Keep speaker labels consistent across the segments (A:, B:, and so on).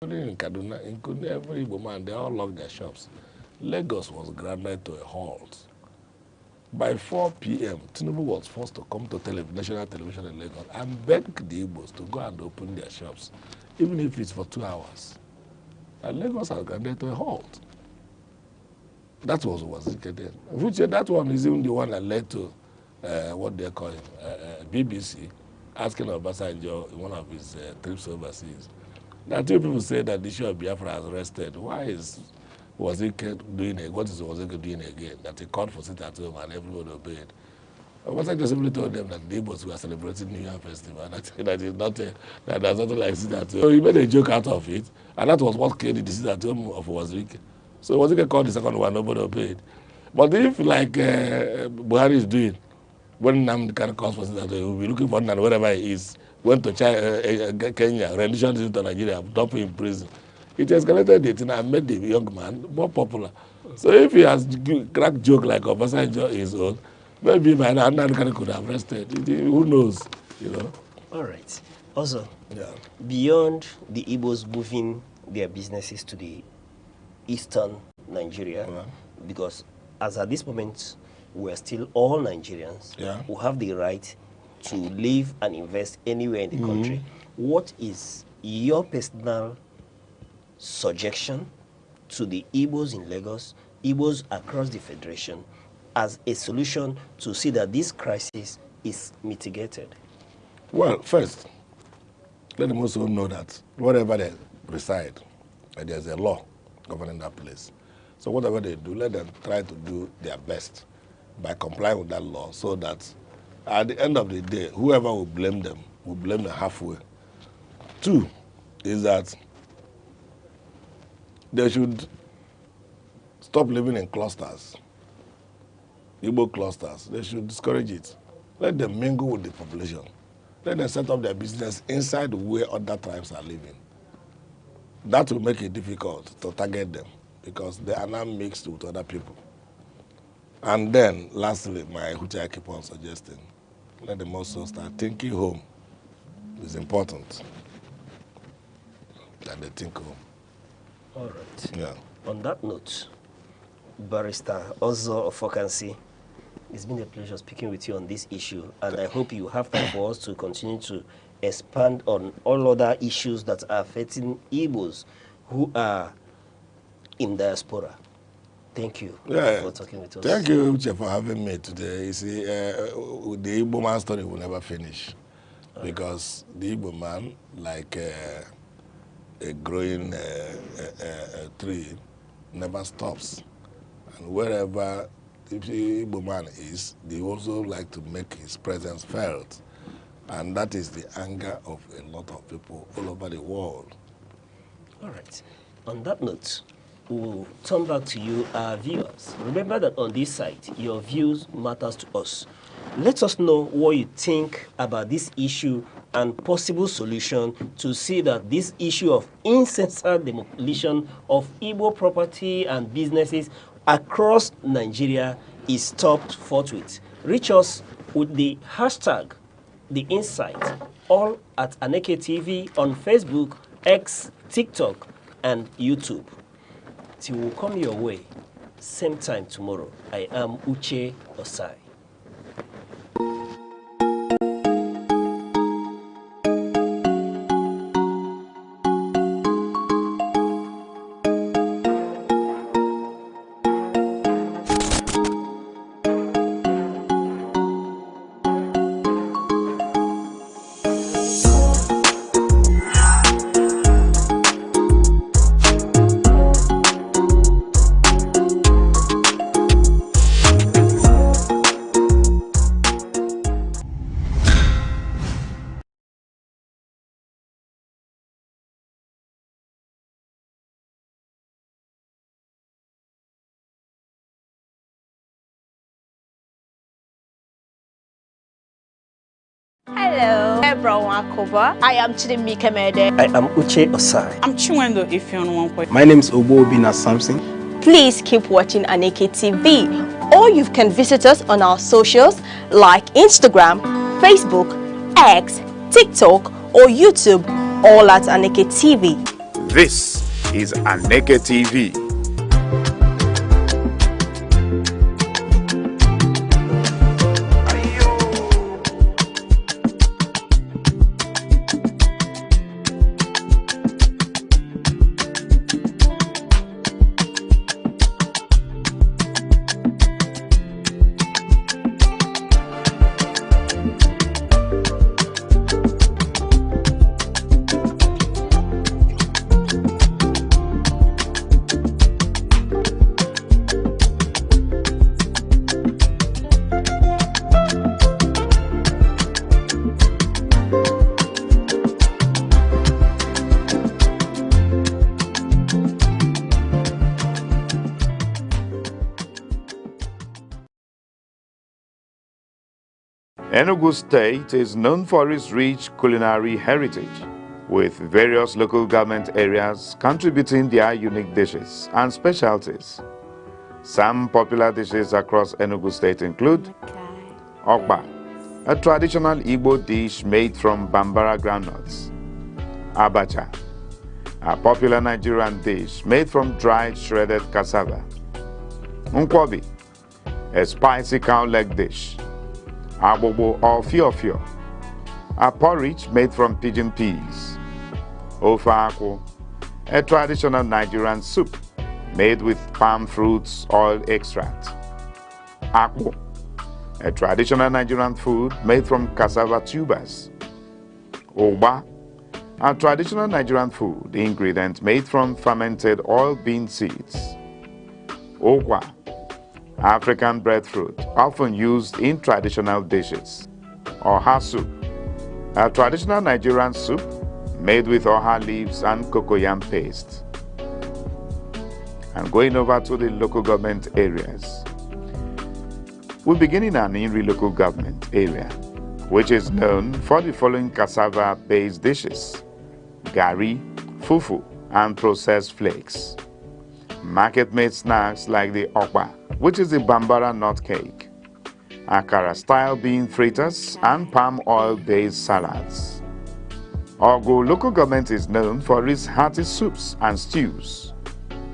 A: In Kaduna, including every woman, they all locked their shops. Lagos was grounded to a halt. By 4 p.m., Tinubu was forced to come to national television in Lagos and beg the Igbos to go and open their shops, even if it's for 2 hours. And Lagos has grounded to a halt. That was then. Which that one is even the one that led to what they call him, BBC, asking Obasanjo in one of his trips overseas. Now, two people say that the issue of Biafra has rested. Was he doing it? Was he doing again? That he called for sit at home and everybody obeyed. Obasanjo simply told them that the Igbos were celebrating New Year Festival. That is not that there's nothing like sit at home. So he made a joke out of it, and that was what created the sit at home of Wazirike. So Wazirike called the second one, nobody obeyed. But if like Buhari is doing, when Nam can cause for sit at home, he will be looking for Nam wherever he is. Went to Kenya, rendition to Nigeria, dump him in prison. It escalated it and made the young man more popular. So if he has cracked joke like Obasanjo is old, maybe by now Aneke could have rested. Who knows, you know?
B: All right. Also, beyond the Igbos moving their businesses to the eastern Nigeria, because as at this moment, we're still all Nigerians who have the right to live and invest anywhere in the country. What is your personal suggestion to the Igbos in Lagos, Igbos across the Federation, as a solution to see that this crisis is mitigated?
A: Well, first, let them also know that wherever they reside, there's a law governing that place. So whatever they do, let them try to do their best by complying with that law, so that at the end of the day, whoever will blame them halfway. Two is that they should stop living in clusters, Igbo clusters. They should discourage it. Let them mingle with the population. Let them set up their business inside where other tribes are living. That will make it difficult to target them because they are now mixed with other people. And then, lastly, which I keep on suggesting, let them also start thinking home. It's important that they think home.
B: All right.
A: Yeah.
B: On that note, Barrister Ozo Ofokansi, it's been a pleasure speaking with you on this issue, and I hope you have time for us to continue to expand on all other issues that are affecting Igbos who are in diaspora. Thank you for talking with us.
A: Thank you, Uche, for having me today. You see, the Igbo man story will never finish because the Igbo man, like a growing tree, never stops. And wherever the Igbo man is, they also like to make his presence felt. And that is the anger of a lot of people all over the world.
B: All right. On that note, we'll turn back to you, our viewers. Remember that on this site, your views matters to us. Let us know what you think about this issue and possible solution to see that this issue of incessant demolition of Igbo property and businesses across Nigeria is stopped forthwith. Reach us with the hashtag The Insight, all at Aneke TV on Facebook, X, TikTok, and YouTube. Till we come your way, same time tomorrow. I am Uche Osai.
C: Hello, everyone. I am Chidimike Mede.
B: I am Uche Osai.
D: I'm Chiwendo Ifeonwankwe.
E: My name is Obo Obina Samson.
C: Please keep watching Aneke TV, or you can visit us on our socials like Instagram, Facebook, X, TikTok, or YouTube, all at Aneke TV.
E: This is Aneke TV. Enugu State is known for its rich culinary heritage, with various local government areas contributing their unique dishes and specialties. Some popular dishes across Enugu State include Okpa, a traditional Igbo dish made from Bambara groundnuts; Abacha, a popular Nigerian dish made from dried shredded cassava; Nkwobi, a spicy cow leg dish; Abobo or Fiofio, a porridge made from pigeon peas; Ofe Akwu, a traditional Nigerian soup made with palm fruits oil extract; Akpu, a traditional Nigerian food made from cassava tubers; Ogba, a traditional Nigerian food ingredient made from fermented oil bean seeds; Okwa, African breadfruit often used in traditional dishes; Oha soup, a traditional Nigerian soup made with oha leaves and cocoyam paste. And going over to the local government areas, we begin in an Inri local government area, which is known for the following cassava-based dishes: gari, fufu, and processed flakes; market-made snacks like the okpa, which is the Bambara nut cake; Akara-style bean fritters, and palm oil-based salads. Ogu local government is known for its hearty soups and stews,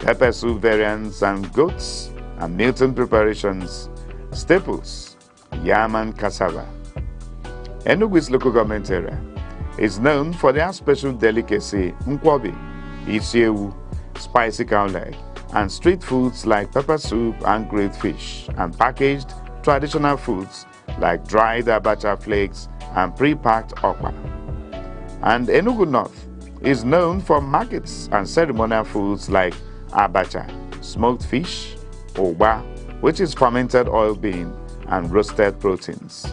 E: pepper soup variants and goats and Milton preparations, staples, yam and cassava. Enugu's local government area is known for their special delicacy Nkwobi, Isiewu, spicy cow leg, and street foods like pepper soup and grilled fish, and packaged traditional foods like dried abacha flakes and pre-packed okpa. And Enugu North is known for markets and ceremonial foods like abacha, smoked fish, ogba, which is fermented oil bean, and roasted proteins.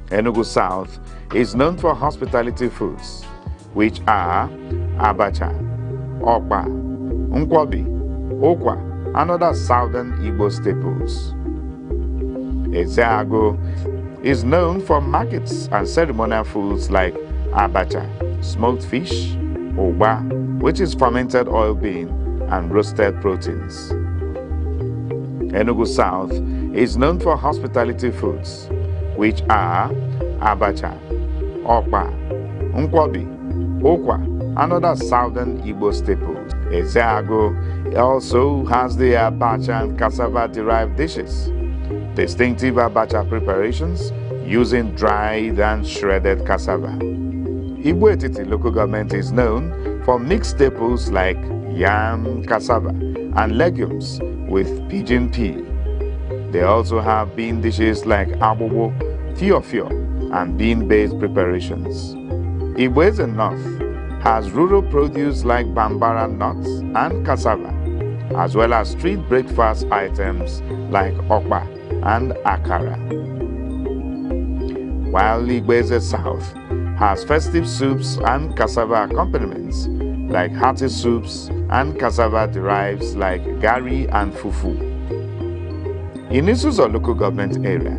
E: Enugu South is known for hospitality foods, which are abacha, okpa, Nkwobi, okwa, and other southern Igbo staples. Ezeago is known for markets and ceremonial foods like abacha, smoked fish, ogba, which is fermented oil bean, and roasted proteins. Enugu South is known for hospitality foods, which are abacha, okpa, Nkwobi, okwa, and other southern Igbo staples. Ezeago also has the abacha and cassava-derived dishes, distinctive abacha preparations using dried and shredded cassava. Igbo Etiti local government is known for mixed staples like yam, cassava, and legumes with pigeon pea. They also have bean dishes like abobo, fiofio, and bean-based preparations. Igbo Eze North has rural produce like bambara nuts and cassava, as well as street breakfast items like okpa and akara. While Igbo Eze South has festive soups and cassava accompaniments like hearty soups and cassava derives like gari and fufu. In Isuzo local government area,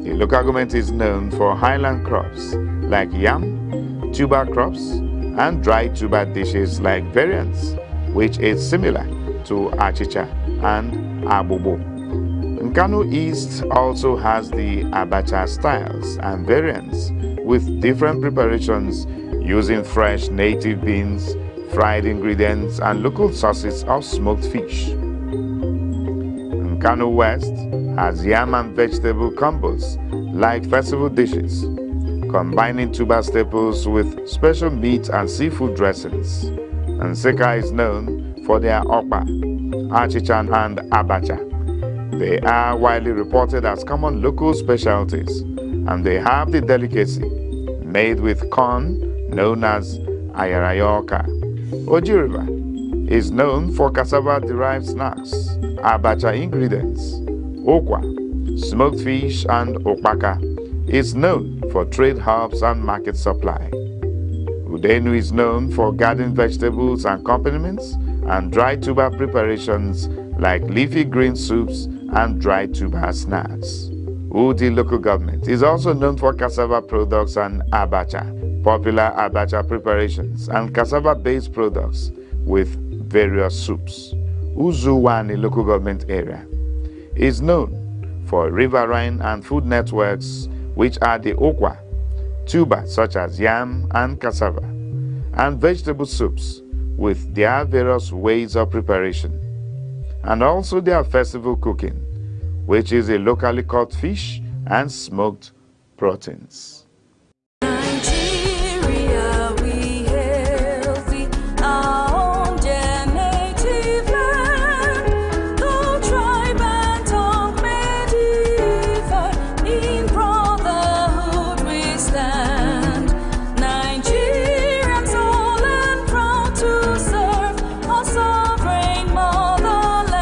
E: the local government is known for highland crops like yam, tuber crops, and dried tuber dishes like variants, which is similar to achicha and abobo. Nkanu East also has the abacha styles and variants with different preparations using fresh native beans, fried ingredients, and local sources of smoked fish. And Kano West has yam and vegetable combos like festival dishes, combining tuber staples with special meat and seafood dressings. And Seka is known for their okpa, achichan, and abacha. They are widely reported as common local specialties, and they have the delicacy made with corn known as ayarayoka. Oji River is known for cassava-derived snacks, abacha ingredients, okwa, smoked fish, and okpaka is known for trade hubs and market supply. Udenu is known for garden vegetables and accompaniments and dry tuber preparations like leafy green soups and dry tuber snacks. Udi local government is also known for cassava products and abacha, popular abacha preparations and cassava-based products with various soups. Uzuwani local government area is known for riverine and food networks, which are the okwa, tubers such as yam and cassava, and vegetable soups with their various ways of preparation, and also their festival cooking, which is a locally caught fish and smoked proteins.
F: Nigeria, we healthy, our own native land. Though tribe and tongue may differ, in brotherhood we stand. Nigerians all and proud to serve our sovereign motherland.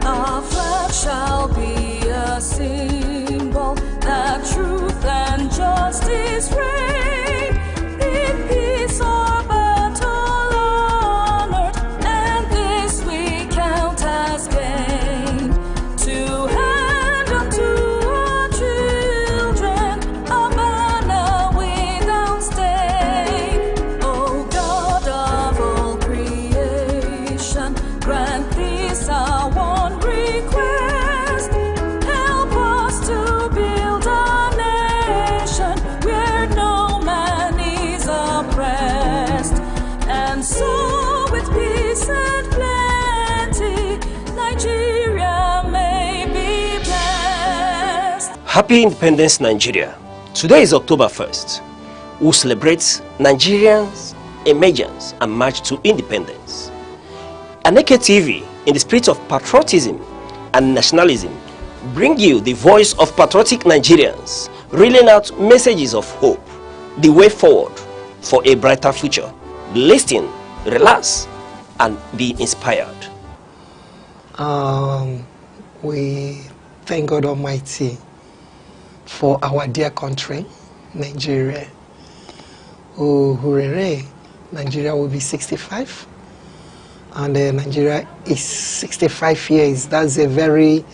F: Our flag shall be a symbol that truth and justice reign. In peace or battle honored, and this we count as gain. To hand unto our children a banner without stain. O God of all creation, grant this our one request. Help us to build a nation where no man is oppressed. And so with peace and plenty, Nigeria may be blessed.
B: Happy Independence, Nigeria. Today is October 1st. We celebrate Nigerians' emergence and march to independence. Aneke TV, in the spirit of patriotism and nationalism, bring you the voice of patriotic Nigerians, reeling out messages of hope, the way forward for a brighter future. Listen, relax, and be inspired.
G: We thank God Almighty for our dear country, Nigeria. Hooray, Nigeria will be 65. And Nigeria is 65 years. That's a very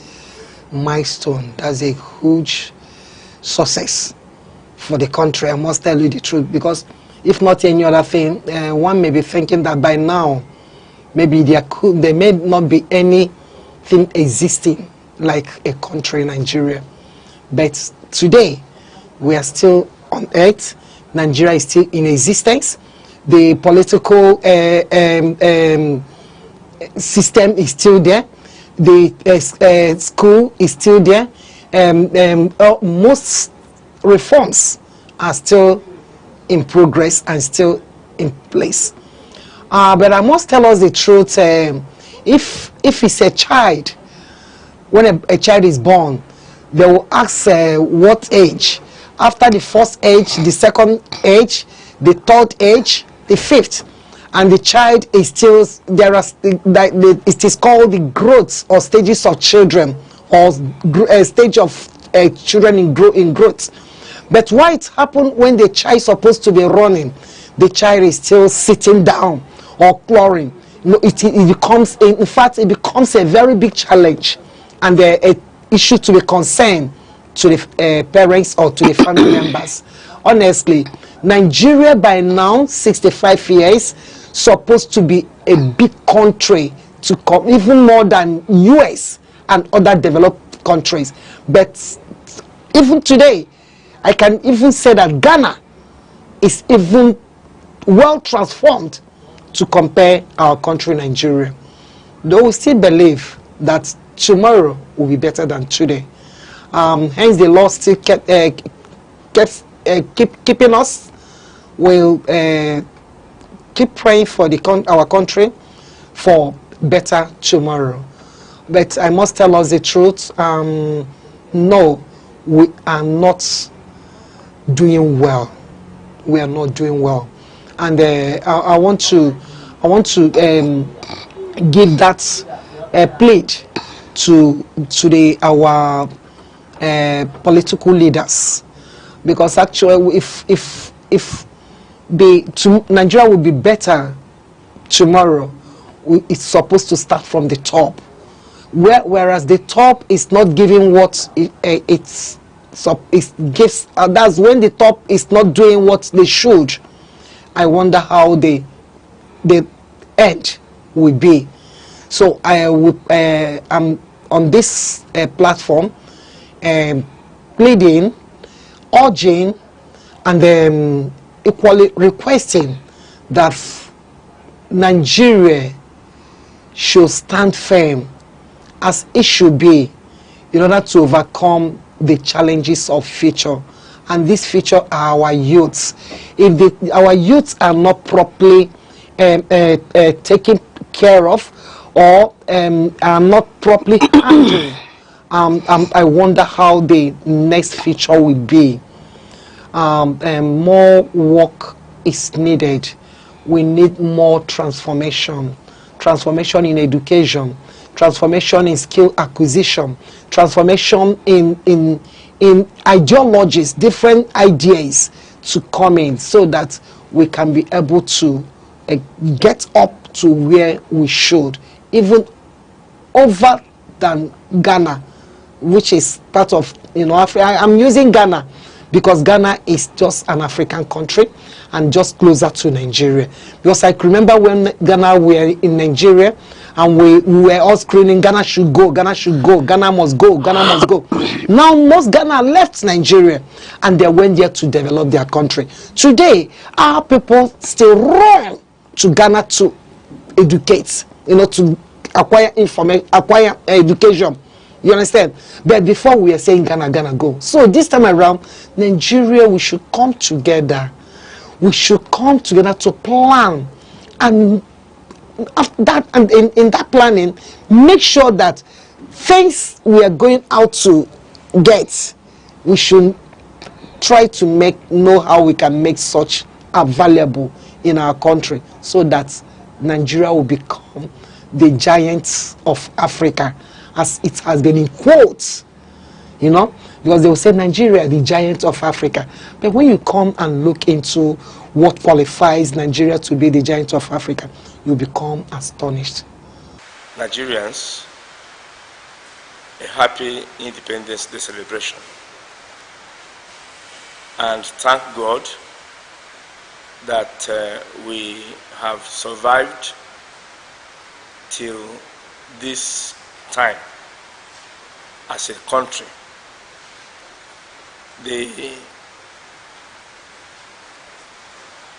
G: milestone. That's a huge success for the country. I must tell you the truth, because if not any other thing, one may be thinking that by now, maybe there may not be anything existing like a country, Nigeria. But today, we are still on earth. Nigeria is still in existence. The political system is still there. The school is still there. Most reforms are still in progress and still in place. But I must tell us the truth. If it's a child, when a child is born, they will ask what age. After the first age, the second age, the third age, the fifth, and the child is still there. It is called the growth or stages of children, or stage of children in growth. But why it happened when the child is supposed to be running, the child is still sitting down or clawing? It becomes, in fact, it becomes a very big challenge and an issue to be concerned to the parents or to the family members. Honestly, Nigeria by now, 65 years, supposed to be a big country to come, even more than US and other developed countries. But even today, I can even say that Ghana is even well transformed to compare our country, Nigeria. Though we still believe that tomorrow will be better than today. Hence, the Lord still keeping us. We'll keep praying for our country for better tomorrow. But I must tell us the truth. No, we are not doing well. We are not doing well, and I want to give that plea to our political leaders, because actually, if Nigeria will be better tomorrow, it's supposed to start from the top. Whereas the top is not giving what it gives. That's when the top is not doing what they should. I wonder how the end will be. So I'm on this platform pleading, urging, and equally requesting that Nigeria should stand firm as it should be in order to overcome the challenges of future. And this future are our youths. If our youths are not properly taken care of, or are not properly handled, I wonder how the next future will be. More work is needed. We need more transformation in education, transformation in skill acquisition, transformation in ideologies, different ideas to come in, so that we can be able to get up to where we should, even over than Ghana, which is part of Africa. I'm using Ghana because Ghana is just an African country and just closer to Nigeria. Because I remember when Ghana were in Nigeria, and we were all screaming, Ghana should go, Ghana should go, Ghana must go, Ghana must go. Now most Ghana left Nigeria and they went there to develop their country. Today, our people still run to Ghana to educate, to acquire information, acquire education. You understand? But before we were saying Ghana, Ghana go. So this time around, Nigeria, we should come together. We should come together to plan, and after that, and in that planning, make sure that things we are going out to get, we should try to know how we can make such available in our country, so that Nigeria will become the giants of Africa, as it has been in quotes, because they will say Nigeria, the giant of Africa. But when you come and look into what qualifies Nigeria to be the giant of Africa, you become astonished.
H: Nigerians, a happy Independence Day celebration. And thank God that we have survived till this time as a country. The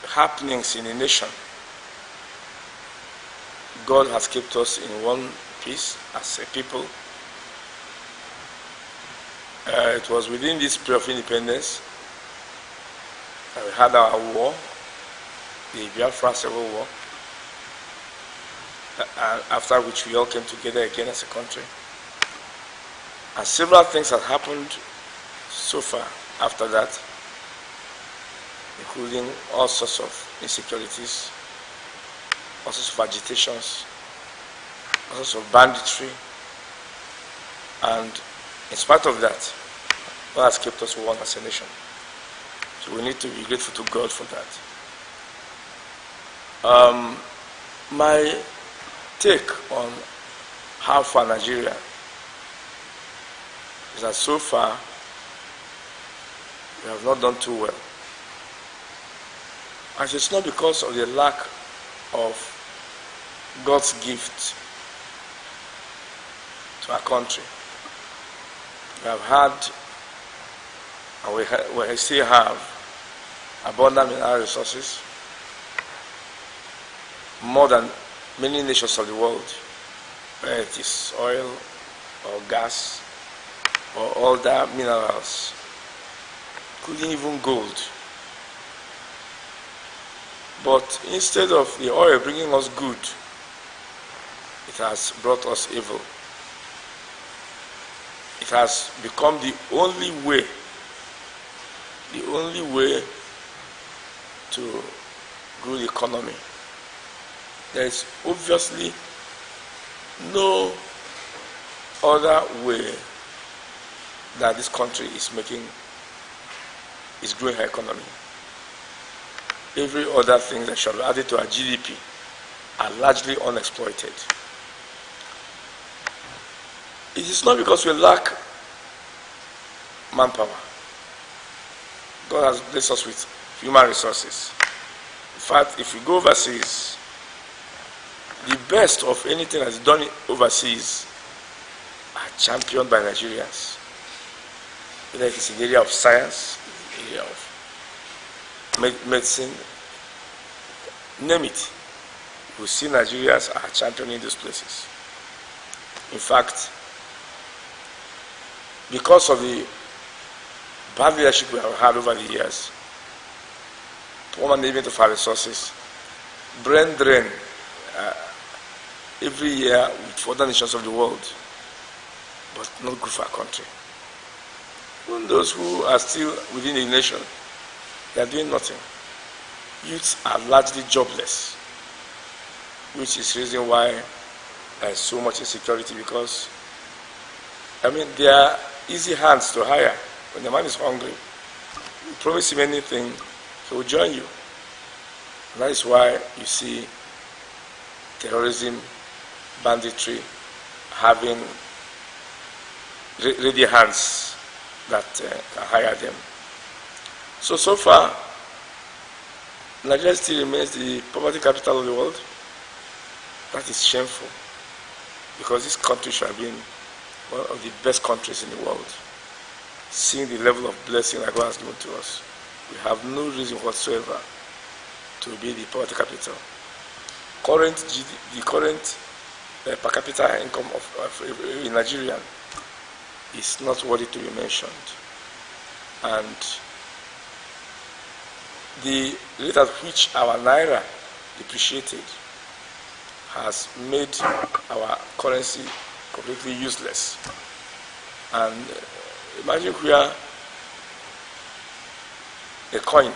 H: happenings in the nation, God has kept us in one piece as a people. It was within this period of independence that we had our war, the Biafra Civil War, after which we all came together again as a country. And several things have happened so far after that, including all sorts of insecurities, all sorts of agitations, all sorts of banditry. And in spite of that, God has kept us one as a nation. So we need to be grateful to God for that. My take on how far Nigeria is that so far we have not done too well. And it's not because of the lack of God's gift to our country. We have had, and we still have, abundant mineral resources. more than many nations of the world, whether it is oil or gas or other minerals, including even gold. But instead of the oil bringing us good, it has brought us evil. It has become the only way to grow the economy. There is obviously no other way that this country is growing her economy. Every other thing that should be added to our GDP are largely unexploited. It is not because we lack manpower. God has blessed us with human resources. In fact, if you go overseas, the best of anything that's done overseas are championed by Nigerians. Whether it is in the area of science, in the area of medicine, name it. You see Nigerians are championing those places. In fact, because of the bad leadership we have had over the years, poor management of our resources, brain drain every year with other nations of the world, but not good for our country. Even those who are still within the nation, they are doing nothing. Youths are largely jobless, which is the reason why there is so much insecurity, because, they are easy hands to hire. When the man is hungry, you promise him anything, he will join you. And that is why you see terrorism, banditry, having ready hands that can hire them. So far, Nigeria still remains the poverty capital of the world. That is shameful, because this country should have been one of the best countries in the world. Seeing the level of blessing that God has given to us, we have no reason whatsoever to be the poverty capital. The current per capita income of a Nigerian is not worthy to be mentioned. And the rate at which our naira depreciated has made our currency completely useless. And imagine where a coin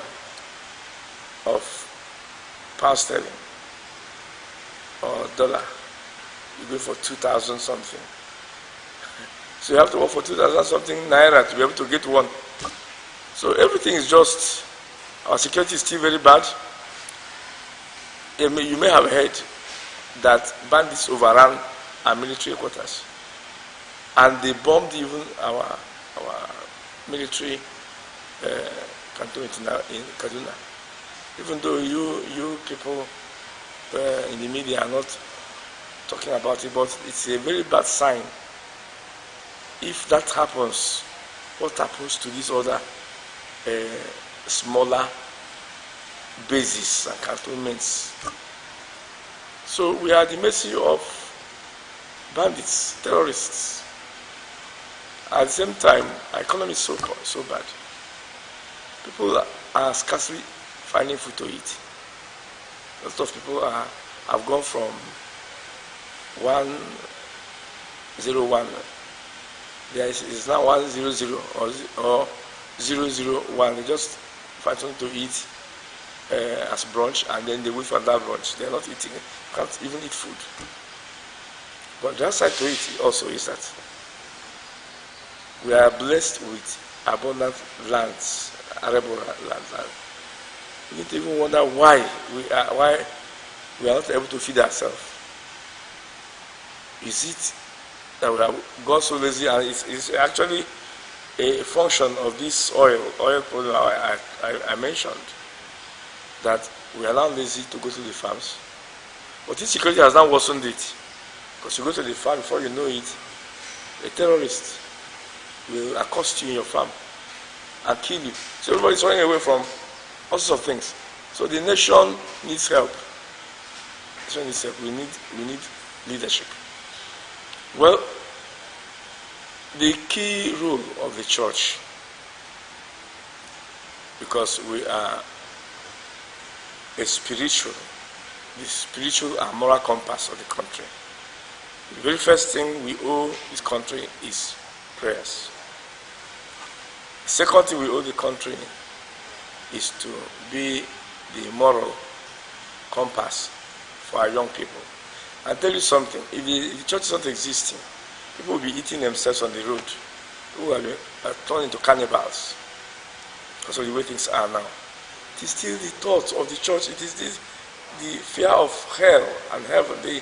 H: of pound sterling or dollar, you go for 2,000 something. So you have to work for 2,000 something naira to be able to get one. So everything is just, our security is still very bad. You may have heard that bandits overran our military quarters, and they bombed even our military cantonment in Kaduna. Even though you people in the media are not talking about it, but it's a very bad sign. If that happens, what happens to these other smaller bases and cantonments? So we are at the mercy of bandits, terrorists. At the same time, our economy is so bad. People are scarcely finding food to eat. A lot of people have gone from 101. There is now 100 or 001. They just find something to eat as brunch, and then they wait for that brunch. They're not eating. Can't even eat food. But the other side to it also is that we are blessed with abundant lands, arable land. We need to even wonder why we are not able to feed ourselves. Is it that we have gone so lazy? And it's actually a function of this oil problem I mentioned, that we are now lazy to go to the farms. But insecurity has now worsened it. Because you go to the farm, before you know it, a terrorist will accost you in your farm and kill you. So everybody's running away from all sorts of things. So the nation needs help. Education itself, we need leadership. Well, the key role of the church, because we are the spiritual and moral compass of the country. The very first thing we owe this country is prayers. The second thing we owe the country is to be the moral compass for our young people. I'll tell you something, if the church is not existing, people will be eating themselves on the road. People are turned into cannibals because of the way things are now. It is still the thoughts of the church, it is the fear of hell and heaven, the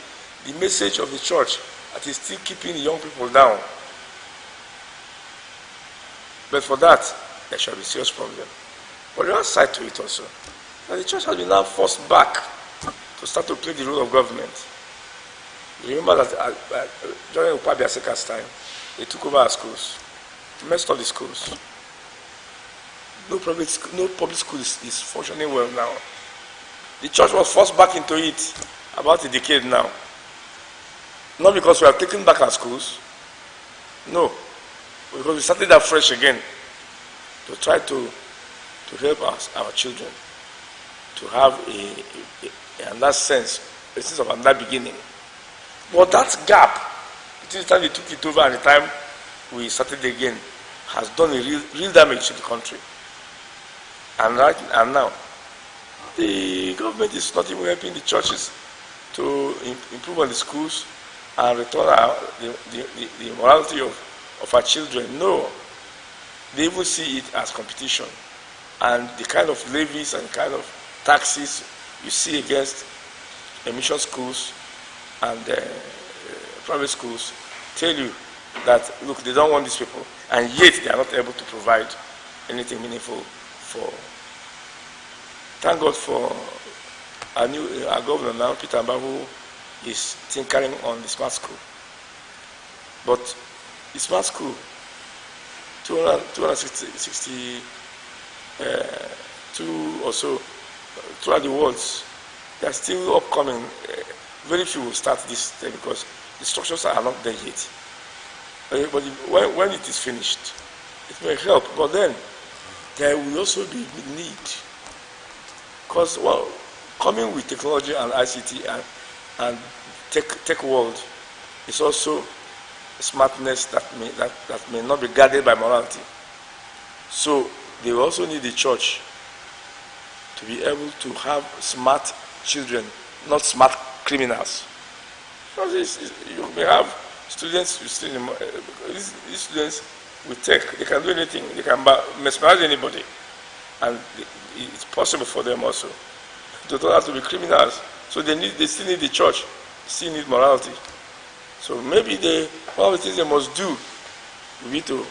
H: message of the church that is still keeping the young people down. But for that, there shall be serious problem. But the other side to it also, that the church has been now forced back to start to play the role of government. You remember that during Upabi Aseka's time, they took over our schools, messed up the schools. No public school is functioning well now. The church was forced back into it about a decade now. Not because we have taken back our schools, no, because we started afresh again to try to help our children to have in that sense, a sense of another beginning. But that gap between the time they took it over and the time we started again has done a real damage to the country. And now, the government is not even helping the churches to improve on the schools and return the morality of our children. No, they even see it as competition. And the kind of levies and kind of taxes you see against mission schools and private schools tell you that, look, they don't want these people, and yet they are not able to provide anything meaningful for. Thank God for our governor now, Peter Amba, who is tinkering on the smart school. But the smart school, 262 or so throughout the world, they are still upcoming. Very few will start this day because the structures are not there yet. But when it is finished, it may help. But then there will also be need, because coming with technology and ICT and tech world is also a smartness that may not be guarded by morality. So they will also need the church to be able to have smart children, not smart criminals. Because you may have students, these students with tech, they can do anything, they can mesmerize anybody, and it's possible for them also. They don't have to be criminals, so they still need the church, still need morality. So maybe one of the things they must do will be to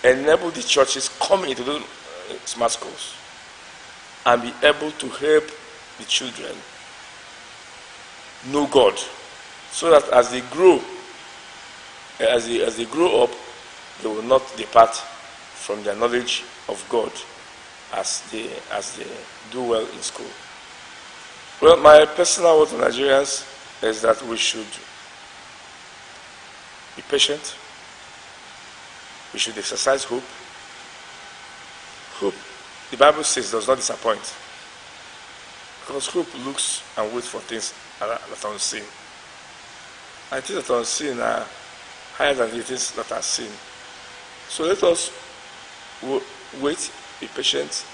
H: enable the churches come into those smart schools and be able to help the children know God, so that as they grow, as they grow up, they will not depart from their knowledge of God as they do well in school. Well, my personal word to Nigerians is that we should be patient. We should exercise hope. Hope, the Bible says, does not disappoint. Because hope looks and waits for things that are unseen. And things that are unseen are higher than the things that are seen. So let us wait, be patient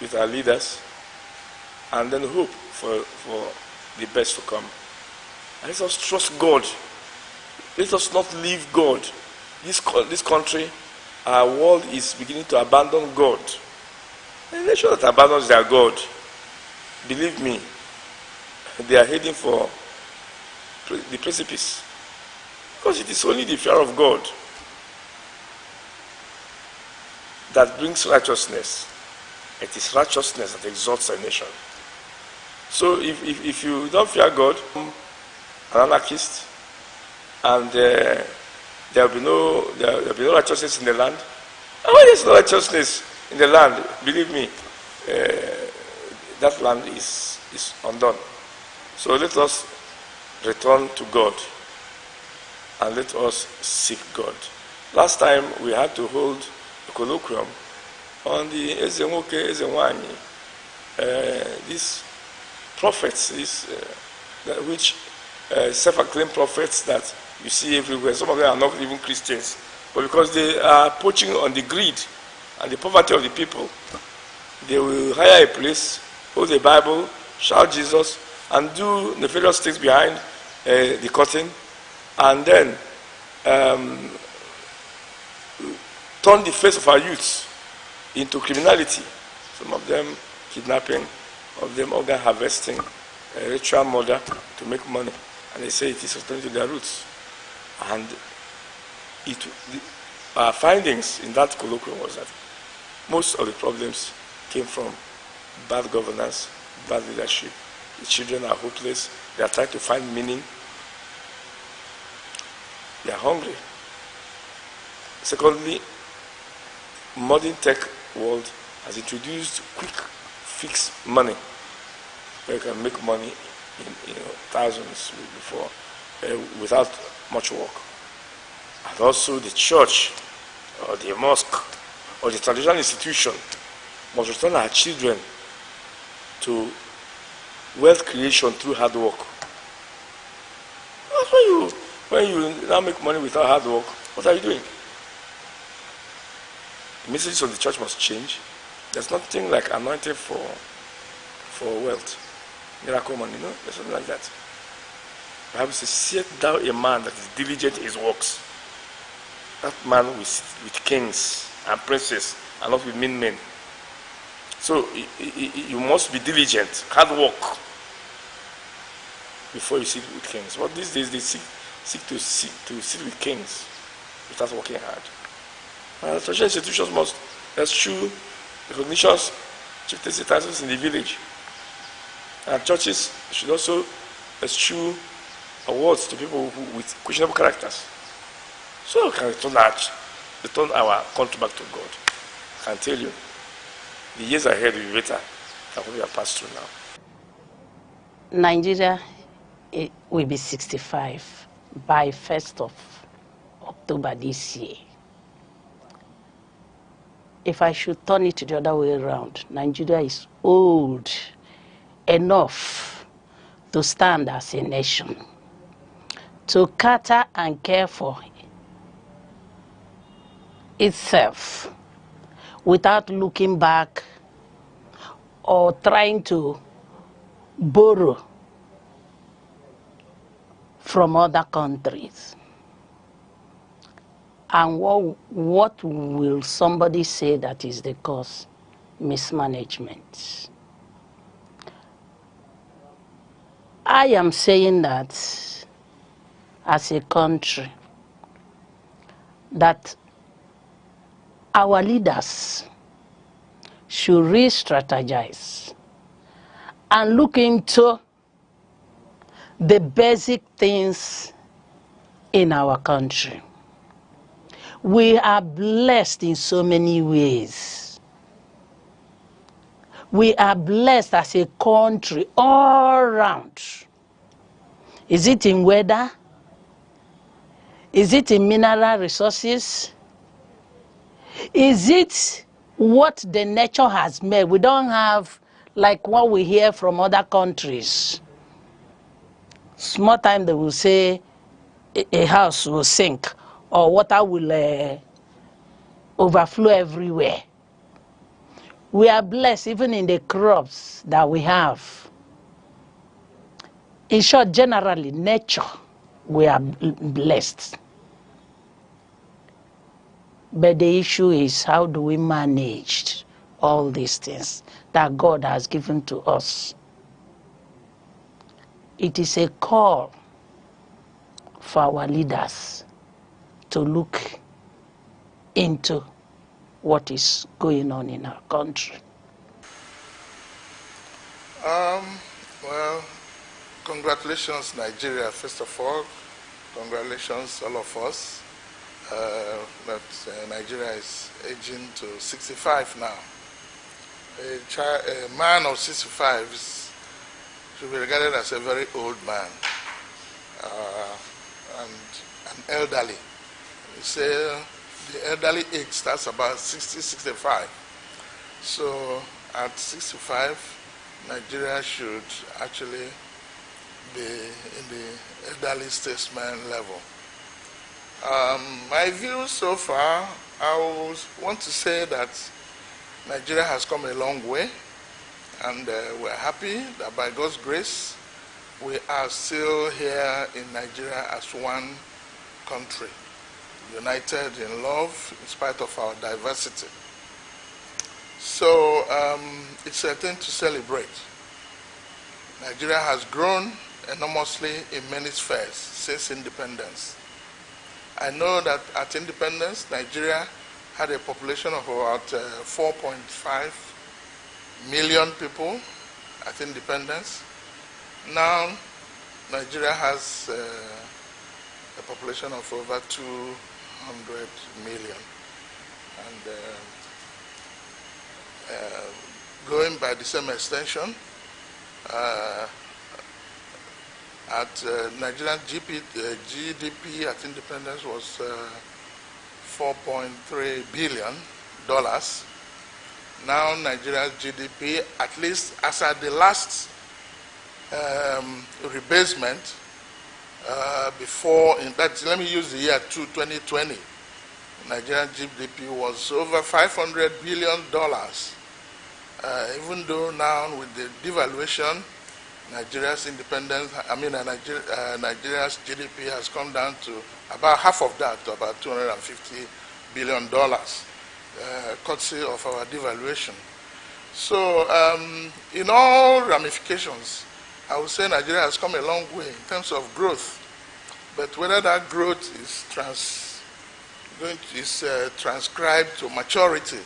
H: with our leaders, and then hope for the best to come. And let us trust God. Let us not leave God. This country, our world is beginning to abandon God. A nation that abandons their God, believe me, they are heading for the precipice. Because it is only the fear of God that brings righteousness. It is righteousness that exalts a nation. So if you don't fear God, an anarchist, and there will be no righteousness in the land. And when there's no righteousness in the land, believe me, that land is undone. So let us return to God and let us seek God. Last time we had to hold a colloquium on the Ezenwoke, Ezenwani, these prophets, which self-acclaimed prophets that you see everywhere. Some of them are not even Christians, but because they are poaching on the greed and the poverty of the people, they will hire a place, hold a Bible, shout Jesus, and do nefarious things behind the curtain, and then turn the face of our youths into criminality. Some of them kidnapping, of them organ harvesting, ritual murder to make money, and they say it is returning to their roots. And our findings in that colloquium was that most of the problems came from bad governance, bad leadership. The children are hopeless. They are trying to find meaning. They are hungry. Secondly, modern tech world has introduced quick fix money, where you can make money in thousands before without much work. And also the church or the mosque or the traditional institution must return our children to wealth creation through hard work. That's when you now make money without hard work, what are you doing? The messages of the church must change. There's nothing like anointing for wealth. Miracle money, no? There's something like that. The Bible says, "Seest thou a man that is diligent in his works?" That man will sit with kings and princes and not with mean men. So you must be diligent, hard work, before you sit with kings. But these days they seek to sit with kings without working hard. And traditional institutions must eschew recognitions, chieftaincy titles in the village. And churches should also eschew awards to people with questionable characters. So we can return our country back to God. I can tell you, the years ahead will be better than what we have passed through now.
I: Nigeria will be 65 by 1st of October this year. If I should turn it the other way around, Nigeria is old enough to stand as a nation, to cater and care for itself without looking back or trying to borrow from other countries. And what will somebody say that is the cause? Mismanagement. I am saying that as a country, that our leaders should re-strategize and look into the basic things in our country. We are blessed in so many ways. We are blessed as a country all around. Is it in weather? Is it in mineral resources? Is it what the nature has made? We don't have like what we hear from other countries. Small time they will say a house will sink or water will overflow everywhere. We are blessed even in the crops that we have. In short, generally, nature, we are blessed. But the issue is, how do we manage all these things that God has given to us? It is a call for our leaders to look into what is going on in our country.
J: Well, congratulations, Nigeria, first of all. Congratulations, all of us. That Nigeria is aging to 65 now. a man of 65 should be regarded as a very old man and elderly. You say the elderly age starts about 60, 65. So at 65, Nigeria should actually be in the elderly statesman level. My view so far, I want to say that Nigeria has come a long way, and we're happy that by God's grace, we are still here in Nigeria as one country, united in love in spite of our diversity. So it's a thing to celebrate. Nigeria has grown enormously in many spheres since independence. I know that at independence, Nigeria had a population of about 4.5 million people at independence. Now, Nigeria has a population of over 200 million. And going by the same extension, at Nigerian GDP at independence was $4.3 billion. Now Nigeria's GDP, at least as at the last rebasement, before, in fact, let me use the year 2020, Nigerian GDP was over $500 billion. Even though now with the devaluation, Nigeria's independence, Nigeria's GDP has come down to about half of that, to about $250 billion, courtesy of our devaluation. So in all ramifications, I would say Nigeria has come a long way in terms of growth. But whether that growth is transcribed to maturity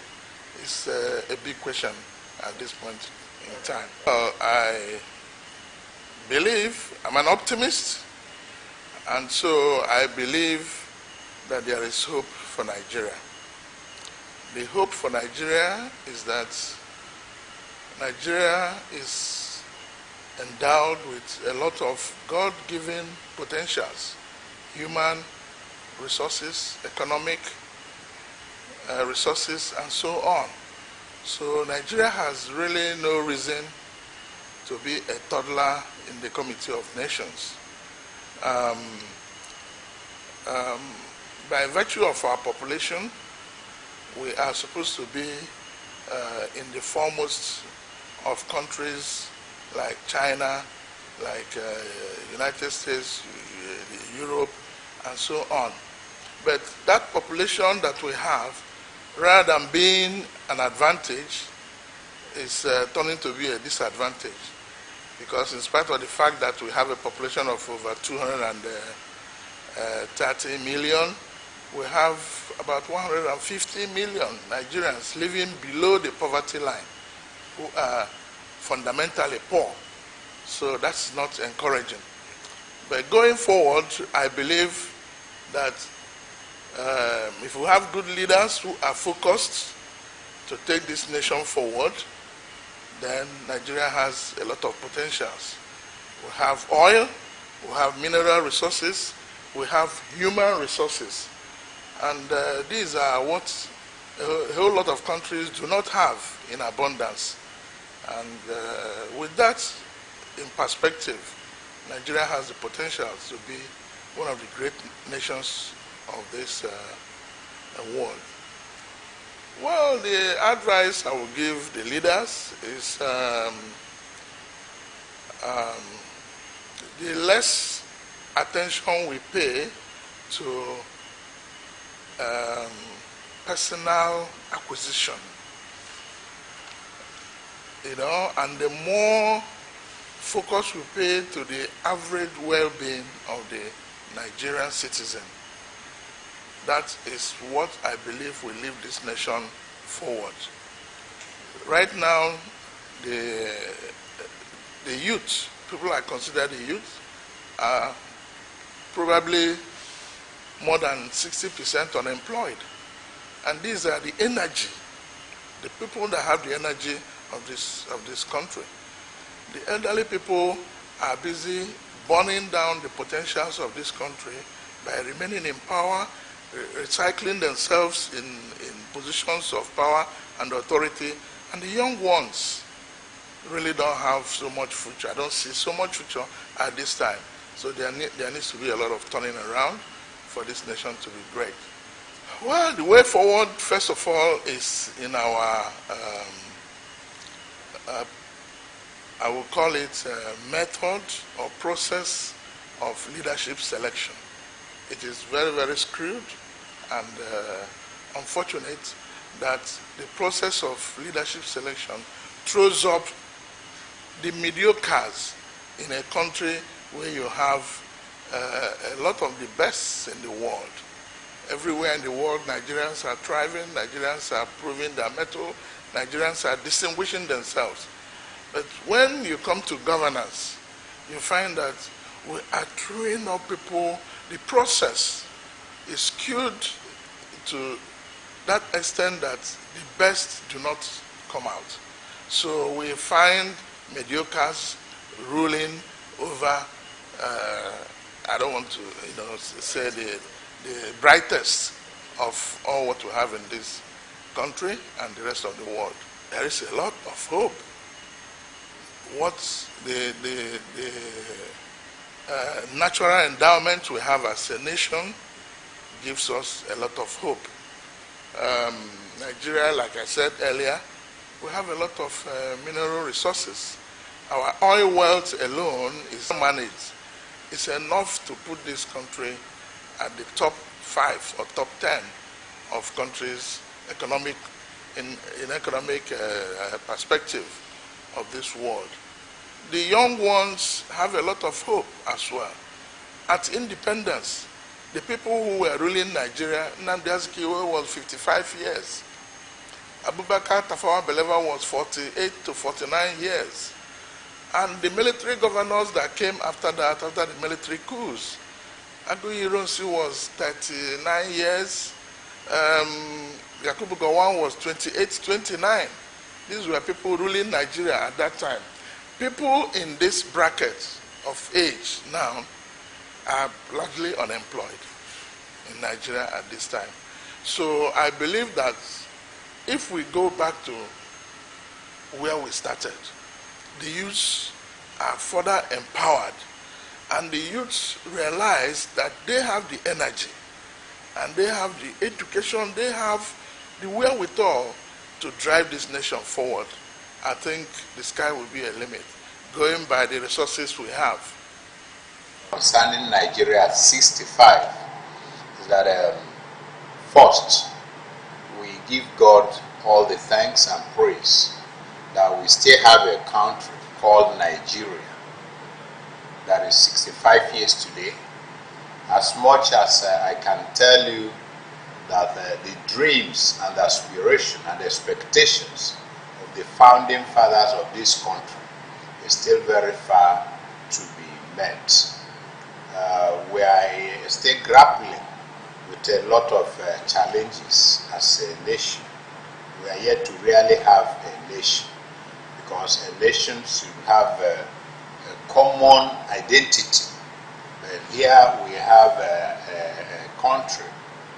J: is a big question at this point in time. I believe, I'm an optimist, and so I believe that there is hope for Nigeria. The hope for Nigeria is that Nigeria is endowed with a lot of God-given potentials, human resources, economic resources, and so on. So Nigeria has really no reason to be a toddler in the Committee of Nations. By virtue of our population, we are supposed to be in the foremost of countries like China, like United States, Europe, and so on. But that population that we have, rather than being an advantage, is turning to be a disadvantage. Because in spite of the fact that we have a population of over 230 million, we have about 150 million Nigerians living below the poverty line who are fundamentally poor. So that's not encouraging. But going forward, I believe that if we have good leaders who are focused to take this nation forward, then Nigeria has a lot of potentials. We have oil, we have mineral resources, we have human resources. And these are what a whole lot of countries do not have in abundance. And with that in perspective, Nigeria has the potential to be one of the great nations of this world. Well, the advice I will give the leaders is the less attention we pay to personal acquisition, and the more focus we pay to the average well-being of the Nigerian citizen. That is what I believe will lead this nation forward. Right now, the youth, people I consider the youth, are probably more than 60% unemployed. And these are the energy. The people that have the energy of this country. The elderly people are busy burning down the potentials of this country by remaining in power, recycling themselves in positions of power and authority, and the young ones really don't have so much future. I don't see so much future at this time. So there needs to be a lot of turning around for this nation to be great. Well, the way forward, first of all, is in our, I will call it method or process of leadership selection. It is very, very screwed and unfortunate that the process of leadership selection throws up the mediocres in a country where you have a lot of the best in the world. Everywhere in the world, Nigerians are thriving, Nigerians are proving their mettle, Nigerians are distinguishing themselves. But when you come to governance, you find that we are throwing up people. The process is skewed to that extent that the best do not come out. So we find mediocres ruling over, I don't want to say the brightest of all what we have in this country and the rest of the world. There is a lot of hope. What the natural endowment we have as a nation gives us a lot of hope. Nigeria, like I said earlier, we have a lot of mineral resources. Our oil wealth alone is managed. It's enough to put this country at the top 5 or top 10 of countries in economic perspective of this world. The young ones have a lot of hope as well. At independence, the people who were ruling Nigeria, Nnamdi Azikiwe was 55 years. Abubakar Tafawa Balewa was 48 to 49 years. And the military governors that came after that, after the military coups, Aguiyi Ironsi was 39 years. Yakubu Gowon was 28, 29. These were people ruling Nigeria at that time. People in this bracket of age now are largely unemployed in Nigeria at this time. So I believe that if we go back to where we started, the youths are further empowered, and the youths realize that they have the energy and they have the education, they have the wherewithal to drive this nation forward. I think the sky will be a limit, going by the resources we have.
K: Concerning Nigeria at 65, is that first, we give God all the thanks and praise that we still have a country called Nigeria that is 65 years today. As much as I can tell you that the dreams and the aspiration and the expectations of the founding fathers of this country is still very far to be met. We are still grappling with a lot of challenges as a nation. We are yet to really have a nation, because a nation should have a common identity. But here we have a country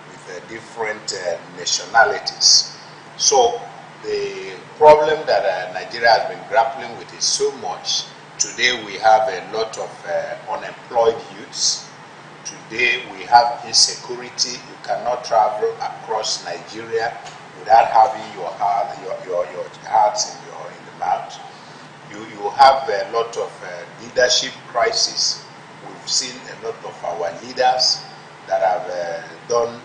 K: with different nationalities. So the problem that Nigeria has been grappling with is so much. Today we have a lot of unemployed youths. Today we have insecurity. You cannot travel across Nigeria without having your heart in the mouth. You have a lot of leadership crisis. We've seen a lot of our leaders that have done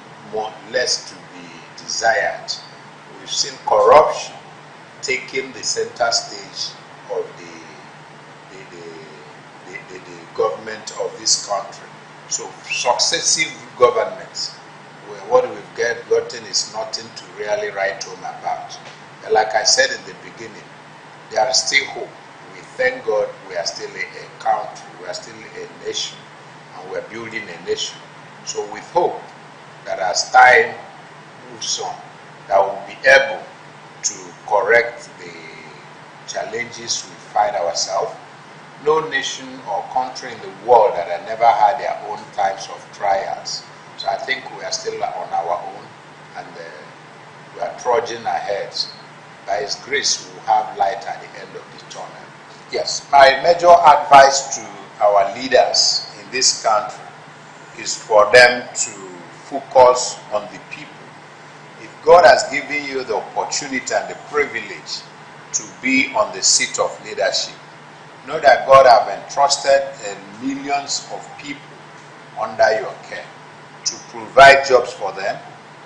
K: less to be desired. We've seen corruption taking the center stage of the government of this country. So successive governments, what we've gotten is nothing to really write home about. But like I said in the beginning, there is still hope. We thank God we are still a country, we are still a nation, and we're building a nation. So with hope that as time moves on, that we'll be able to correct challenges we find ourselves. No nation or country in the world that have never had their own types of trials. So I think we are still on our own, and we are trudging ahead. By His grace, we will have light at the end of the tunnel. Yes, my major advice to our leaders in this country is for them to focus on the people. If God has given you the opportunity and the privilege to be on the seat of leadership, know that God has entrusted millions of people under your care to provide jobs for them,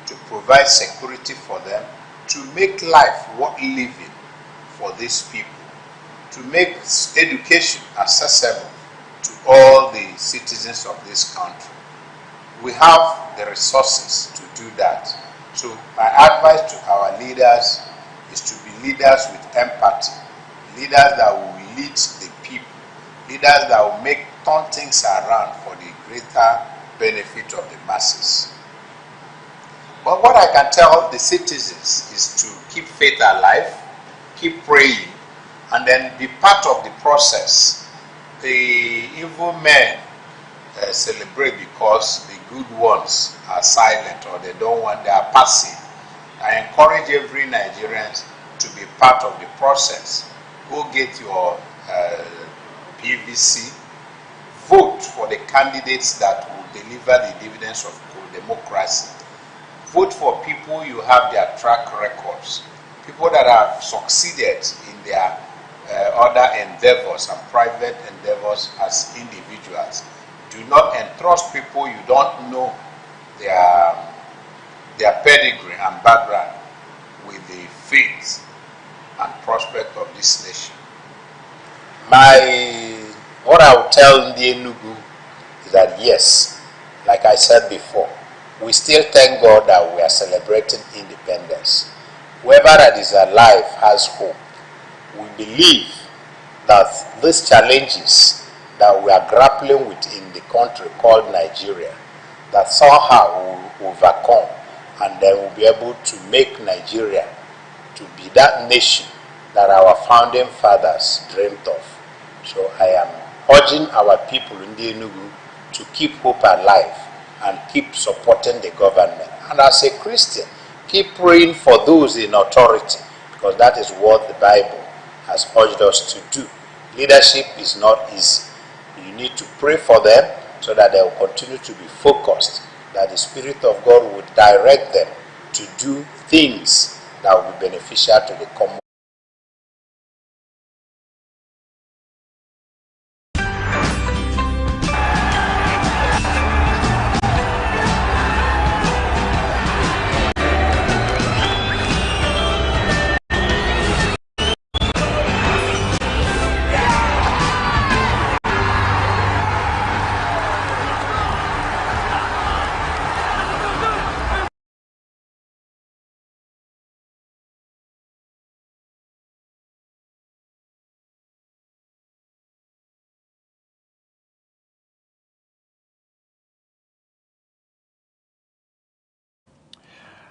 K: to provide security for them, to make life worth living for these people, to make education accessible to all the citizens of this country. We have the resources to do that. So my advice to our leaders is to be leaders with empathy, leaders that will lead the people, leaders that will turn things around for the greater benefit of the masses. But what I can tell the citizens is to keep faith alive, keep praying, and then be part of the process. The evil men celebrate because the good ones are silent, or they don't want, they are passive. I encourage every Nigerian to be part of the process. Go get your PVC, vote for the candidates that will deliver the dividends of democracy. Vote for people you have their track records, people that have succeeded in their other endeavors and private endeavors as individuals. Do not entrust people you don't know their pedigree and background with the fate and prospect of this nation. What I will tell the Enugu is that yes, like I said before, we still thank God that we are celebrating independence. Whoever that is alive has hope. We believe that these challenges that we are grappling with in the country called Nigeria, that somehow we will overcome, and then we'll be able to make Nigeria to be that nation that our founding fathers dreamt of. So I am urging our people in the Enugu to keep hope alive and keep supporting the government. And as a Christian, keep praying for those in authority, because that is what the Bible has urged us to do. Leadership is not easy. You need to pray for them so that they will continue to be focused, that the Spirit of God will direct them to do things that will be beneficial to the common.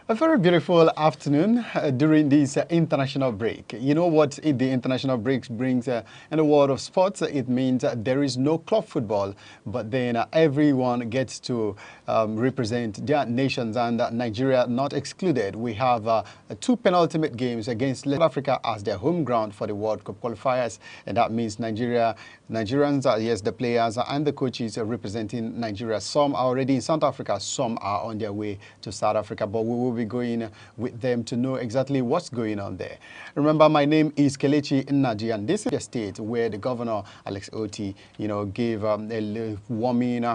L: A very beautiful afternoon during this international break. You know what the international break brings in the world of sports? It means there is no club football, but then everyone gets to represent their nations, and Nigeria not excluded. We have 2 penultimate games against South Africa as their home ground for the World Cup qualifiers, and that means Nigerians, yes, the players and the coaches are representing Nigeria. Some are already in South Africa, some are on their way to South Africa, but we will be going with them to know exactly what's going on there. Remember, my name is Kelechi Nnaji, and this is the state where the governor, Alex Oti, gave a warming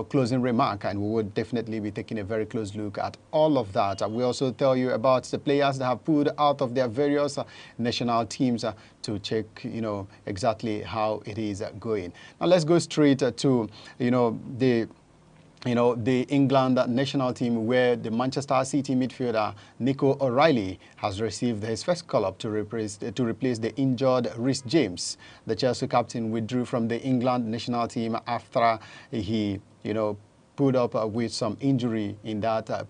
L: closing remark, and we will definitely be taking a very close look at all of that. We also tell you about the players that have pulled out of their various national teams to check, exactly how it is going. Now let's go straight to, the England national team, where the Manchester City midfielder Nico O'Reilly has received his first call-up to replace the injured Reece James. The Chelsea captain withdrew from the England national team after he, pulled up with some injury in that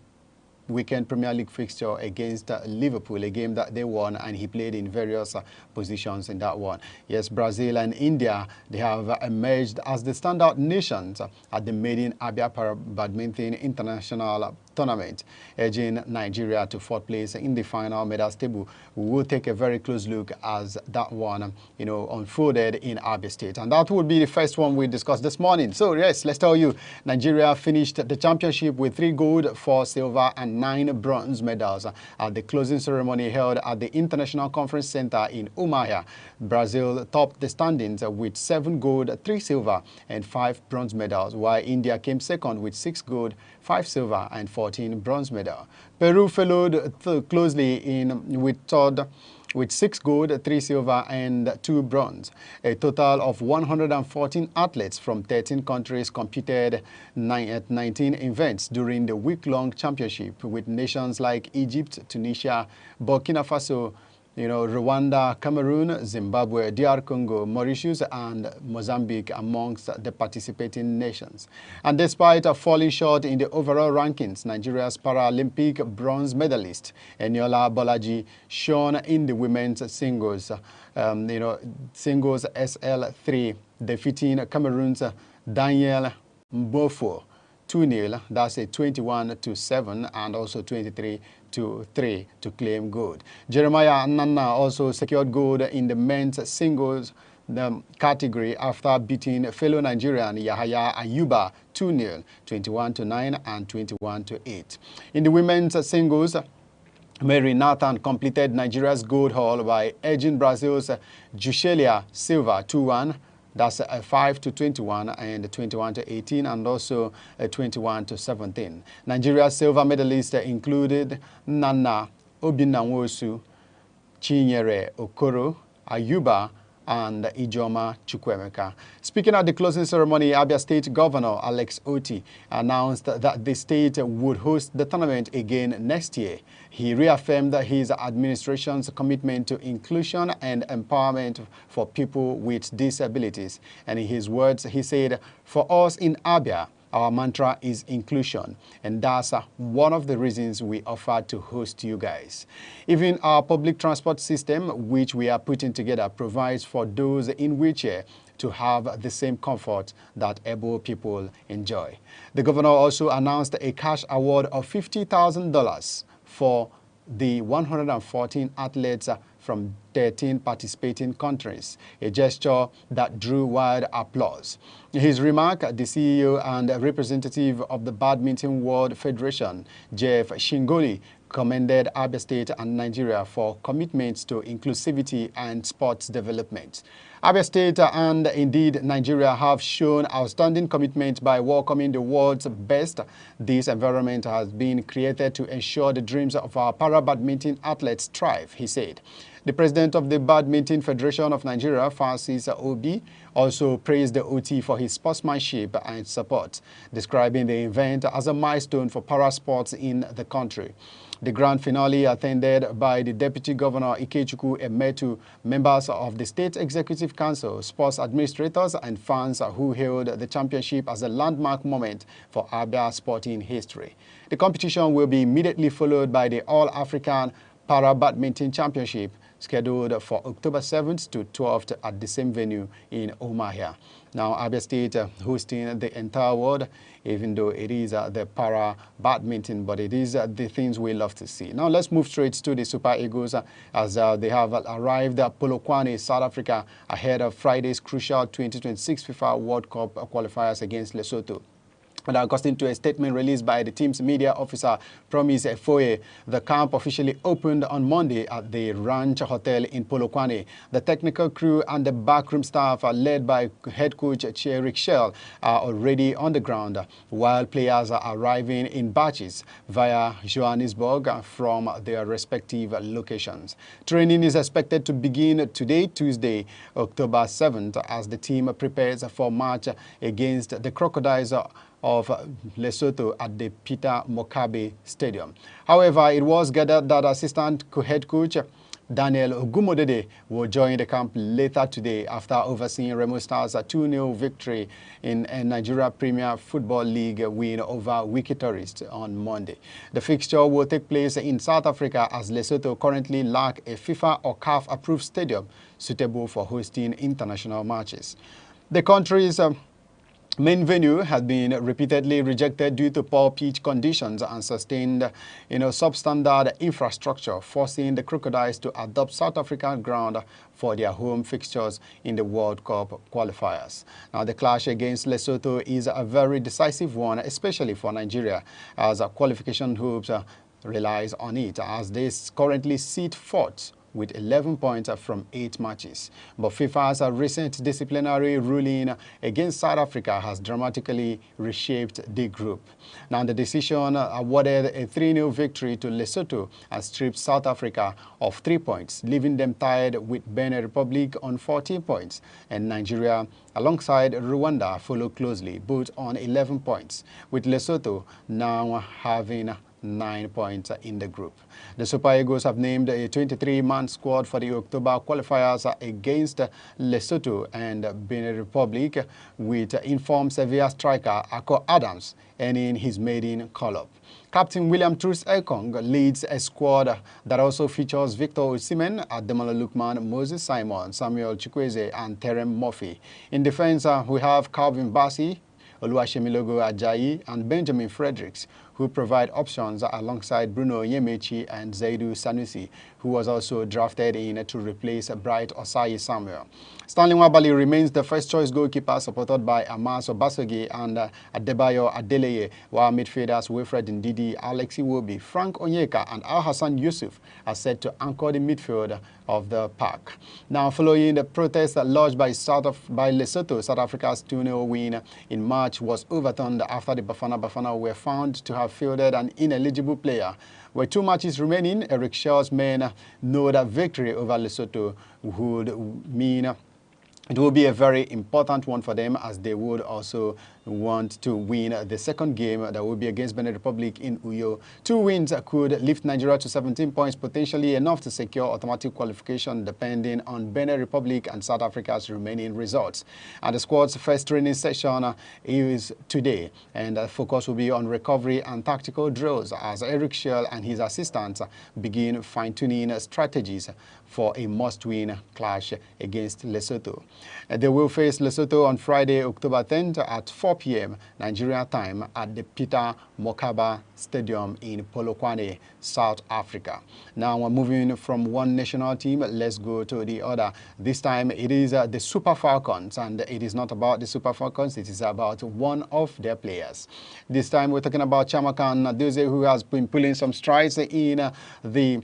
L: weekend Premier League fixture against Liverpool, a game that they won, and he played in various positions in that one. Yes, Brazil and India, they have emerged as the standout nations at the maiden Abia Para Badminton International Tournament, edging Nigeria to fourth place in the final medals table. We will take a very close look as that one, unfolded in Abia State. And that would be the first one we discussed this morning. So yes, let's tell you, Nigeria finished the championship with 3 gold, 4 silver, and 9 bronze medals at the closing ceremony held at the International Conference Center in Umuahia. Brazil topped the standings with 7 gold, 3 silver, and 5 bronze medals, while India came second with 6 gold, 5 silver, and 14 bronze medals. Peru followed closely in with third with 6 gold, 3 silver, and 2 bronze. A total of 114 athletes from 13 countries competed at 19 events during the week-long championship, with nations like Egypt, Tunisia, Burkina Faso, Rwanda, Cameroon, Zimbabwe, DR Congo, Mauritius, and Mozambique amongst the participating nations. And despite falling short in the overall rankings, Nigeria's Paralympic bronze medalist Eniola Bolaji shone in the women's singles, singles SL3, defeating Cameroon's Daniel Mbofo 2-0, that's a 21-7 and also 23-3 to claim gold. Jeremiah Nana also secured gold in the men's singles category after beating fellow Nigerian Yahaya Ayuba 2-0, 21-9 and 21-8. In the women's singles, Mary Nathan completed Nigeria's gold haul by edging Brazil's Juscelia Silva 2-1. That's a 5-21 and 21-18 and also a 21-17. Nigeria's silver medalists included Nana Obinanwosu, Chinyere Okoro, Ayuba, and Ijoma Chukwemeka. Speaking at the closing ceremony, Abia State Governor Alex Oti announced that the state would host the tournament again next year. He reaffirmed his administration's commitment to inclusion and empowerment for people with disabilities. And in his words, he said, "For us in Abia, our mantra is inclusion, and that's one of the reasons we offered to host you guys. Even our public transport system, which we are putting together, provides for those in wheelchair to have the same comfort that able people enjoy." The governor also announced a cash award of $50,000 for the 114 athletes from 13 participating countries, a gesture that drew wide applause. In his remark, the CEO and representative of the Badminton World Federation, Jeff Shingoli, commended Abia State and Nigeria for commitments to inclusivity and sports development. Abia State and indeed Nigeria have shown outstanding commitment by welcoming the world's best. This environment has been created to ensure the dreams of our para-badminton athletes thrive, he said. The president of the Badminton Federation of Nigeria, Francis Obi, also praised the OT for his sportsmanship and support, describing the event as a milestone for para sports in the country. The grand finale, attended by the Deputy Governor Ikechukwu Emetu, members of the State Executive Council, sports administrators, and fans who hailed the championship as a landmark moment for Abia sporting history. The competition will be immediately followed by the All-African Para-Badminton Championship, scheduled for October 7th to 12th at the same venue in Umuahia. Now, Abia State hosting the entire world, even though it is the para-badminton, but it is the things we love to see. Now, let's move straight to the Super Eagles as they have arrived at Polokwane, South Africa, ahead of Friday's crucial 2026 FIFA World Cup qualifiers against Lesotho. And according to a statement released by the team's media officer, Promise Efoye, the camp officially opened on Monday at the Ranch Hotel in Polokwane. The technical crew and the backroom staff, led by head coach Thierry Schell, are already on the ground, while players are arriving in batches via Johannesburg from their respective locations. Training is expected to begin today, Tuesday, October 7th, as the team prepares for match against the Crocodiles of Lesotho at the Peter Mokabe Stadium. However, it was gathered that assistant head coach Daniel Ogumodede will join the camp later today after overseeing Remo Stars' 2-0 victory in a Nigeria Premier Football League win over Wiki Tourist on Monday. The fixture will take place in South Africa as Lesotho currently lack a FIFA or CAF approved stadium suitable for hosting international matches. The country's main venue has been repeatedly rejected due to poor pitch conditions and sustained, substandard infrastructure, forcing the Crocodiles to adopt South African ground for their home fixtures in the World Cup qualifiers. Now, the clash against Lesotho is a very decisive one, especially for Nigeria, as qualification hopes relies on it, as they currently sit fourth with 11 points from 8 matches. But FIFA's recent disciplinary ruling against South Africa has dramatically reshaped the group. Now, the decision awarded a 3-0 victory to Lesotho and stripped South Africa of 3 points, leaving them tied with Benin Republic on 14 points, and Nigeria alongside Rwanda follow closely, both on 11 points, with Lesotho now having 9 points in the group. The Super Eagles have named a 23-man squad for the October qualifiers against Lesotho and Benin Republic, with informed Sevilla striker Ako Adams earning his maiden call-up. Captain William Truss Ekong leads a squad that also features Victor Osimhen, Ademola Lookman, Moses Simon, Samuel Chukwueze, and Terem Murphy. In defense, we have Calvin Bassey, Oluwasemilogo Ajayi, and Benjamin Fredericks, who provide options alongside Bruno Yemechi and Zaidu Sanusi, who was also drafted in to replace Bright Osayi Samuel. Stanley Nwabali remains the first-choice goalkeeper, supported by Amas Obasogi and Adebayo Adeleye, while midfielders Wilfred Ndidi, Alex Iwobi, Frank Onyeka, and Al Hassan Yusuf are set to anchor the midfield of the pack. Now, following the protest lodged by Lesotho, South Africa's 2-0 win in March was overturned after the Bafana were found to have fielded an ineligible player. With 2 matches remaining, Eric Shaw's men know that victory over Lesotho would mean it will be a very important one for them, as they would also want to win the second game that will be against Benin Republic in Uyo. 2 wins could lift Nigeria to 17 points, potentially enough to secure automatic qualification depending on Benin Republic and South Africa's remaining results. And the squad's first training session is today, and the focus will be on recovery and tactical drills as Eric Shell and his assistants begin fine-tuning strategies for a must-win clash against Lesotho. They will face Lesotho on Friday, October 10th at 4 p.m. Nigeria time at the Peter Mokaba Stadium in Polokwane, South Africa. Now, we're moving from one national team, let's go to the other. This time it is the Super Falcons, and it is not about the Super Falcons, it is about one of their players. This time we're talking about Chamakan Nadoze, who has been pulling some strides in the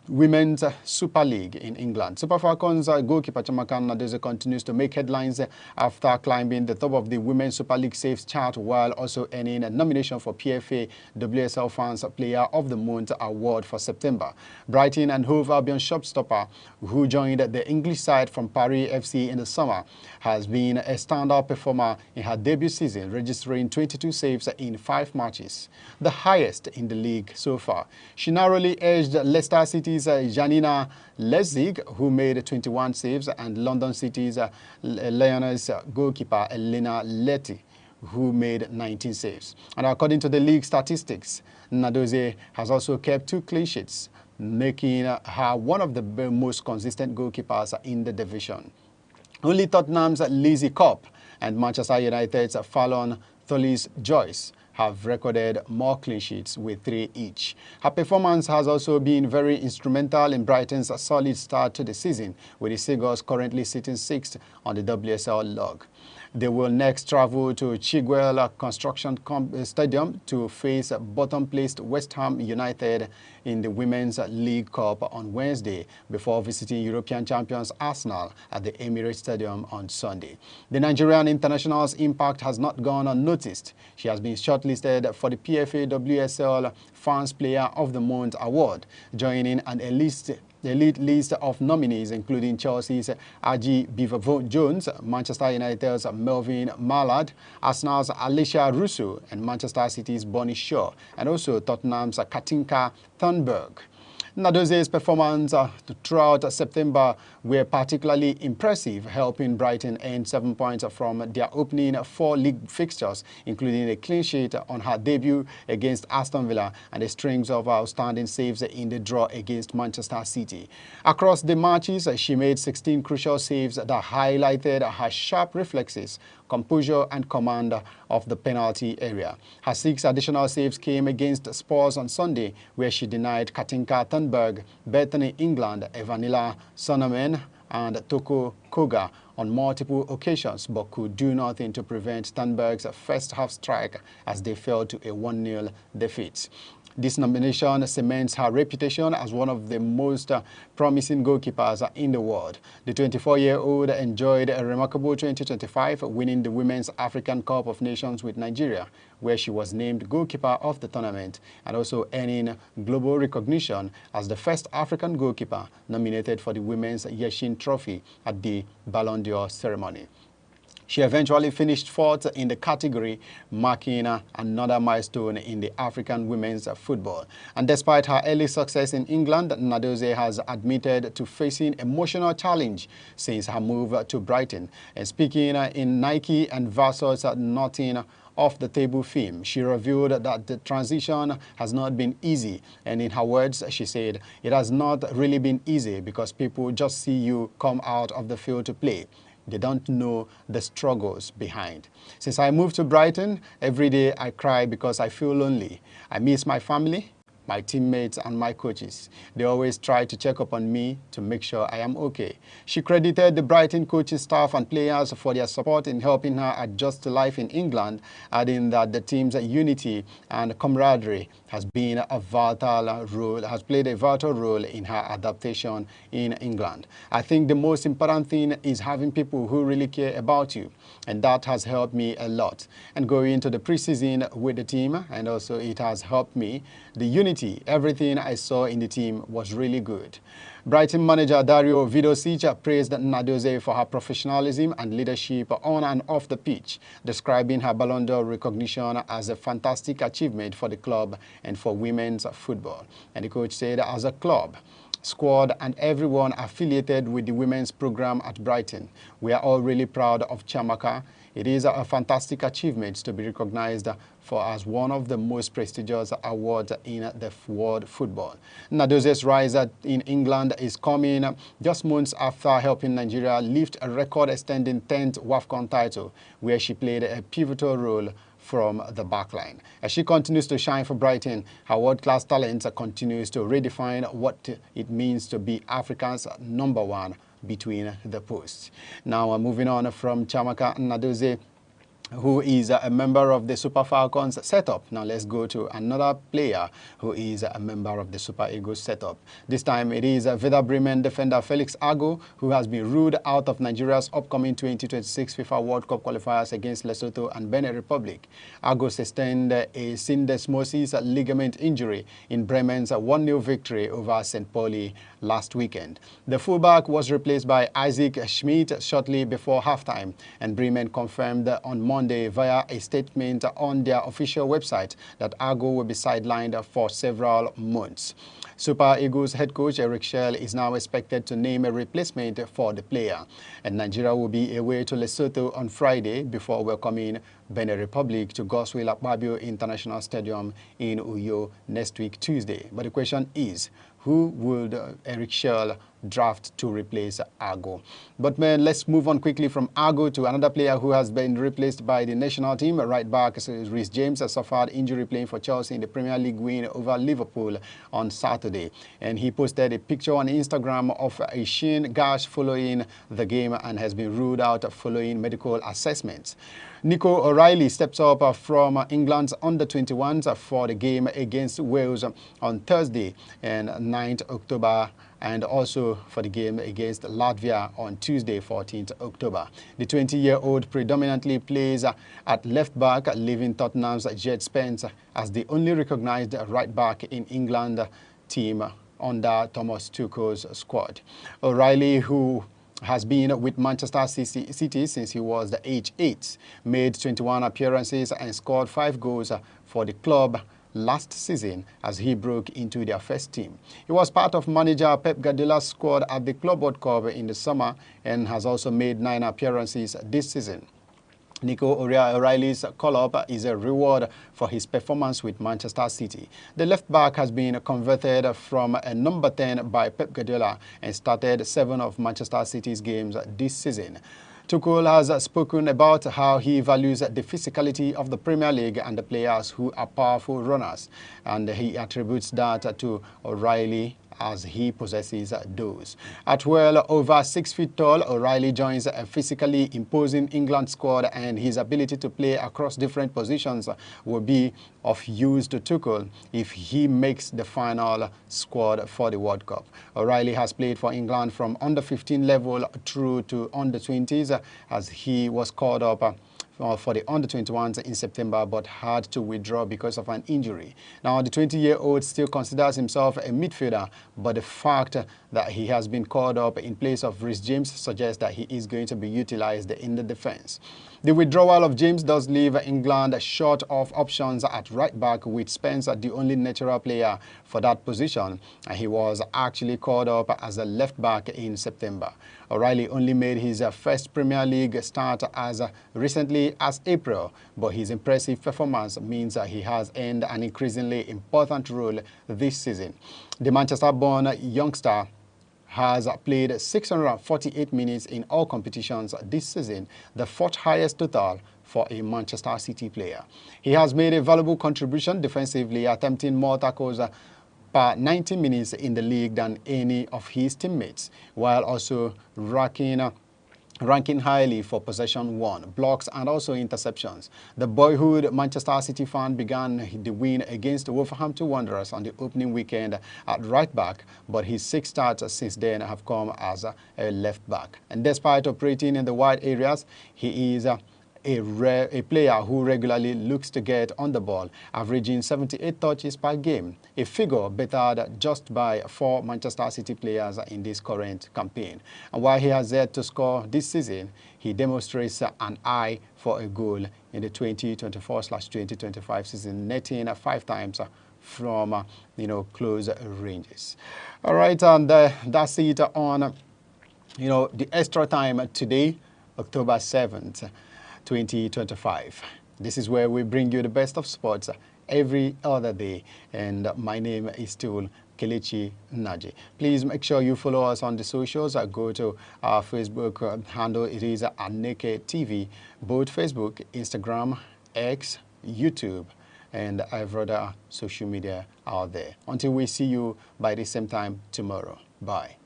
L: Women's Super League in England. Super Falcons goalkeeper Chamakan Nadoze continues to make headlines after climbing the top of the Women's Super League saves chart, while also earning a nomination for PFA WSL Fans Player of the Month award for September. Brighton and Hove Albion shopstopper, who joined the English side from Paris FC in the summer, has been a standout performer in her debut season, registering 22 saves in 5 matches, the highest in the league so far. She narrowly edged Leicester City's Janina Lezig, who made 21 saves, and London City's Lioness goalkeeper Elena Letty, who made 19 saves. And according to the league statistics, Nadoze has also kept 2 clean sheets, making her one of the most consistent goalkeepers in the division. Only Tottenham's Lizzie Kopp and Manchester United's Fallon Thollis-Joyce have recorded more clean sheets with 3 each. Her performance has also been very instrumental in Brighton's solid start to the season, with the Seagulls currently sitting 6th on the WSL log. They will next travel to Chigwell Construction Stadium to face bottom-placed West Ham United in the Women's League Cup on Wednesday, before visiting European champions Arsenal at the Emirates Stadium on Sunday. The Nigerian international's impact has not gone unnoticed. She has been shortlisted for the PFA WSL Fans Player of the Month award, joining an elite list of nominees, including Chelsea's Aji Beaver-Jones, Manchester United's Melvin Mallard, Arsenal's Alicia Russo, and Manchester City's Bonnie Shaw, and also Tottenham's Katinka Thunberg. Nnadoze's performance throughout September were particularly impressive, helping Brighton earn 7 points from their opening 4 league fixtures, including a clean sheet on her debut against Aston Villa and a string of outstanding saves in the draw against Manchester City. Across the matches, she made 16 crucial saves that highlighted her sharp reflexes, composure and command of the penalty area. Her 6 additional saves came against Spurs on Sunday, where she denied Katinka Thunberg, Bethany England, Evanila Sonomen and Toko Koga on multiple occasions, but could do nothing to prevent Thunberg's first half strike as they fell to a 1-0 defeat. This nomination cements her reputation as one of the most promising goalkeepers in the world. The 24-year-old enjoyed a remarkable 2025, winning the Women's African Cup of Nations with Nigeria, where she was named goalkeeper of the tournament, and also earning global recognition as the first African goalkeeper nominated for the Women's Yashin Trophy at the Ballon d'Or ceremony. She eventually finished 4th in the category, marking another milestone in the African women's football. And despite her early success in England, Nnadozie has admitted to facing emotional challenge since her move to Brighton. And speaking in Nike and versus nothing off the table film, she revealed that the transition has not been easy. And in her words, she said, "It has not really been easy because people just see you come out of the field to play. They don't know the struggles behind. Since I moved to Brighton, every day I cry because I feel lonely. I miss my family, my teammates and my coaches. They always try to check up on me to make sure I am okay." She credited the Brighton coaching staff and players for their support in helping her adjust to life in England, adding that the team's unity and camaraderie has played a vital role in her adaptation in England. "I think the most important thing is having people who really care about you, and that has helped me a lot. And going into the preseason with the team, and also it has helped me. The unity, everything I saw in the team was really good." Brighton manager Dario Vidosic praised Nnadozie for her professionalism and leadership on and off the pitch, describing her Ballon d'Or recognition as a fantastic achievement for the club and for women's football. And the coach said, "As a club, squad and everyone affiliated with the women's program at Brighton, we are all really proud of Chiamaka. It is a fantastic achievement to be recognized for as one of the most prestigious awards in the world football." Nnadozie's rise in England is coming just months after helping Nigeria lift a record-extending 10th WAFCON title, where she played a pivotal role from the backline. As she continues to shine for Brighton, her world-class talent continues to redefine what it means to be Africa's #1 between the posts. Now, moving on from Chiamaka Nnadozie, who is a member of the Super Falcons setup. Now let's go to another player who is a member of the Super Eagles setup. This time it is Werder Bremen defender Felix Agu, who has been ruled out of Nigeria's upcoming 2026 FIFA World Cup qualifiers against Lesotho and Benin Republic. Agu sustained a syndesmosis ligament injury in Bremen's 1-0 victory over St. Pauli last weekend. The fullback was replaced by Isaac Schmidt shortly before halftime, and Bremen confirmed on Monday via a statement on their official website that Agu will be sidelined for several months. Super Eagles head coach Eric Schell is now expected to name a replacement for the player, and Nigeria will be away to Lesotho on Friday before welcoming Benin Republic to Godswill Akpabio International Stadium in Uyo next week Tuesday. But the question is, who would Eric Schell draft to replace Agu? But man, let's move on quickly from Agu to another player who has been replaced by the national team. Right back, Reece James has suffered injury playing for Chelsea in the Premier League win over Liverpool on Saturday. And he posted a picture on Instagram of a shin gash following the game and has been ruled out following medical assessments. Nico O'Reilly steps up from England's under-21s for the game against Wales on Thursday and 9th October, and also for the game against Latvia on Tuesday, 14th October. The 20-year-old predominantly plays at left back, leaving Tottenham's Jed Spence as the only recognized right back in England team under Thomas Tuchel's squad. O'Reilly, who has been with Manchester City since he was the age 8, made 21 appearances and scored 5 goals for the club last season as he broke into their first team. He was part of manager Pep Guardiola's squad at the Club World Cup in the summer and has also made 9 appearances this season. Nico O'Reilly's call-up is a reward for his performance with Manchester City. The left-back has been converted from a number 10 by Pep Guardiola and started 7 of Manchester City's games this season. Tuchel has spoken about how he values the physicality of the Premier League and the players who are powerful runners, and he attributes that to O'Reilly as he possesses those. At well over 6 feet tall, O'Reilly joins a physically imposing England squad, and his ability to play across different positions will be of use to Tuchel if he makes the final squad for the World Cup. O'Reilly has played for England from under 15 level through to under 20s as he was called up for the under-21s in September, but had to withdraw because of an injury. Now, the 20-year-old still considers himself a midfielder, but the fact that he has been called up in place of Reece James suggests that he is going to be utilized in the defense. The withdrawal of James does leave England short of options at right back, with Spence the only natural player for that position, and he was actually called up as a left back in September. O'Reilly only made his first Premier League start as recently as April, but his impressive performance means that he has earned an increasingly important role this season. The Manchester-born youngster has played 648 minutes in all competitions this season, the 4th highest total for a Manchester City player. He has made a valuable contribution defensively, attempting more tackles per 90 minutes in the league than any of his teammates, while also ranking highly for possession won, blocks, and also interceptions. The boyhood Manchester City fan began the win against Wolverhampton Wanderers on the opening weekend at right back, but his 6 starts since then have come as a left back. And despite operating in the wide areas, he is a player who regularly looks to get on the ball, averaging 78 touches per game, a figure bettered just by 4 Manchester City players in this current campaign. And while he has yet to score this season, he demonstrates an eye for a goal in the 2024/2025 season, netting 5 times from close ranges. All right, and that's it on the extra time today, October 7th. 2025. This is where we bring you the best of sports every other day, and my name is still Kelechi Naji. Please make sure you follow us on the socials. Go to our Facebook handle. It is Aneke TV, both Facebook, Instagram, X, YouTube, and every other social media out there. Until we see you by the same time tomorrow. Bye.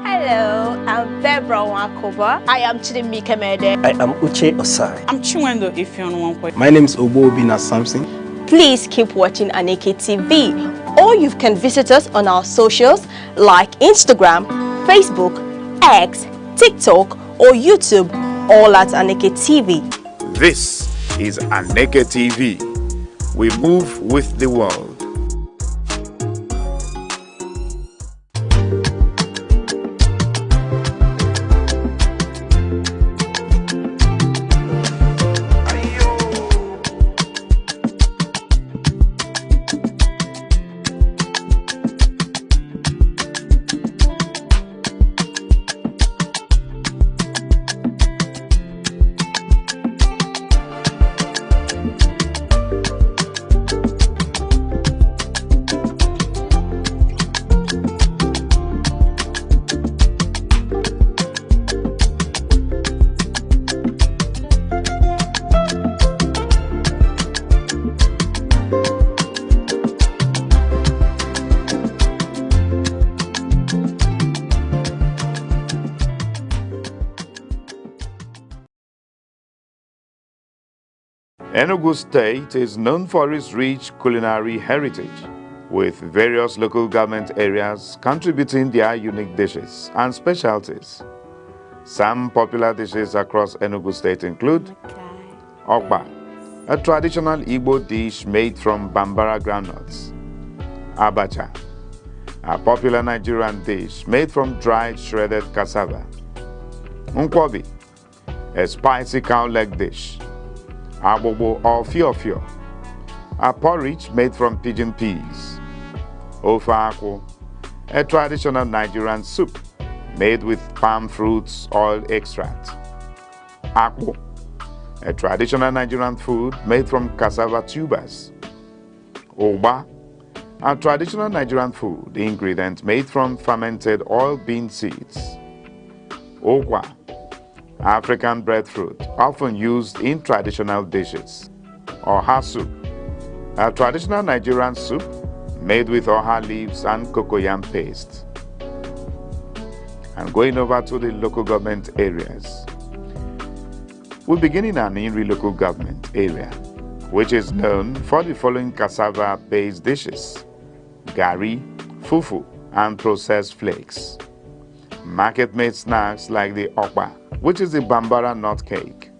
C: Hello, I'm Bebra Wakoba. I am Chidimike Mede.
B: I am Uche Osai.
D: I'm Chiwendo Ifeonwankwe.
M: My name is Obobina Samson.
C: Please keep watching Aneke TV, or you can visit us on our socials like Instagram, Facebook, X, TikTok, or YouTube, all at Aneke TV.
E: This is Aneke TV. We move with the world. Enugu State is known for its rich culinary heritage, with various local government areas contributing their unique dishes and specialties. Some popular dishes across Enugu State include Okpa, a traditional Igbo dish made from Bambara groundnuts; Abacha, a popular Nigerian dish made from dried shredded cassava; Nkwobi, a spicy cow leg dish; Abobo or Fiofio, a porridge made from pigeon peas; Ofe Akwu, a traditional Nigerian soup made with palm fruits oil extract; Akpu, a traditional Nigerian food made from cassava tubers; Ogba, a traditional Nigerian food ingredient made from fermented oil bean seeds; Okwa, African breadfruit often used in traditional dishes; Oha soup, a traditional Nigerian soup made with oha leaves and cocoyam paste. And going over to the local government areas, we begin in an Inri local government area, which is known for the following cassava-based dishes: gari, fufu, and processed flakes; market-made snacks like the okpa, which is the Bambara nut cake;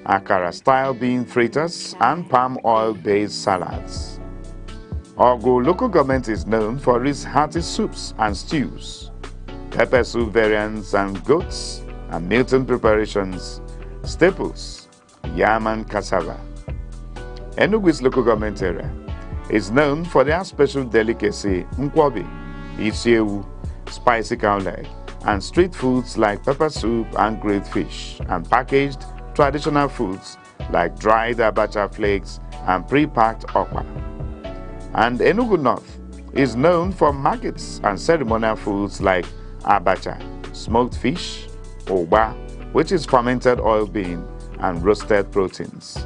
E: akara-style bean fritters, and palm oil-based salads. Ogu local government is known for its hearty soups and stews, pepper soup variants and goats and Milton preparations, staples, yam and cassava. Enugu's local government area is known for their special delicacy nkwobi, isiewu, spicy cow leg, and street foods like pepper soup and grilled fish, and packaged traditional foods like dried abacha flakes and pre-packed okpa. And Enugu North is known for markets and ceremonial foods like abacha, smoked fish, ogba, which is fermented oil bean, and roasted proteins.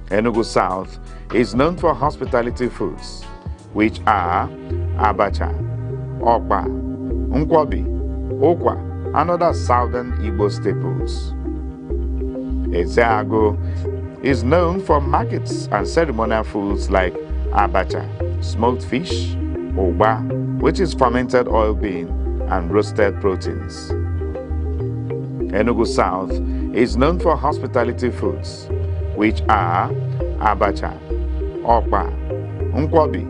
E: Enugu South is known for hospitality foods, which are abacha, okpa, nkwobi, okwa, and other southern Igbo staples. Ezeago is known for markets and ceremonial foods like abacha, smoked fish, ogba, which is fermented oil bean, and roasted proteins. Enugu South is known for hospitality foods, which are abacha, okpa, nkwobi,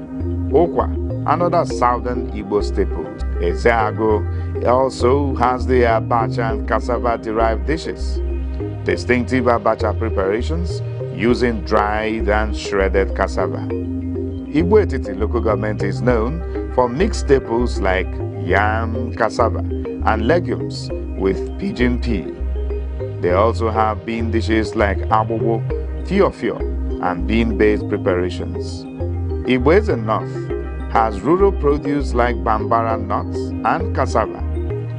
E: okwa, and other southern Igbo staples. Ezeago also has the abacha and cassava-derived dishes, distinctive abacha preparations using dried and shredded cassava. Igbo Etiti local government is known for mixed staples like yam, cassava, and legumes with pigeon pea. They also have bean dishes like abobo, fiofio, and bean-based preparations. Igbo Eze North has rural produce like bambara nuts and cassava,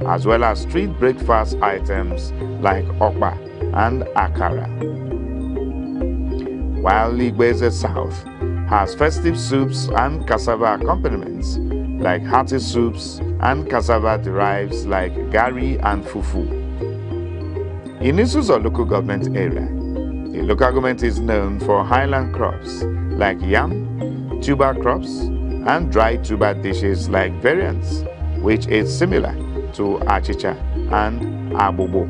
E: as well as street breakfast items like okpa and akara. While Igbo Eze South has festive soups and cassava accompaniments like hearty soups and cassava derives like gari and fufu. In Isuzo local government area, the local government is known for highland crops like yam, tuber crops, and dried tuber dishes like variants, which is similar to achicha and abobo.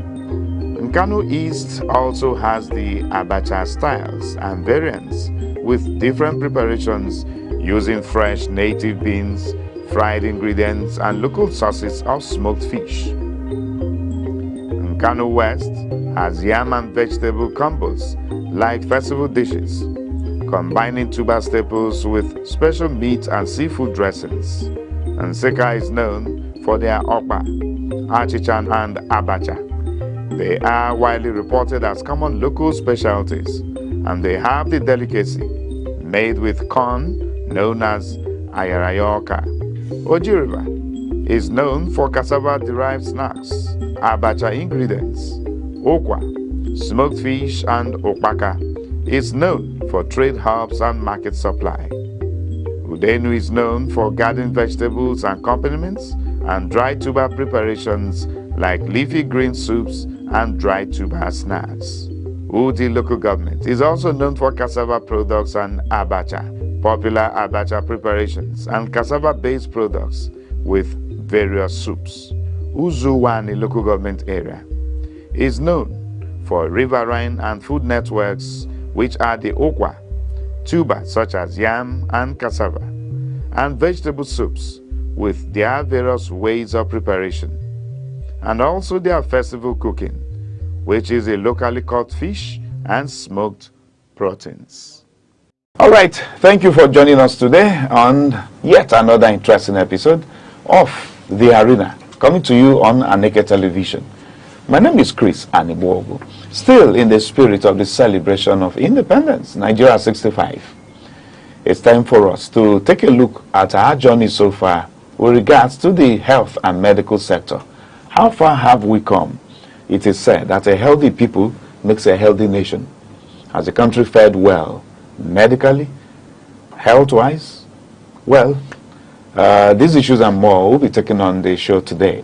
E: Nkanu East also has the abacha styles and variants with different preparations using fresh native beans, fried ingredients, and local sauces of smoked fish. Nkanu West has yam and vegetable combos like festival dishes, combining tuber staples with special meat and seafood dressings. And Nseka is known for their okpa, achicha, and abacha. They are widely reported as common local specialties, and they have the delicacy made with corn known as ayarayoka. Oji River is known for cassava-derived snacks, abacha ingredients, okwa, smoked fish, and okpaka is known for trade hubs and market supply. Udenu is known for garden vegetables and accompaniments and dried tuber preparations like leafy green soups and dried tuber snacks. Udi local government is also known for cassava products and abacha, popular abacha preparations, and cassava-based products with various soups. Uzuwani local government area is known for riverine and food networks, which are the okwa, tubers such as yam and cassava, and vegetable soups with their various ways of preparation, and also their festival cooking, which is a locally caught fish and smoked proteins. All right, thank you for joining us today on yet another interesting episode of The Arena, coming to you on Aneke Television. My name is Chris Anibuogo, still in the spirit of the celebration of independence, Nigeria 65. It's time for us to take a look at our journey so far with regards to the health and medical sector. How far have we come? It is said that a healthy people makes a healthy nation. Has the country fared well medically, health-wise? Well, these issues and more will be taken on the show today.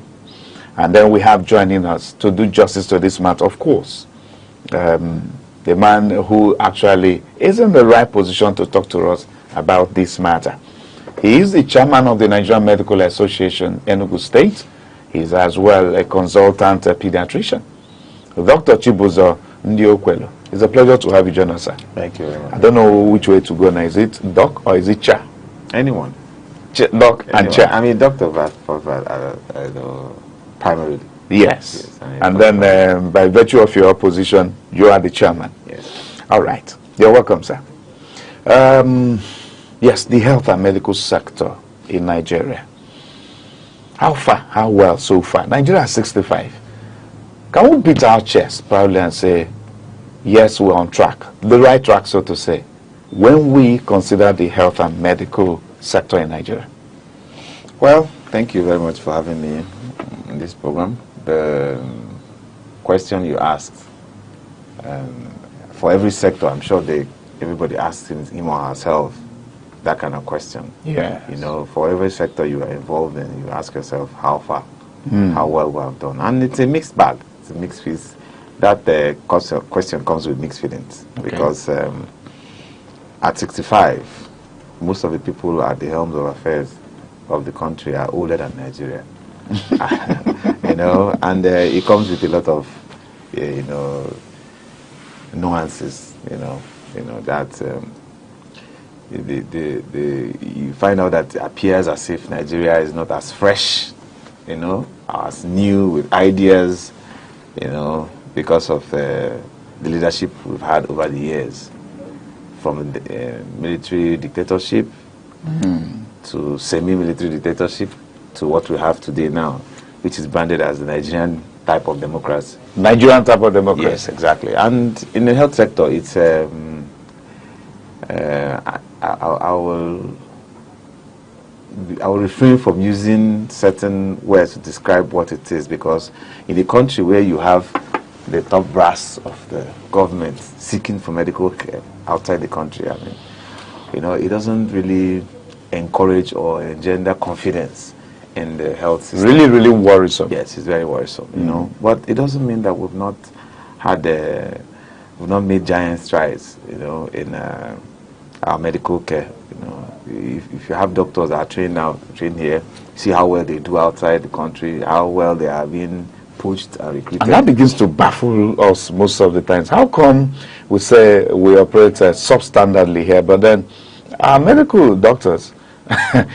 E: And then we have joining us to do justice to this matter, of course, the man who actually is in the right position to talk to us about this matter. He is the chairman of the Nigerian Medical Association, Enugu State. He is as well a consultant pediatrician. Dr. Chibuzo Ndiokwelo. It's a pleasure to have you join us, sir.
N: Thank you very much.
E: I don't know which way to go now. Is it doc or is it cha?
N: Anyone.
E: Doc and cha.
N: I mean, doctor, primarily.
E: Yes. And then by virtue of your position, you are the chairman.
N: Yes.
E: All right. You're welcome, sir. Yes, the health and medical sector in Nigeria. How far? How well so far? Nigeria is 65. Can we beat our chest proudly and say, yes, we're on track, the right track, so to say, when we consider the health and medical sector in Nigeria?
N: Well, thank you very much for having me in this program. The question you asked, for every sector, I'm sure everybody asks him or herself that kind of question.
E: Yeah.
N: You know, for every sector you are involved in, you ask yourself how far, how well we have done. And it's a mixed bag. It's a mixed feelings. That question comes with mixed feelings. Okay. Because at 65, most of the people at the helms of affairs of the country are older than Nigeria. You know, and it comes with a lot of, you know, nuances. You know that you find out that it appears as if Nigeria is not as fresh, you know, as new with ideas, you know, because of the leadership we've had over the years, from the military dictatorship to semi-military dictatorship to what we have today now, which is branded as the Nigerian type of democracy.
E: Nigerian type of democracy.
N: Yes, exactly. And in the health sector, it's I will refrain from using certain words to describe what it is, because in a country where you have the top brass of the government seeking for medical care outside the country, I mean, you know, it doesn't really encourage or engender confidence in the health system.
E: Really, really worrisome.
N: Yes, it's very worrisome, you know. But it doesn't mean that we've not had, we've not made giant strides, you know, in our medical care. You know, if you have doctors that are trained here, see how well they do outside the country, how well they are being poached and recruited.
E: And that begins to baffle us most of the times. How come we say we operate substandardly here, but then our medical doctors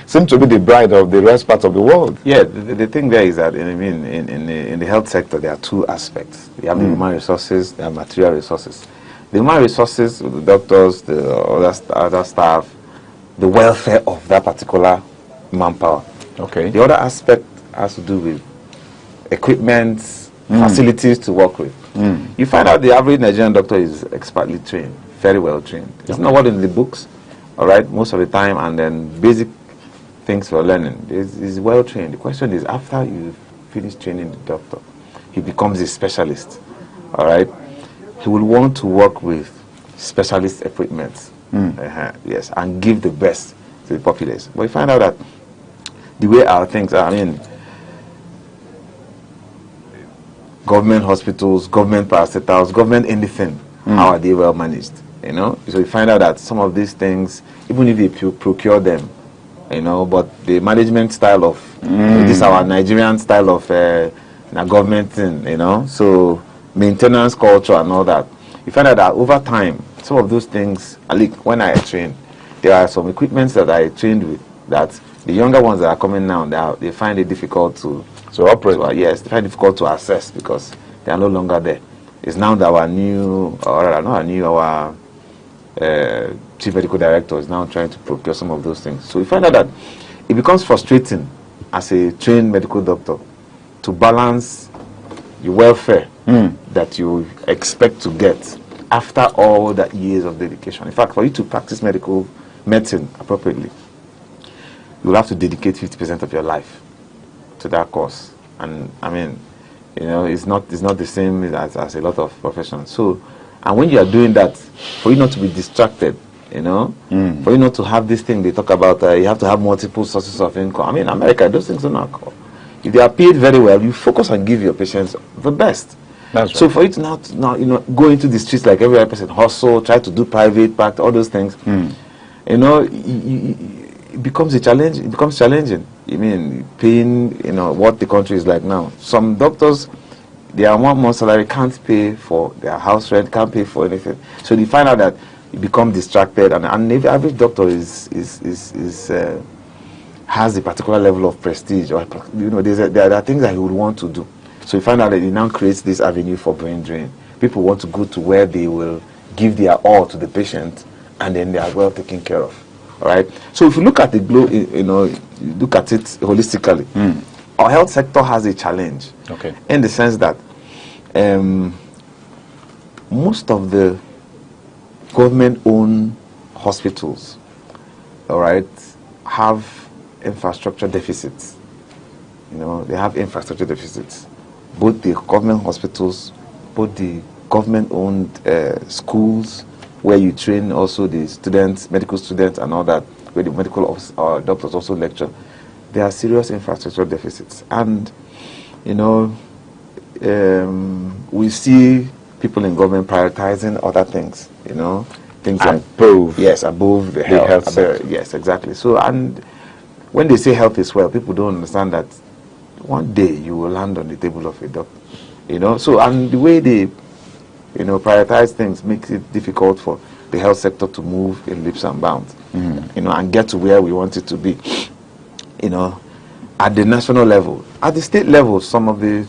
E: seem to be the bride of the rest part of the world?
N: Yeah, the thing there is that, I mean, in the health sector, there are two aspects. You have the human resources, there are material resources. The human resources, the doctors, the other staff, the welfare of that particular manpower.
E: Okay.
N: The other aspect has to do with equipment, facilities to work with. You find out the average Nigerian doctor is expertly trained, very well trained. It's not what in the books, all right, most of the time, and then basic things for learning. Is well trained. The question is, after you finish training the doctor, he becomes a specialist, all right? He will want to work with specialist equipment, yes, and give the best to the populace. But you find out that the way our things are, I mean, government hospitals, government parastatals, government anything, how are they well managed? you know. So you find out that some of these things, even if they procure them, you know, but the management style of this our Nigerian style of government thing, you know, so maintenance culture and all that. You find out that over time, some of those things, like when I trained, there are some equipments that I trained with that the younger ones that are coming now, they find it difficult to operate. Yes, they find it difficult to access because they are no longer there. It's now that our new, our chief medical director is now trying to procure some of those things. So we find out that it becomes frustrating as a trained medical doctor to balance the welfare that you expect to get after all that years of dedication. In fact, for you to practice medicine appropriately, you will have to dedicate 50% of your life to that course. And I mean, you know, it's not the same as a lot of professions. So, and when you are doing that, for you not to be distracted, you know, for you not to have this thing they talk about, you have to have multiple sources of income. I mean, in America, those things don't occur. If they are paid very well, you focus and give your patients the best.
E: That's right.
N: So for you to now, you know, go into the streets like every other person, hustle, try to do private practice, all those things, you know, it becomes a challenge. It becomes challenging. I mean, paying, you know, what the country is like now. Some doctors, their 1 month salary can't pay for their house rent, can't pay for anything. So they find out that you become distracted, and the average doctor has a particular level of prestige, or you know, there are things that he would want to do. So you find out that it now creates this avenue for brain drain. People want to go to where they will give their all to the patient, and then they are well taken care of. All right. So if you look at the globe, you know, you look at it holistically, our health sector has a challenge.
E: Okay.
N: In the sense that most of the government-owned hospitals, all right, have infrastructure deficits. You know, they have infrastructure deficits. Both the government hospitals, both the government-owned schools, where you train also the students, medical students and all that, where the medical doctors also lecture, there are serious infrastructure deficits. And, you know, we see people in government prioritizing other things, you know, things
E: above,
N: like above the health sector. Yes, exactly. So, and when they say health is wealth, people don't understand that one day you will land on the table of a doctor, you know. So, and the way they, you know, prioritize things makes it difficult for the health sector to move in leaps and bounds, you know, and get to where we want it to be, you know, at the national level. At the state level, some of the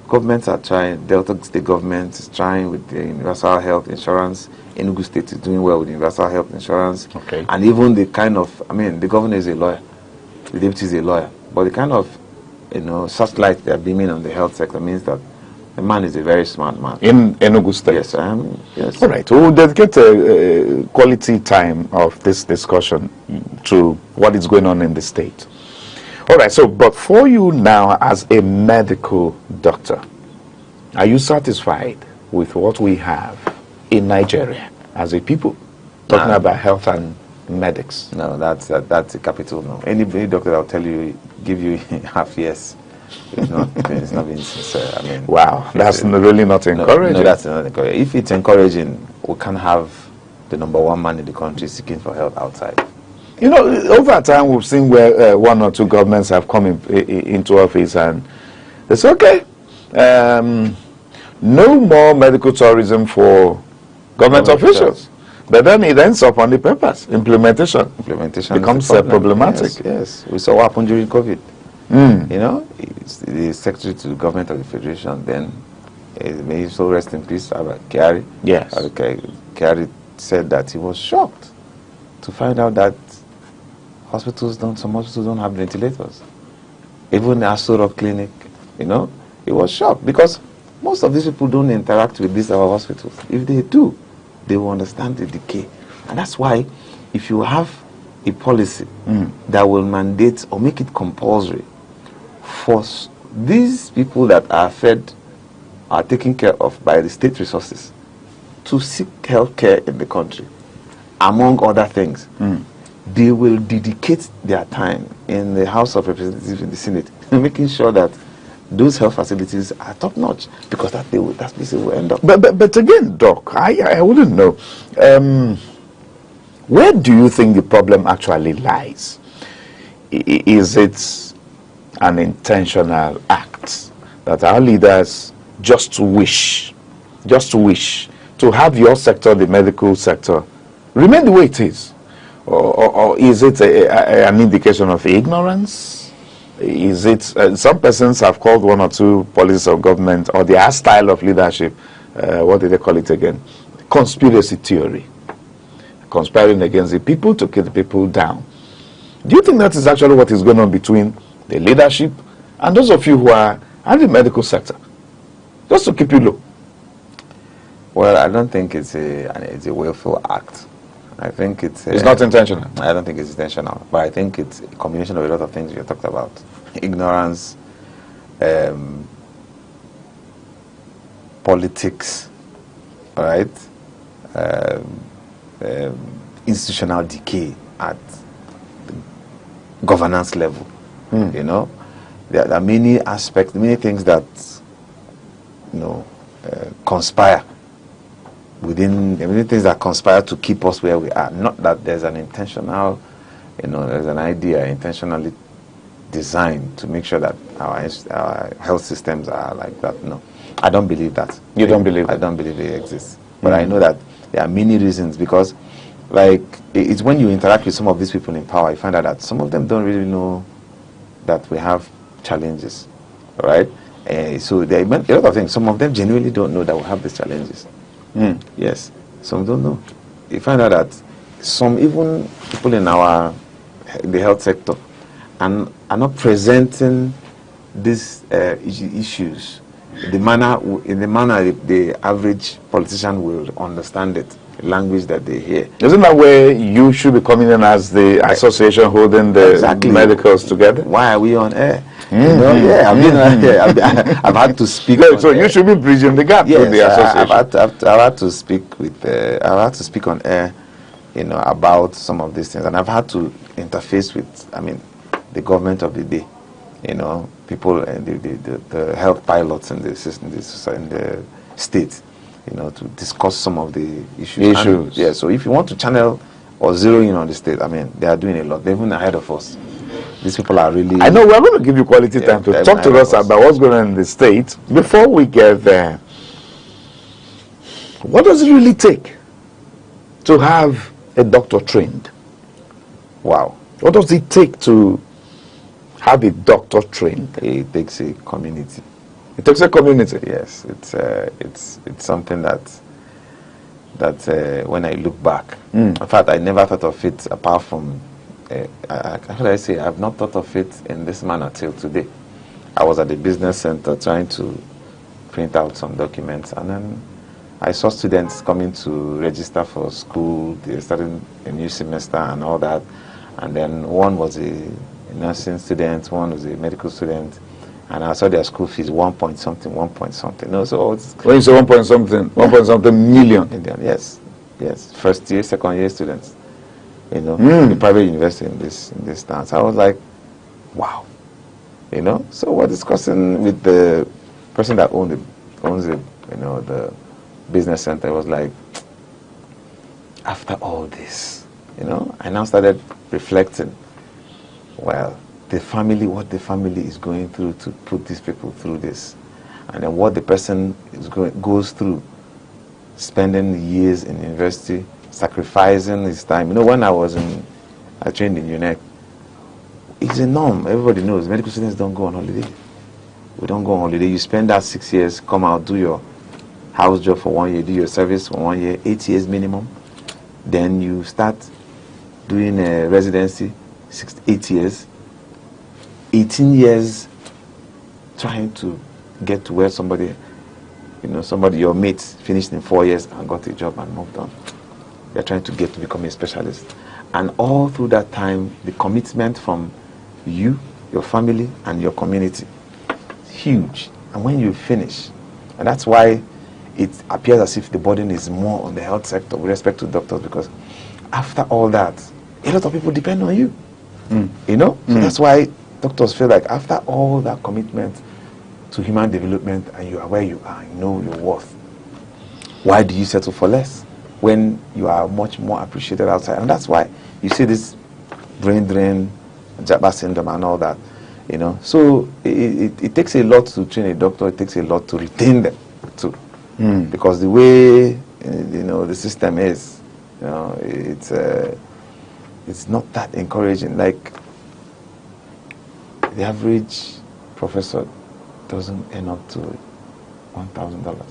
N: governments are trying. Delta state government is trying with the universal health insurance. Enugu state is doing well with universal health insurance. Okay. And even the kind of, I mean, the governor is a lawyer, the deputy is a lawyer, but the kind of, you know, searchlight they are beaming on the health sector means that the man is a very smart man.
E: In Enugu State?
N: Yes, yes.
E: All right, we'll dedicate a quality time of this discussion to what is going on in the state. All right, so, but for you now as a medical doctor, are you satisfied with what we have in Nigeria as a people? Talking about health and medics.
N: No, that's a capital no. Any doctor that will tell you, give you half yes. It's not being sincere. I mean,
E: wow, that's really not encouraging.
N: No, that's not encouraging. If it's encouraging, we can't have the #1 man in the country seeking for help outside.
E: You know, over time we've seen where 1 or 2 governments have come into office and it's okay. No more medical tourism for government officials. But then it ends up on the papers. Implementation becomes problematic.
N: Yes, we saw what happened during COVID. You know, the Secretary to the Government of the Federation then, may he so rest in peace, Kyari.
E: Yes.
N: Kyari said that he was shocked to find out that some hospitals don't have ventilators. Even the Aso Rock Clinic, you know, he was shocked because most of these people don't interact with these our hospitals. If they do, they will understand the decay. And that's why if you have a policy that will mandate or make it compulsory for these people that are taken care of by the state resources to seek health care in the country, among other things, they will dedicate their time in the House of Representatives, in the Senate, making sure that those health facilities are top notch, because that's where will end up.
E: But again, Doc, I wouldn't know. Where do you think the problem actually lies? Is it an intentional act that our leaders just wish to have your sector, the medical sector, remain the way it is? Or is it an indication of ignorance? Is it, some persons have called one or two policies of government or their style of leadership, what did they call it again? Conspiracy theory. Conspiring against the people to keep the people down. Do you think that is actually what is going on between the leadership and those of you who are in the medical sector? Just to keep you low.
N: Well, I don't think it's a willful act. I think it's
E: not intentional.
N: I don't think it's intentional, but I think it's a combination of a lot of things you talked about: ignorance, politics, all right, institutional decay at the governance level. You know, there are many aspects, many things that conspire within, many things that conspire to keep us where we are. Not that there's an intentional, there's an idea intentionally designed to make sure that our health systems are like that. No, I don't believe that.
E: You don't believe
N: I don't believe it exists. But I know that there are many reasons, because like it's when you interact with some of these people in power, you find out that some of them don't really know that we have challenges, all right? So there are a lot of things. Some of them genuinely don't know that we have these challenges. Yes, some don't know. You find out that some even people in the health sector are not presenting these issues in the manner the average politician will understand it, the language that they hear.
E: Isn't that where you should be coming in as the association holding the medicals together?
N: Why are we on air? I've been on air. I've had to speak.
E: So you should be bridging the gap with the association.
N: I've had to speak with. I've had to speak on air, about some of these things, and I've had to interface with, the government of the day, people and the health pilots in the system, in the state, to discuss some of the issues. And, so if you want to channel or zero in on the state, they are doing a lot. They're even ahead of us. These people are really...
E: I know, we're going to give you quality time to talk to us about what's going on in the state. Before we get there, what does it really take to have a doctor trained?
N: Wow.
E: What does it take to have a doctor trained?
N: It takes a community.
E: It takes a community?
N: Yes. It's something that when I look back, in fact, I never thought of it apart from... I've not thought of it in this manner till today. I was at the business center trying to print out some documents, and then I saw students coming to register for school. They started a new semester and all that, and then one was a nursing student, one was a medical student, and I saw their school fees 1 point something. No, so
E: when you say 1 point something million,
N: yes, first year, second year students. In the private university in this town. So I was like, wow. So we're discussing with the person that owns the business center. It was like, after all this, I now started reflecting, well, what the family is going through to put these people through this, and then what the person goes through, spending years in university, sacrificing his time. When I trained in UNEC, it's a norm. Everybody knows medical students don't go on holiday. We don't go on holiday. You spend that 6 years, come out, do your house job for 1 year, do your service for 1 year, 8 years minimum. Then you start doing a residency, 8 years, 18 years trying to get to where somebody, your mate finished in 4 years and got a job and moved on. They're trying to get to become a specialist. And all through that time, the commitment from you, your family, and your community is huge. And when you finish, and that's why it appears as if the burden is more on the health sector with respect to doctors, because after all that, a lot of people depend on you. So that's why doctors feel like after all that commitment to human development and you are where you are, you know your worth, why do you settle for less when you are much more appreciated outside? And that's why you see this brain drain, Jabba syndrome and all that, you know. So it takes a lot to train a doctor, it takes a lot to retain them too. Because the way, you know, the system is, you know, it's not that encouraging. Like, the average professor doesn't earn up to $1,000.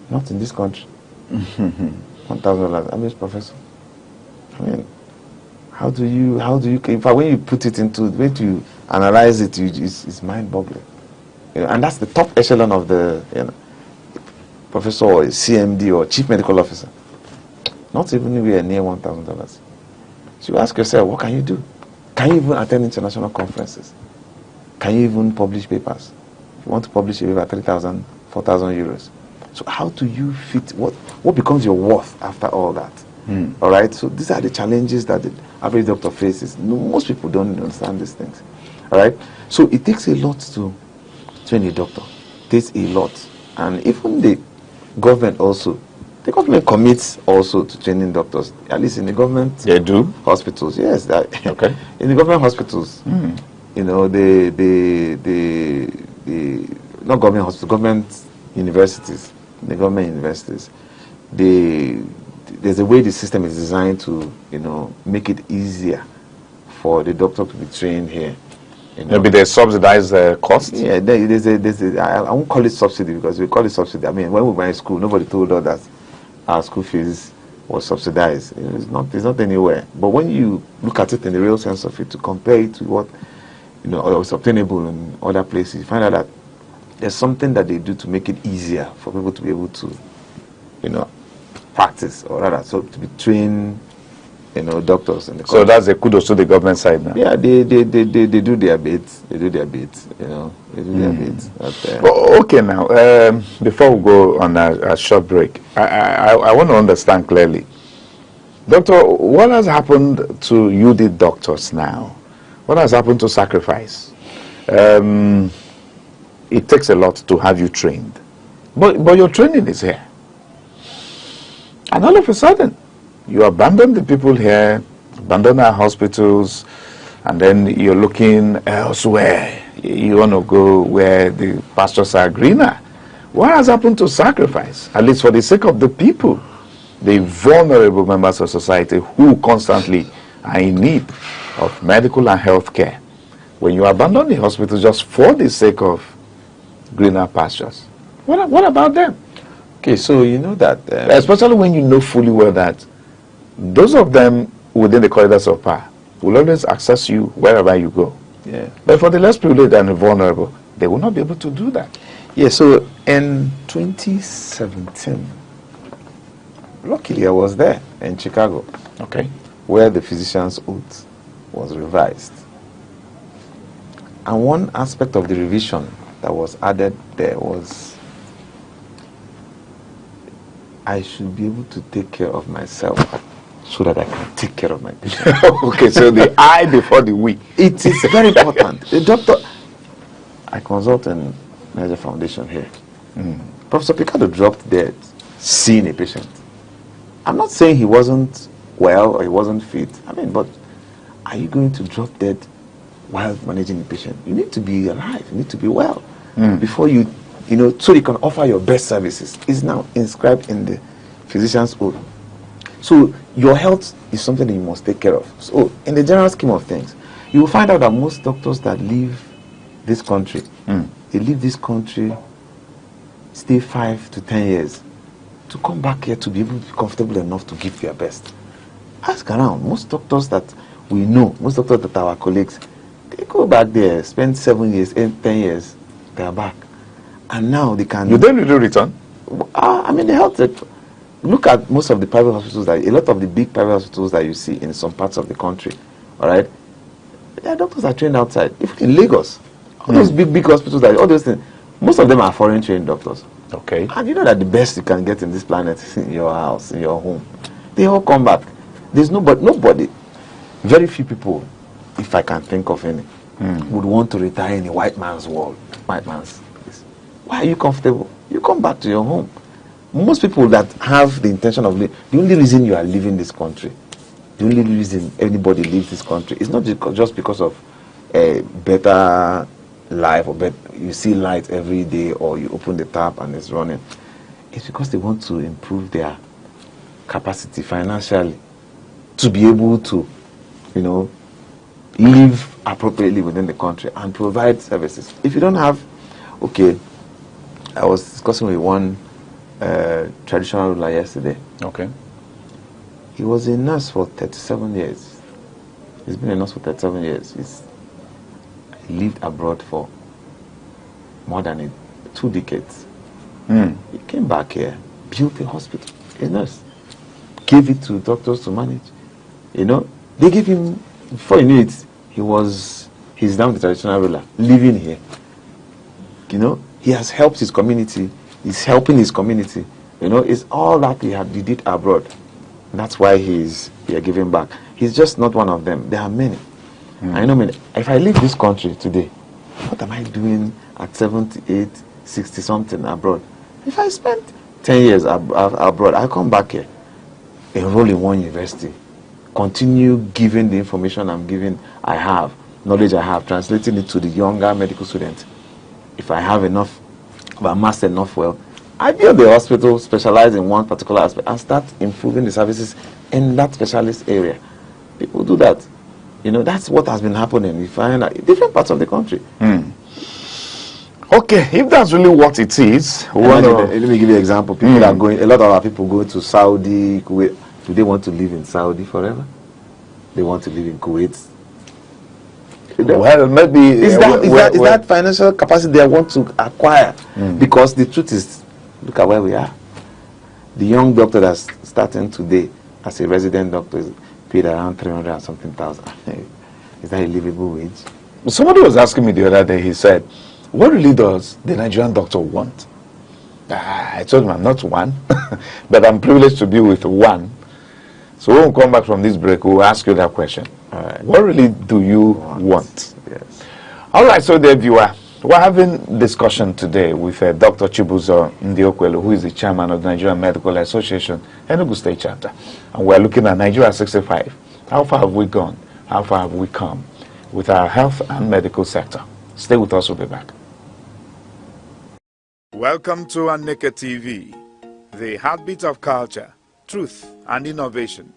N: Not in this country. $1,000, average professor. I mean, how do you, in fact, when you put it into, when you analyze it, it's mind-boggling. You know, and that's the top echelon of the, you know, professor or CMD or chief medical officer. Not even anywhere near $1,000. So you ask yourself, what can you do? Can you even attend international conferences? Can you even publish papers? If you want to publish a paper, 3,000, 4,000 euros. So how do you fit, what becomes your worth after all that? All right, so these are the challenges that the average doctor faces. No, most people don't understand these things. All right, so it takes a lot to train a doctor. It takes a lot. And even the government also, the government commits also to training doctors, at least in the government hospitals. Yes, okay. In the government hospitals, you know, not government hospitals, government universities, the government universities, there's a way the system is designed to, you know, make it easier for the doctor to be trained here. You know.
E: Maybe they subsidize the cost?
N: Yeah, I won't call it subsidy, because we call it subsidy. I mean, when we were in school, nobody told us that our school fees was subsidized. You know, it's not anywhere. But when you look at it in the real sense of it, to compare it to what, you know, is obtainable in other places, you find out that there's something that they do to make it easier for people to be able to, you know, practice, or rather, so to be trained, you know, doctors in the country.
E: So that's a kudos to the government side now.
N: Yeah, they do their bit. They do their bit, you know. They do their bit. But,
E: okay, now, before we go on a short break, I want to understand clearly. Doctor, what has happened to you, the doctors now? What has happened to sacrifice? It takes a lot to have you trained. But your training is here. And all of a sudden, you abandon the people here, abandon our hospitals, and then you're looking elsewhere. You want to go where the pastures are greener. What has happened to sacrifice, at least for the sake of the people, the vulnerable members of society who constantly are in need of medical and health care? When you abandon the hospital just for the sake of greener pastures, what about them?
N: Okay, so you know that...
E: especially when you know fully well that those of them within the corridors of power will always access you wherever you go.
N: Yeah.
E: But for the less privileged and vulnerable, they will not be able to do that.
N: Yeah, so in 2017, luckily I was there in Chicago.
E: Okay.
N: Where the physician's oath was revised. And one aspect of the revision that was added there was I should be able to take care of myself so that I can take care of my patient.
E: Okay, so the I before the we.
N: It is very important. The doctor, I consult in Major Foundation here. Professor Picardo dropped dead seeing a patient. I'm not saying he wasn't well or he wasn't fit. I mean, but are you going to drop dead while managing a patient? You need to be alive. You need to be well before you know, so you can offer your best services. It's now inscribed in the physician's oath. So your health is something that you must take care of. So in the general scheme of things, you will find out that most doctors that leave this country, they leave this country, stay 5 to 10 years, to come back here to be able to be comfortable enough to give their best. Ask around. Most doctors that we know, most doctors that are our colleagues, they go back there, spend 7 years, 10 years, they are back. And now they can...
E: You don't really return?
N: I mean, the health sector. Look at most of the private hospitals, a lot of the big private hospitals that you see in some parts of the country, all right? Their doctors are trained outside. Even in Lagos, all those big hospitals, all those things, most of them are foreign trained doctors.
E: Okay.
N: And you know that the best you can get in this planet is in your house, in your home. They all come back. There's nobody, very few people, if I can think of any, would want to retire in a white man's world, white man's place. Why are you comfortable? You come back to your home. Most people that have the intention of living, the only reason you are leaving this country, the only reason anybody leaves this country is not just because of a better life or you see light every day or you open the tap and it's running. It's because they want to improve their capacity financially to be able to, live appropriately within the country and provide services. If you don't have, okay, I was discussing with one traditional ruler yesterday.
E: Okay.
N: He was a nurse for 37 years. He's been a nurse for 37 years. He lived abroad for more than 2 decades. He came back here, built a hospital, a nurse, gave it to doctors to manage. They gave him, before you knew it, he's now the traditional ruler, living here. He has helped his community, he's helping his community. It's all that he did abroad. That's why he's here giving back. He's just not one of them. There are many. I know many. If I leave this country today, what am I doing at 78, 60 something abroad? If I spend 10 years abroad, I come back here, enroll in one university, continue giving the information I have, knowledge I have, translating it to the younger medical students. If I have enough, if I master enough well, I build the hospital, specialize in one particular aspect, and start improving the services in that specialist area. People do that. That's what has been happening. You find in different parts of the country.
E: Okay, if that's really what it is,
N: let me give you an example. People are going. A lot of our people go to Saudi, Kuwait. Do they want to live in Saudi forever? They want to live in Kuwait.
E: Well, maybe
N: is that financial capacity they want to acquire? Because the truth is, look at where we are. The young doctor that's starting today as a resident doctor is paid around 300 and something thousand. Is that a livable wage?
E: Somebody was asking me the other day. He said, "What really does the Nigerian doctor want?" I told him I'm not one, but I'm privileged to be with one. So when we come back from this break, we'll ask you that question. What really do you want?
N: Yes.
E: All right, so there you are. We're having discussion today with Dr. Chibuzo Ndiokwelu, who is the chairman of the Nigerian Medical Association, Enugu State Chapter. And we're looking at Nigeria 65. How far have we gone? How far have we come with our health and medical sector? Stay with us, we'll be back. Welcome to Aneke TV, the heartbeat of culture, truth, and innovation.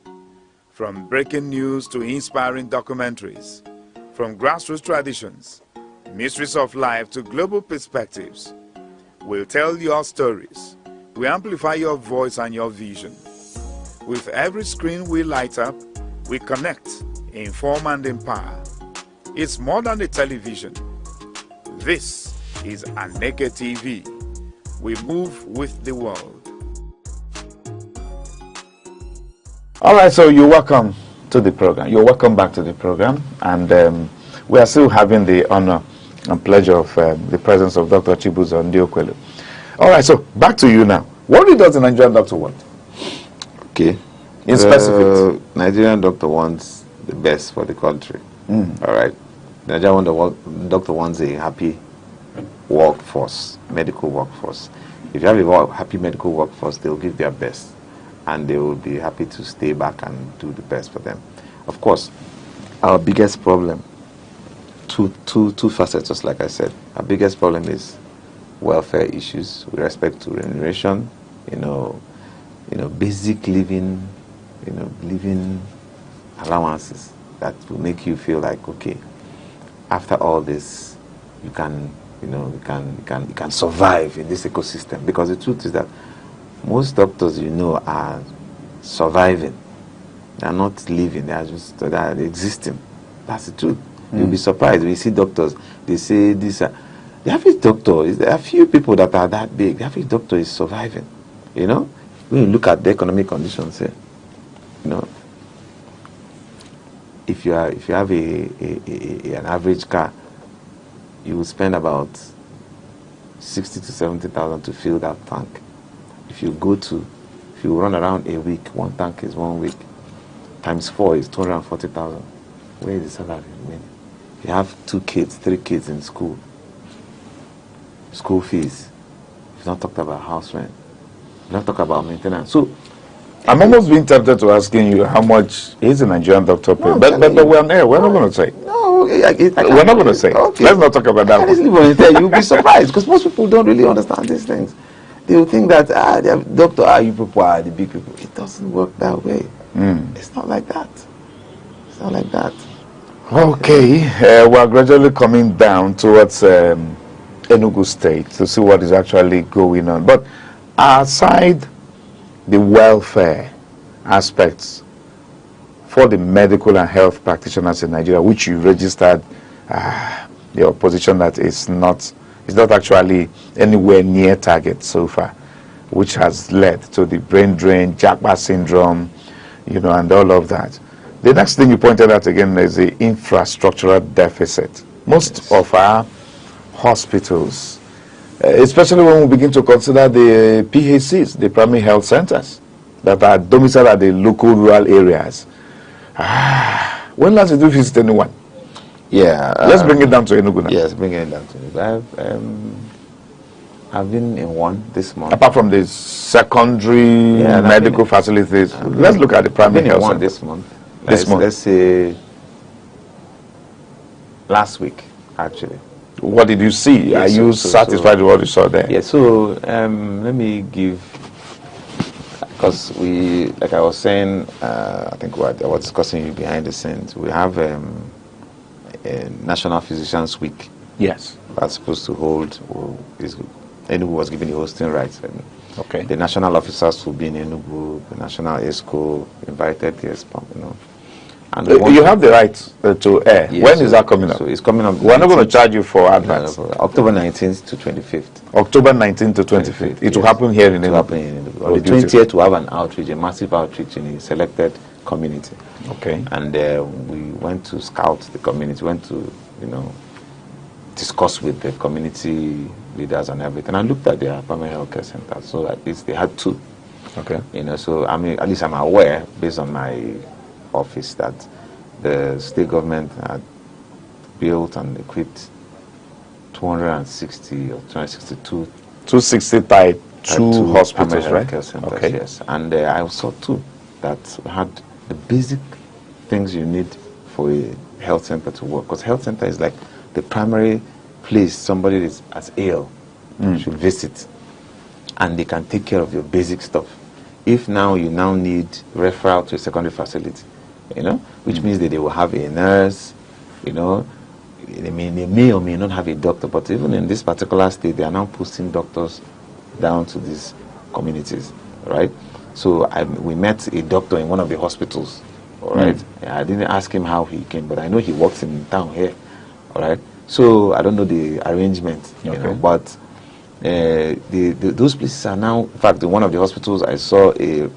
E: From breaking news to inspiring documentaries, from grassroots traditions, mysteries of life to global perspectives, we'll tell your stories. We amplify your voice and your vision. With every screen we light up, we connect, inform, and empower. It's more than a television. This is Aneke TV. We move with the world. All right, so you're welcome to the program. You're welcome back to the program. And we are still having the honor and pleasure of the presence of Dr. Chibuzo Ndiokwelu. All right, so back to you now. What really does the Nigerian doctor want?
N: Okay.
E: In specific.
N: Nigerian doctor wants the best for the country. All right. The Nigerian doctor wants a happy workforce, medical workforce. If you have a happy medical workforce, they'll give their best. And they will be happy to stay back and do the best for them. Of course, our biggest problem, two facets, just like I said. Our biggest problem is welfare issues with respect to remuneration, basic living, living allowances that will make you feel like, okay, after all this, you can survive in this ecosystem. Because the truth is that most doctors, are surviving. They are not living. They are existing. That's the truth. You'll be surprised when you see doctors. They say this. The average doctor there are few people that are that big. The average doctor is surviving. When you look at the economic conditions here, if you have an average car, you will spend about 60 to 70,000 to fill that tank. If you run around a week, one tank is 1 week, times 4 is 240,000. Where is the salary remaining? you have 2 kids, 3 kids in school. School fees. You've not talked about house rent. You've not talked about maintenance. So
E: I'm almost being tempted to asking you how much is a Nigerian doctor pay.
N: No,
E: But we're on air. We're not going to say.
N: No,
E: We're not going to say.
N: Okay.
E: Let's not talk about that one.
N: You'll be surprised because most people don't really understand these things. They will think that doctor, you people are the big people. It doesn't work that way. It's not like that. It's not like that.
E: Okay, we're gradually coming down towards Enugu State to see what is actually going on. But aside the welfare aspects for the medical and health practitioners in Nigeria, which you registered your position that is not actually anywhere near target so far, which has led to the brain drain, Japa syndrome, and all of that. The next thing you pointed out again is the infrastructural deficit. Most of our hospitals, especially when we begin to consider the PHCs, the primary health centers, that are domiciled at the local rural areas. When last did you visit anyone?
N: Yeah.
E: Let's bring it down to Enugu now.
N: Yes, bring it down to Enugu. I've been in one this month.
E: Apart from the secondary medical facilities, let's look at the primary health center.
N: This month.
E: Let's
N: say last week, actually.
E: What did you see?
N: Yeah,
E: Are you satisfied with what you saw there?
N: Yeah, so let me give, because like I was saying, I think I was discussing you behind the scenes, we have a National Physicians Week.
E: Yes.
N: That's supposed to hold, Enugu was given the hosting rights.
E: Okay.
N: The national officers will be in Enugu, the national ESCO invited the and
E: you have the right to air.
N: Yes,
E: when is that coming up?
N: So it's coming up.
E: We're not going to charge you for advance.
N: October 19th to 25th.
E: October 19th to 25th. It will happen here in Enugu.
N: On the 20th, we have an outreach, a massive outreach in a selected community.
E: Okay.
N: And we went to scout the community, went to, discuss with the community leaders and everything. I looked at their primary health care center. So at least they had 2.
E: Okay.
N: So at least I'm aware, based on my office, that the state government had built and equipped 260 or 262
E: 260 type 2 hospitals, right?
N: Centers,
E: okay.
N: Yes. And I saw 2 that had the basic things you need for a health center to work. Because health center is like the primary place somebody is as ill should visit, and they can take care of your basic stuff. If now you need referral to a secondary facility, which means that they will have a nurse, they may or may not have a doctor, but even in this particular state, they are now posting doctors down to these communities, right? So we met a doctor in one of the hospitals, all right? I didn't ask him how he came, but I know he works in town here, all right? So I don't know the arrangement, but those places are now, in fact, in one of the hospitals, I saw a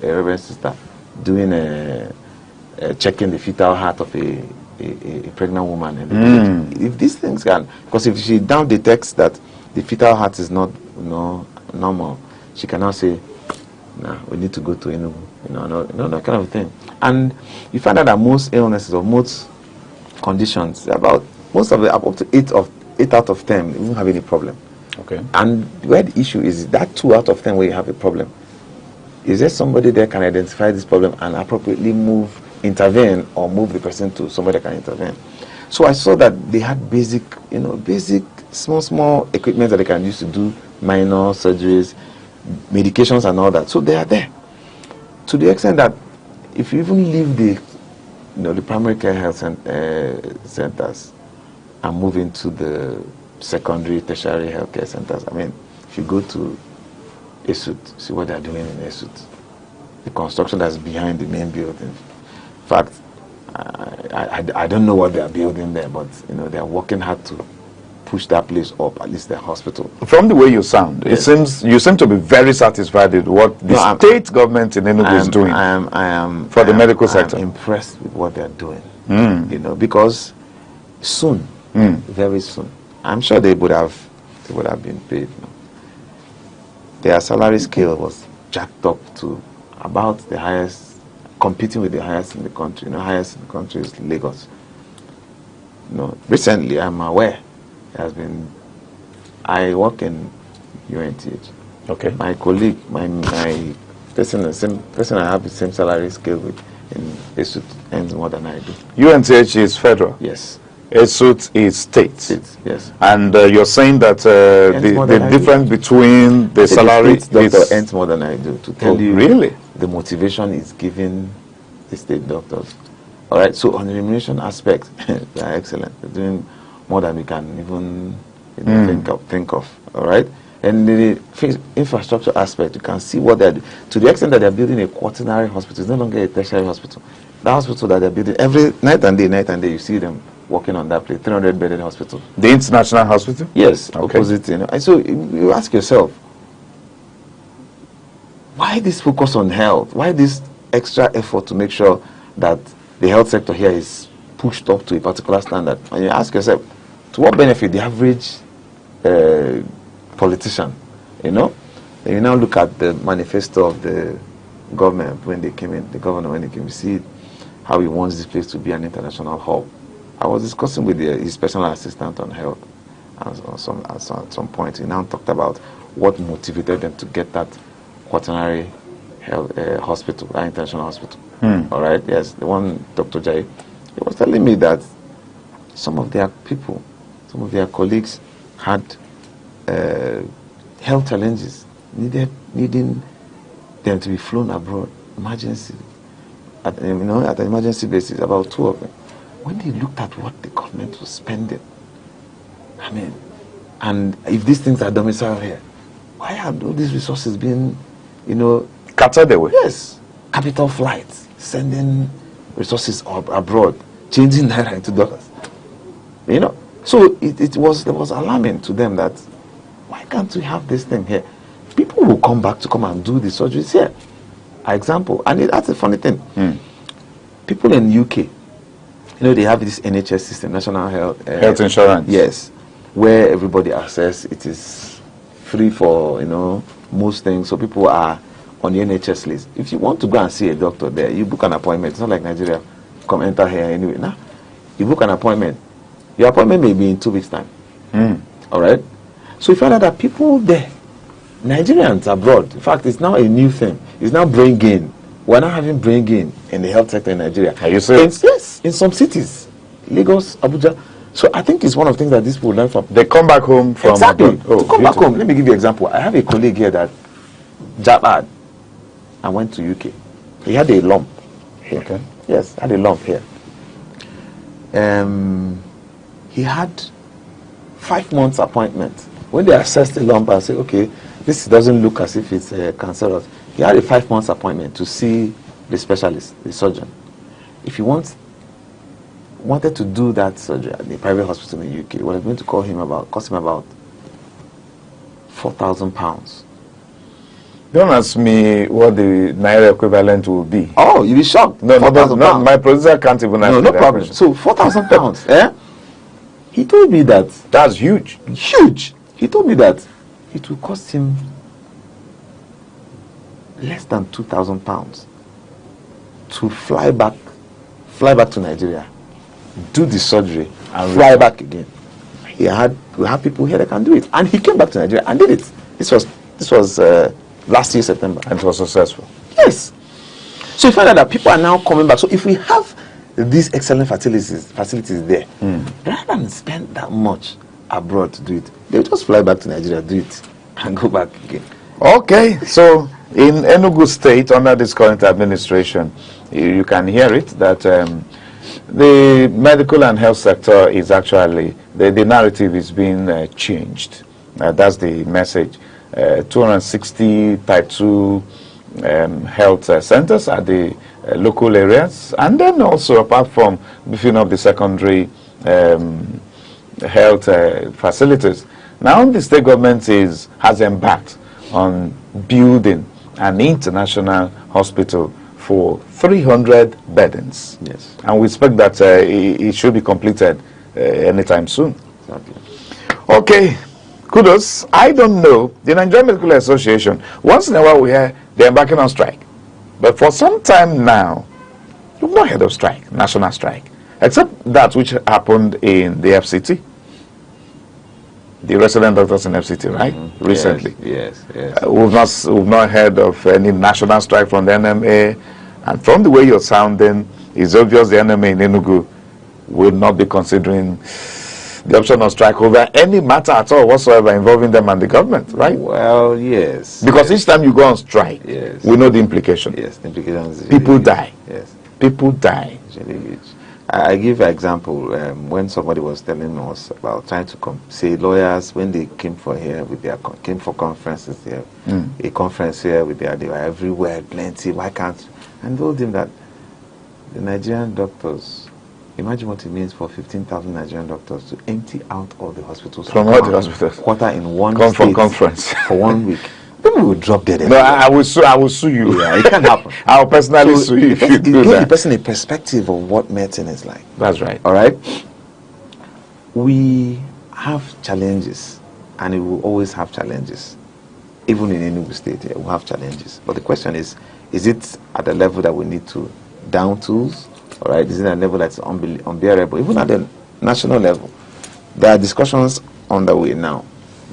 N: reverend sister doing checking the fetal heart of a pregnant woman. And if these things can, because if she down detects that the fetal heart is not normal, she can now say, nah, we need to go to Enugu, that kind of thing. And you find out that most illnesses or most conditions, most of the up to 8 out of 10 you won't have any problem.
E: Okay.
N: And where the issue is that 2 out of 10 where you have a problem, is there somebody that can identify this problem and appropriately intervene or move the person to somebody that can intervene? So I saw that they had basic small equipment that they can use to do minor surgeries, medications and all that. So they are there. To the extent that if you even leave the primary care health centers and move into the secondary, tertiary healthcare centers, if you go to Esut, see what they're doing in Esut. The construction that's behind the main building. In fact, I don't know what they are building there, but they are working hard to push that place up, at least the hospital. From
E: the way you sound, yes. You seem to be very satisfied with what the state government in Enugu is doing.
N: I am
E: for the medical sector.
N: I'm impressed with what they are doing. Because soon, very soon, I'm sure they would have been paid. Their salary scale was jacked up to about the highest, competing with the highest in the country. Highest in the country is Lagos. recently I'm aware there has been. I work in UNTH.
E: Okay.
N: My colleague, my person I have the same salary scale with in ESUT earns more than I do.
E: UNTH is federal.
N: Yes.
E: ESUT is state.
N: Yes.
E: And you're saying that the difference between the salary
N: doctor earns more than I do. To tell you,
E: really,
N: the motivation is given the state doctors. All right. So on the remuneration aspect, they are excellent. They're doing more than we can even think of. All right. And the infrastructure aspect, you can see what they're doing. To the extent that they're building a quaternary hospital, it's no longer a tertiary hospital. The hospital that they're building, every night and day, you see them working on that place, 300-bedded hospital.
E: The international hospital?
N: Yes, opposite. And so you ask yourself, why this focus on health? Why this extra effort to make sure that the health sector here is pushed up to a particular standard? And you ask yourself, to what benefit the average politician? You now look at the manifesto of the government when they came in, the governor when they came, you see how he wants this place to be an international hub. I was discussing with his personal assistant on health at some point. He now talked about what motivated them to get that quaternary health hospital, that international hospital. All right, yes, the one, Dr. Jai, he was telling me that some of their people, some of their colleagues had health challenges, needing them to be flown abroad, emergency, at an emergency basis, about 2 of them. When they looked at what the government was spending, and if these things are domiciled here, why have all these resources been,
E: carted away?
N: Yes, capital flights, sending resources abroad, changing naira into dollars. So there was alarming to them that why can't we have this thing here? People will come back to come and do the surgeries here. Example, and that's a funny thing. People in UK, they have this NHS system, National Health
E: Insurance.
N: Yes, where everybody access. It is free for most things. So people are on the NHS list. If you want to go and see a doctor there, you book an appointment. It's not like Nigeria. Come enter here anyway. Now, you book an appointment. Your appointment may be in 2 weeks' time. All right. So you find out that people there, Nigerians abroad, in fact, it's now a new thing. It's now brain gain. We're now having brain gain in the health sector in Nigeria.
E: Are you serious?
N: Yes, in some cities, Lagos, Abuja. So I think it's one of the things that these people learn from.
E: They come back home from
N: abroad.
E: Oh,
N: to come back home. Let me give you an example. I have a colleague here that jabbed and went to UK. He had a lump here.
E: Okay.
N: Yes, had a lump here. He had 5 months appointment. When they assessed the lump and said, okay, this doesn't look as if it's cancerous. He had a 5 months appointment to see the specialist, the surgeon. If he wanted to do that surgery at the private hospital in the UK, it was going to cost him about £4,000.
E: Don't ask me what the Naira equivalent will be.
N: Oh, you'll be shocked.
E: No, my producer can't even ask me
N: no
E: that
N: problem.
E: question.
N: So £4,000. He told me that.
E: That's huge.
N: Huge. He told me that it will cost him less than £2,000 to fly back to Nigeria, do the surgery, and fly back again. We have people here that can do it, and he came back to Nigeria and did it. This was last year September,
E: and it was successful.
N: Yes. So you find out that people are now coming back. So if we have these excellent facilities there, rather than spend that much abroad to do it, they'll just fly back to Nigeria, do it, and go back again.
E: Okay, so in Enugu State, under this current administration, you can hear it, that the medical and health sector is actually, the narrative is being changed. That's the message. 260 type 2 health centers at the local areas, and then also apart from beefing up the secondary health facilities. Now the state government has embarked on building an international hospital for 300 beddings.
N: Yes.
E: And we expect that it should be completed anytime soon.
N: Exactly.
E: Okay, kudos. I don't know. The Nigerian Medical Association, once in a while we hear they're embarking on strike. But for some time now, we've not heard of strike, national strike. except that which happened in the FCT. The resident doctors in FCT, right? Recently.
N: Yes, yes.
E: We've not heard of any national strike from the NMA, and from the way you're sounding, it's obvious the NMA in Enugu will not be considering the option of strike over any matter at all whatsoever involving them and the government, right?
N: Well, yes.
E: Because each time you go on strike,
N: yes,
E: we know the implication.
N: Yes, the implication is
E: people die.
N: Yes,
E: people die.
N: It's really huge. I give an example. When somebody was telling us about trying to say lawyers when they came for conferences here, a conference here with they were everywhere, plenty. Why can't? And told him that the Nigerian doctors. Imagine what it means for 15,000 Nigerian doctors to empty out all the hospitals
E: from all the hospitals,
N: quarter in one
E: come
N: state
E: for conference
N: for 1 week. People will drop dead.
E: No, I will sue you.
N: Yeah, it can happen.
E: I'll personally sue you if you do that.
N: The person a perspective of what medicine is like.
E: That's right.
N: All right. We have challenges, and we will always have challenges. Even in Enugu State, we have challenges. But the question is it at the level that we need to down tools? All right, is it at a level that's unbearable? Even at the national level, there are discussions underway now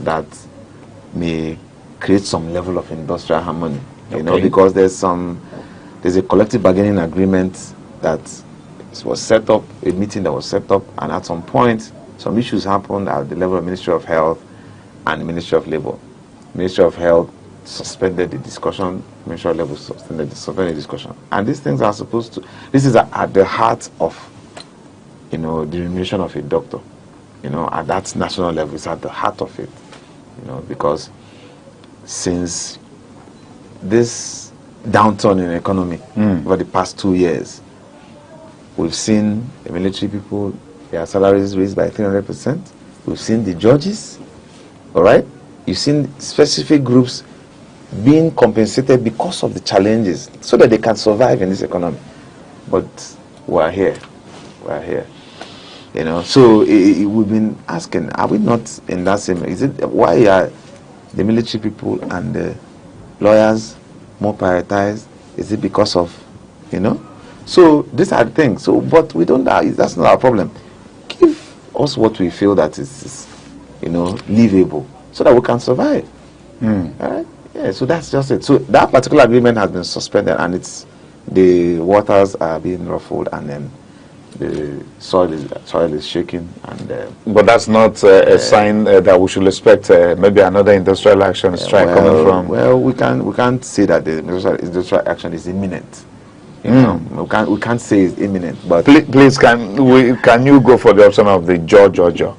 N: that may create some level of industrial harmony. You know, because there's a collective bargaining agreement that was set up, a meeting that was set up, and at some point, some issues happened at the level of Ministry of Health and Ministry of Labor. Ministry of Health suspended the discussion, Ministry of Labor suspended the discussion. And these things are supposed to, this is at the heart of, the remuneration of a doctor. At that national level, it's at the heart of it. Because since this downturn in the economy over the past 2 years, we've seen the military people, their salaries raised by 300%. We've seen the judges, all right? You've seen specific groups being compensated because of the challenges so that they can survive in this economy. But we're here. So we've been asking, are we not in that same, why are the military people and the lawyers more prioritized? Is it because of, So these are the things. So, but we don't, that's not our problem. Give us what we feel that is livable so that we can survive. All right? Yeah, so that's just it. So that particular agreement has been suspended, and the waters are being ruffled, and then the soil is shaking. And
E: but that's not a sign that we should expect maybe another industrial action strike coming from.
N: Well, we can't say that the industrial action is imminent. We can't say it's imminent. But
E: please, can you go for the option of the Georgia?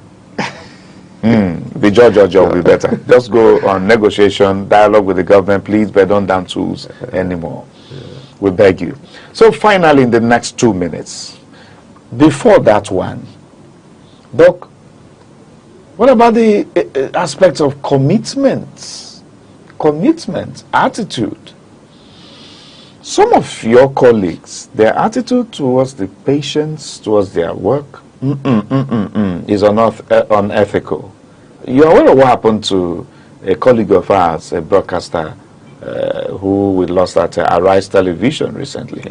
E: The Georgia will be better. Just go on negotiation, dialogue with the government, please, but don't down tools anymore. We beg you. So finally, in the next 2 minutes, before that one, Doc, what about the aspects of commitment, attitude? Some of your colleagues, their attitude towards the patients, towards their work, is unethical. You're aware of what happened to a colleague of ours, a broadcaster, who we lost at Arise Television recently.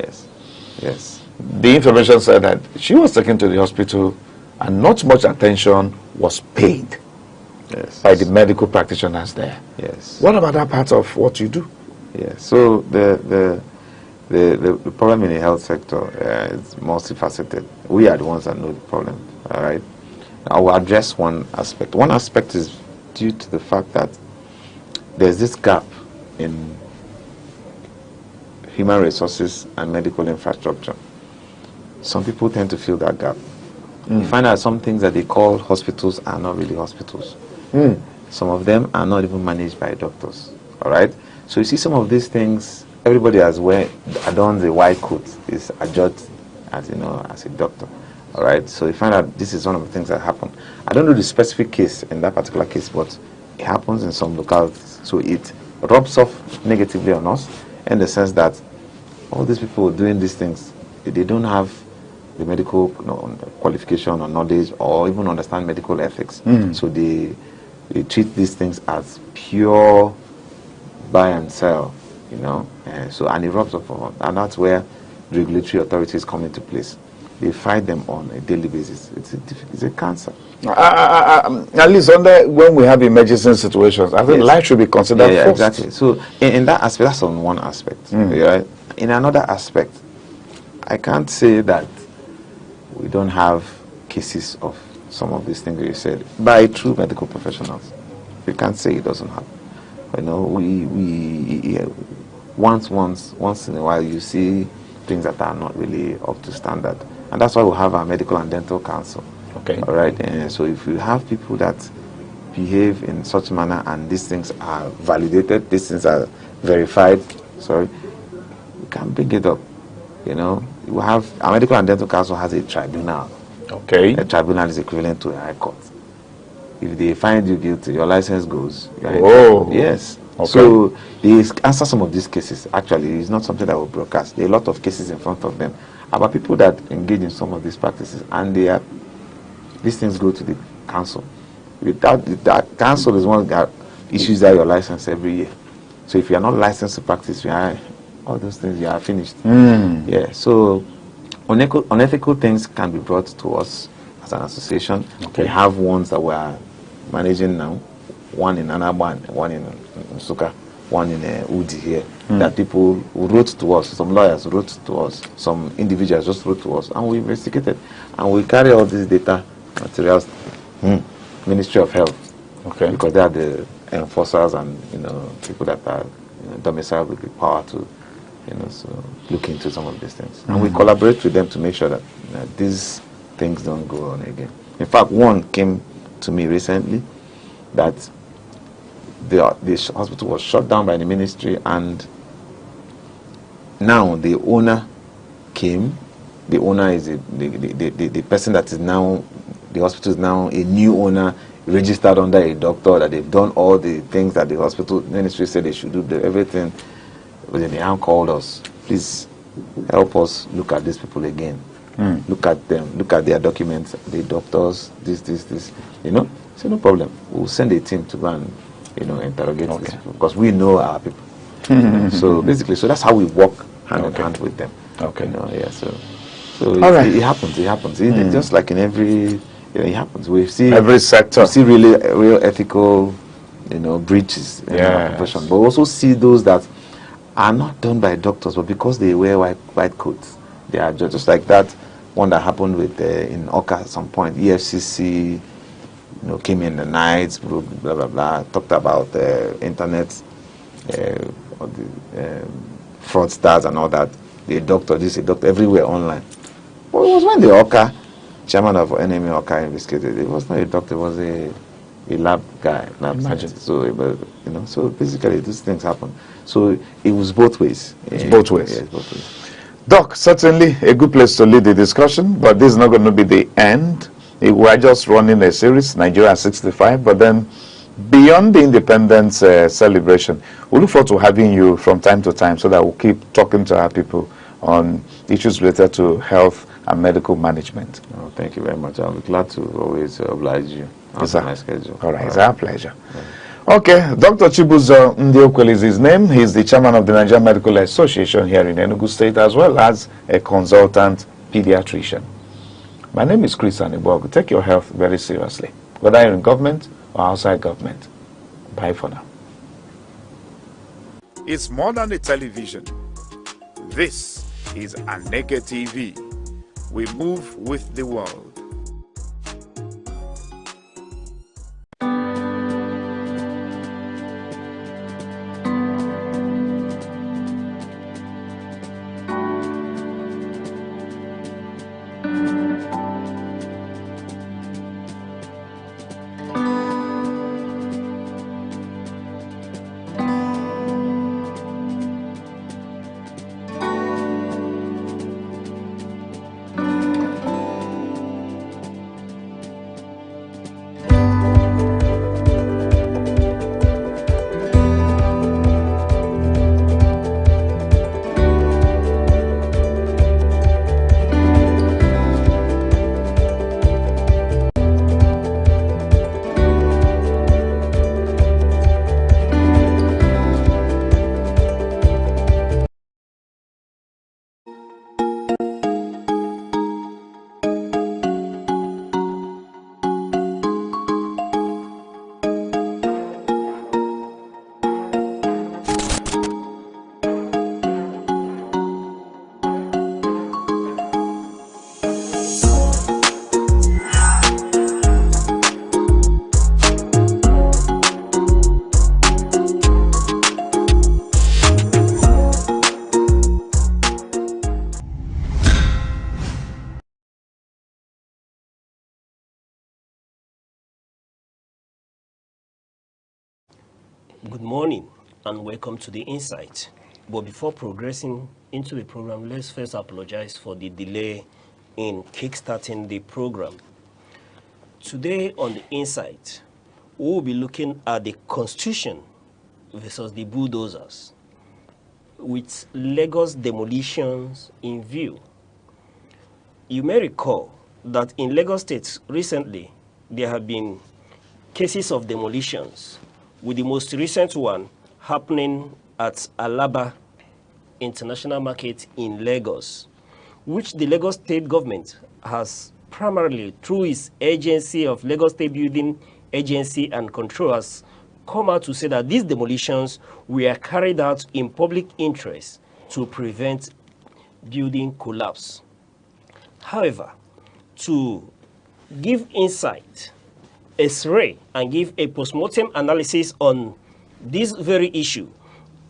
N: Yes.
E: The information said that she was taken to the hospital and not much attention was paid by the medical practitioners there.
N: Yes.
E: What about that part of what you do?
N: Yes. So the problem in the health sector is multifaceted. We are the ones that know the problem. All right. I will address one aspect. One aspect is due to the fact that there's this gap in human resources and medical infrastructure. Some people tend to fill that gap. You find out some things that they call hospitals are not really hospitals. Some of them are not even managed by doctors. All right. So you see some of these things. Everybody has adorned the white coat is adjudged as as a doctor. All right, so you find out this is one of the things that happen. I don't know the specific case in that particular case, but it happens in some localities. So it rubs off negatively on us in the sense that all these people doing these things, they don't have the medical qualification or knowledge or even understand medical ethics. So they treat these things as pure buy and sell, and it rubs off on us. And that's where regulatory authorities come into place. they fight them on a daily basis. It's a cancer.
E: At least when we have emergency situations, I think life should be considered first.
N: Exactly. So in that aspect, that's on one aspect. Yeah. In another aspect, I can't say that we don't have cases of some of these things that you said by true medical professionals. You can't say it doesn't happen. You know, once in a while you see things that are not really up to standard, and that's why we have our medical and dental council.
E: Okay.
N: All right. And so if you have people that behave in such manner and these things are validated, these things are verified, we can bring it up. You know, we have our medical and dental council has a tribunal.
E: Okay.
N: A tribunal is equivalent to a high court. If they find you guilty, your license goes. Yes. Okay. So they answer some of these cases. Actually, it's not something that will broadcast. There are a lot of cases in front of them about people that engage in some of these practices, and these things go to the council. Without that, council is one that issues out your license every year. So if you are not licensed to practice, all those things, you are finished. Yeah. So unethical things can be brought to us as an association. Okay. We have ones that we are managing now. One in Anaba, one in Nsuka, one in Udi here. That people wrote to us, some lawyers wrote to us, some individuals just wrote to us, and we investigated. And we carry all these data materials, Ministry of Health, because they are the enforcers and people that are domiciled with the power to so look into some of these things. And we collaborate with them to make sure that these things don't go on again. In fact, one came to me recently that the hospital was shut down by the ministry, and now the owner came. The owner is the person that is now, the hospital is now a new owner, registered under a doctor, that they've done all the things that the hospital ministry said they should do, everything. But then they have called us. Please help us look at these people again. Look at them, look at their documents, the doctors, this. So no problem. We'll send a team to go and interrogate these people, because we know our people. So basically, that's how we work hand in hand with them. So it happens. It's just like in every, it happens. We see
E: every sector.
N: We see real ethical, breaches in our profession, but we also see those that are not done by doctors, but because they wear white coats, they are just like that one that happened with in Oka at some point. EFCC, came in the night, blah blah blah, talked about internet, or the fraudsters and all that. A doctor everywhere online. But it was when the Oka chairman of NME Oka investigated. It was not a doctor; it was a lab guy, lab scientist. So so basically these things happen. So it was both ways.
E: It's both ways.
N: Yeah, it's both ways.
E: Doc, certainly a good place to lead the discussion, but this is not going to be the end. We're just running a series, Nigeria 65, but then beyond the independence celebration, we look forward to having you from time to time so that we'll keep talking to our people on issues related to health and medical management.
N: Oh, thank you very much. I'll be glad to always oblige you.
E: It's
N: my schedule.
E: All right, it's our pleasure. Okay, Dr. Chibuzo Ndiokwele is his name. He's the chairman of the Nigerian Medical Association here in Enugu State, as well as a consultant pediatrician. My name is Chris Anibogu. Take your health very seriously, whether you're in government or outside government. Bye for now. It's more than a television. This is Aneke TV. We move with the world.
B: Good morning and welcome to the Insight. But before progressing into the program, let's first apologize for the delay in kickstarting the program. Today on the Insight, we will be looking at the Constitution versus the bulldozers, with Lagos demolitions in view. You may recall that in Lagos State recently, there have been cases of demolitions, with the most recent one happening at Alaba International Market in Lagos, which the Lagos State government has primarily, through its agency of Lagos State Building Agency and Control, has come out to say that these demolitions were carried out in public interest to prevent building collapse. However, to give insight, X-ray, and give a post-mortem analysis on this very issue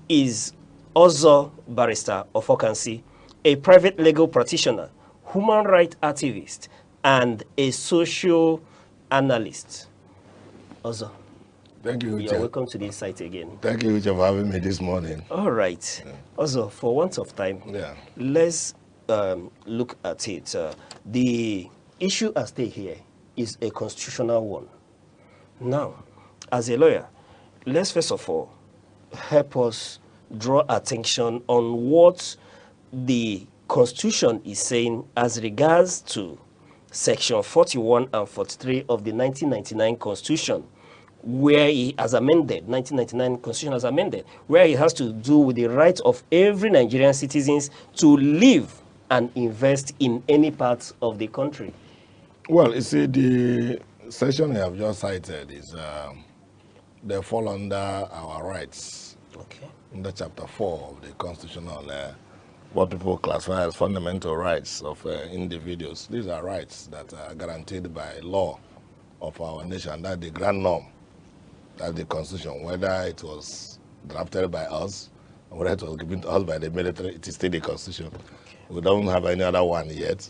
B: is Ozo Barrister Ofokansi, a private legal practitioner, human rights activist, and a social analyst. Ozo.
A: Thank you,
B: You're welcome to the Insight again.
A: Thank you, Uche, for having me this morning.
B: All right. Also, for want of time, let's look at it. The issue at stake here is a constitutional one. Now, as a lawyer, let's first of all help us draw attention on what the Constitution is saying as regards to Section 41 and 43 of the 1999 Constitution, where it has amended, 1999 Constitution has amended, where it has to do with the right of every Nigerian citizens to live and invest in any part of the country.
A: Well, you see, the section you have just cited is, they fall under our rights.
B: Okay.
A: Under Chapter 4 of the Constitution on what people classify as fundamental rights of individuals. These are rights that are guaranteed by law of our nation. That's the grand norm. That's the Constitution. Whether it was drafted by us, or whether it was given to us by the military, it is still the Constitution. Okay. We don't have any other one yet.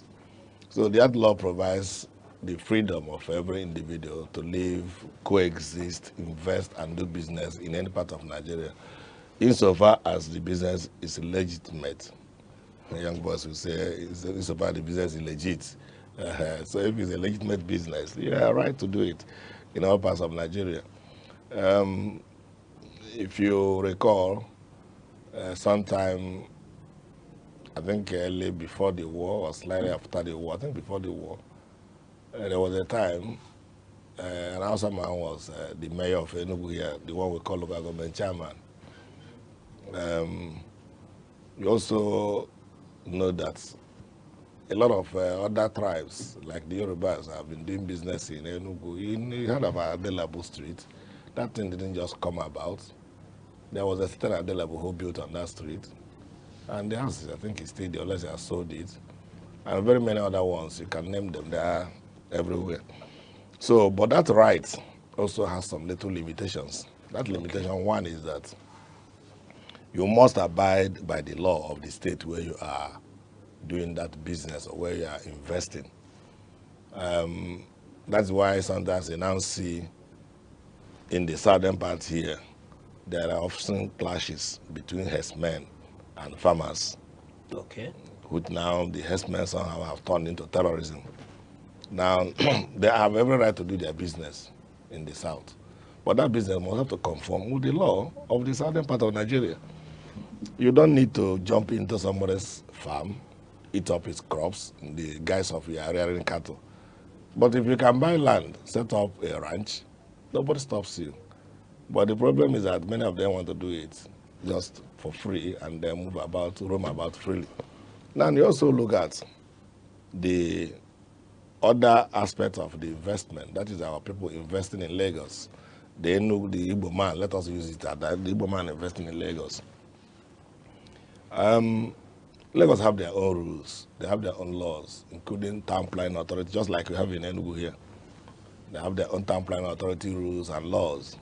A: So that law provides the freedom of every individual to live, coexist, invest, and do business in any part of Nigeria, insofar as the business is legitimate. The young boys will say, insofar the business is legit. So if it's a legitimate business, you are right to do it in all parts of Nigeria. If you recall, sometime, I think early before the war or slightly after the war, I think before the war, there was a time an Hausa man was the mayor of Enugu here, the one we call local government chairman. You also know that a lot of other tribes, like the Yorubas, have been doing business in Enugu. You heard about Adelabu Street. That thing didn't just come about. There was a certain Adelabu who built on that street. And the houses, I think, is still there, unless they have sold it. And very many other ones, you can name them, they are everywhere. So, but that right also has some little limitations. That limitation, one is that you must abide by the law of the state where you are doing that business or where you are investing. That's why sometimes you now see in the southern part here, there are often clashes between herdsmen and farmers.
B: Okay.
A: Which now the herdsmen somehow have turned into terrorism. Now, they have every right to do their business in the south. But that business must have to conform with the law of the southern part of Nigeria. You don't need to jump into somebody's farm, eat up his crops, in the guise of your rearing cattle. But if you can buy land, set up a ranch, nobody stops you. But the problem is that many of them want to do it just for free and then move about, roam about freely. Now, you also look at the other aspect of the investment. That is our people investing in Lagos. They know the Igbo man, let us use it that the Igbo man investing in Lagos. Lagos have their own rules. They have their own laws, including town planning authority, just like we have in Enugu here. They have their own town planning authority rules and laws.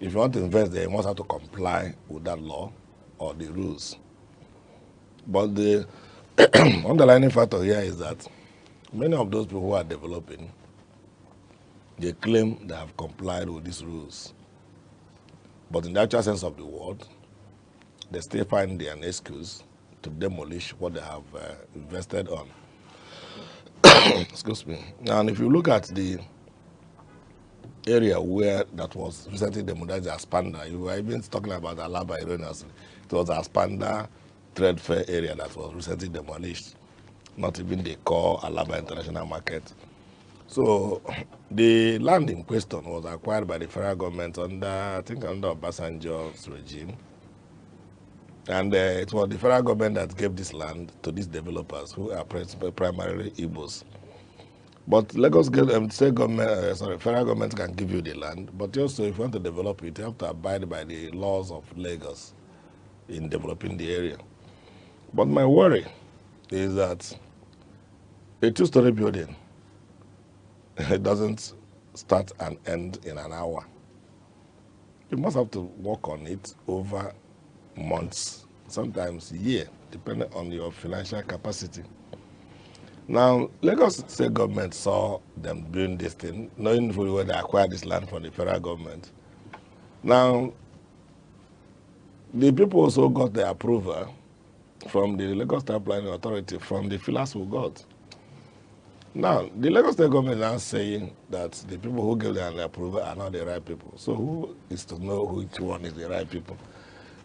A: If you want to invest there, you must have to comply with that law or the rules. But the underlying factor here is that many of those people who are developing, they claim they have complied with these rules. But in the actual sense of the word, they still find an excuse to demolish what they have invested on. Excuse me. And if you look at the area where that was recently demolished as Panda, you were even talking about Alaba erroneously. It was as Panda Trade Fair area that was recently demolished, not even the core Alaba International Market. So the land in question was acquired by the federal government under, I think, under Obasanjo's regime. And it was the federal government that gave this land to these developers who are primarily Igbos. But Lagos state government, federal government can give you the land, but also if you want to develop it, you have to abide by the laws of Lagos in developing the area. But my worry is that a two-story building, it doesn't start and end in an hour. You must have to work on it over months, sometimes year, depending on your financial capacity. Now, Lagos state government saw them doing this thing, knowing fully well they acquired this land from the federal government. Now, the people also got the approval from the Lagos State Planning Authority, from the fillers who got. Now, the Lagos State government is now saying that the people who gave them the approval are not the right people. So who is to know which one is the right people?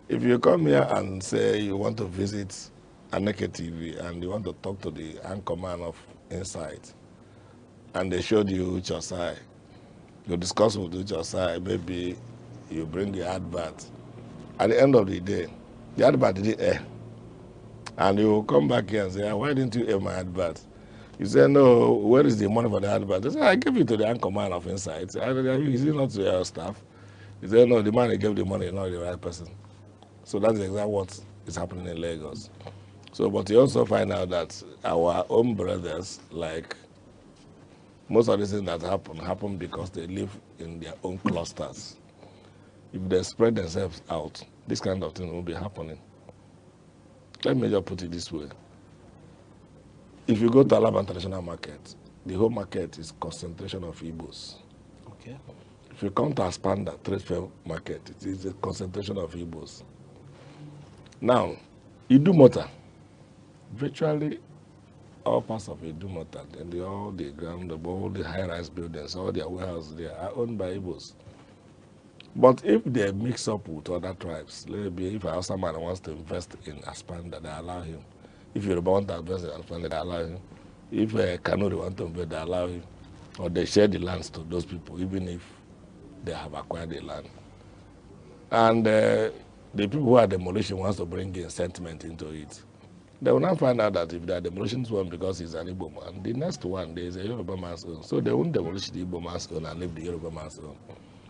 A: If you come here and say you want to visit Aneke TV and you want to talk to the anchorman of Insight, and they showed you Chosai, you discuss with Chosai, maybe you bring the advert. At the end of the day, the advert didn't air. And you come back here and say, why didn't you air my advert? You say, no, where is the money for the advert? They say, I gave it to the anchorman of Insight. Is it not to your staff? He said, no, the man who gave the money is not the right person. So that's exactly what is happening in Lagos. So, but you also find out that our own brothers, like most of the things that happen because they live in their own clusters. If they spread themselves out, this kind of thing will be happening. Let me just put it this way. If you go to Alaba International Market, the whole market is concentration of Igbos.
B: Okay.
A: If you come to Aspanda Trade Fair Market, it is a concentration of Igbos. Now, Idumota, virtually all parts of Idumota, and all the ground, all the high-rise buildings, all their warehouses there are owned by Igbos. But if they mix up with other tribes, maybe if a Hausa man wants to invest in Aspanda, they allow him. If Yoruba want to invest in Aspanda, they allow him. If Kanuri want to invest, they allow him. Or they share the lands to those people, even if they have acquired the land. And the people who are demolition wants to bring in sentiment into it. They will now find out that if they are demolishing one because he's an Igbo man, the next one there is a Yoruba man's own. So they won't demolish the Igbo man's own and leave the Yoruba man's own.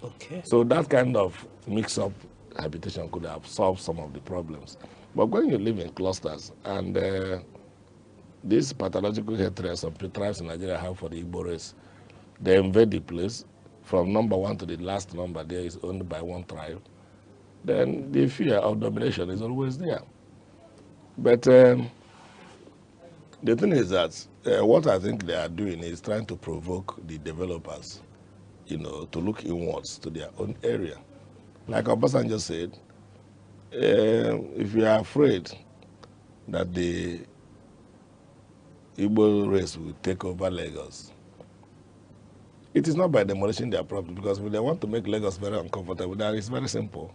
B: Okay.
A: So that kind of mix-up habitation could have solved some of the problems. But when you live in clusters and this pathological hatred some tribes in Nigeria have for the Igbo race, they invade the place. From number one to the last number there is owned by one tribe. Then the fear of domination is always there. But the thing is that what I think they are doing is trying to provoke the developers, to look inwards to their own area. Like Obasanjo said, if you are afraid that the Igbo race will take over Lagos, it is not by demolishing their property, because if they want to make Lagos very uncomfortable, that is very simple.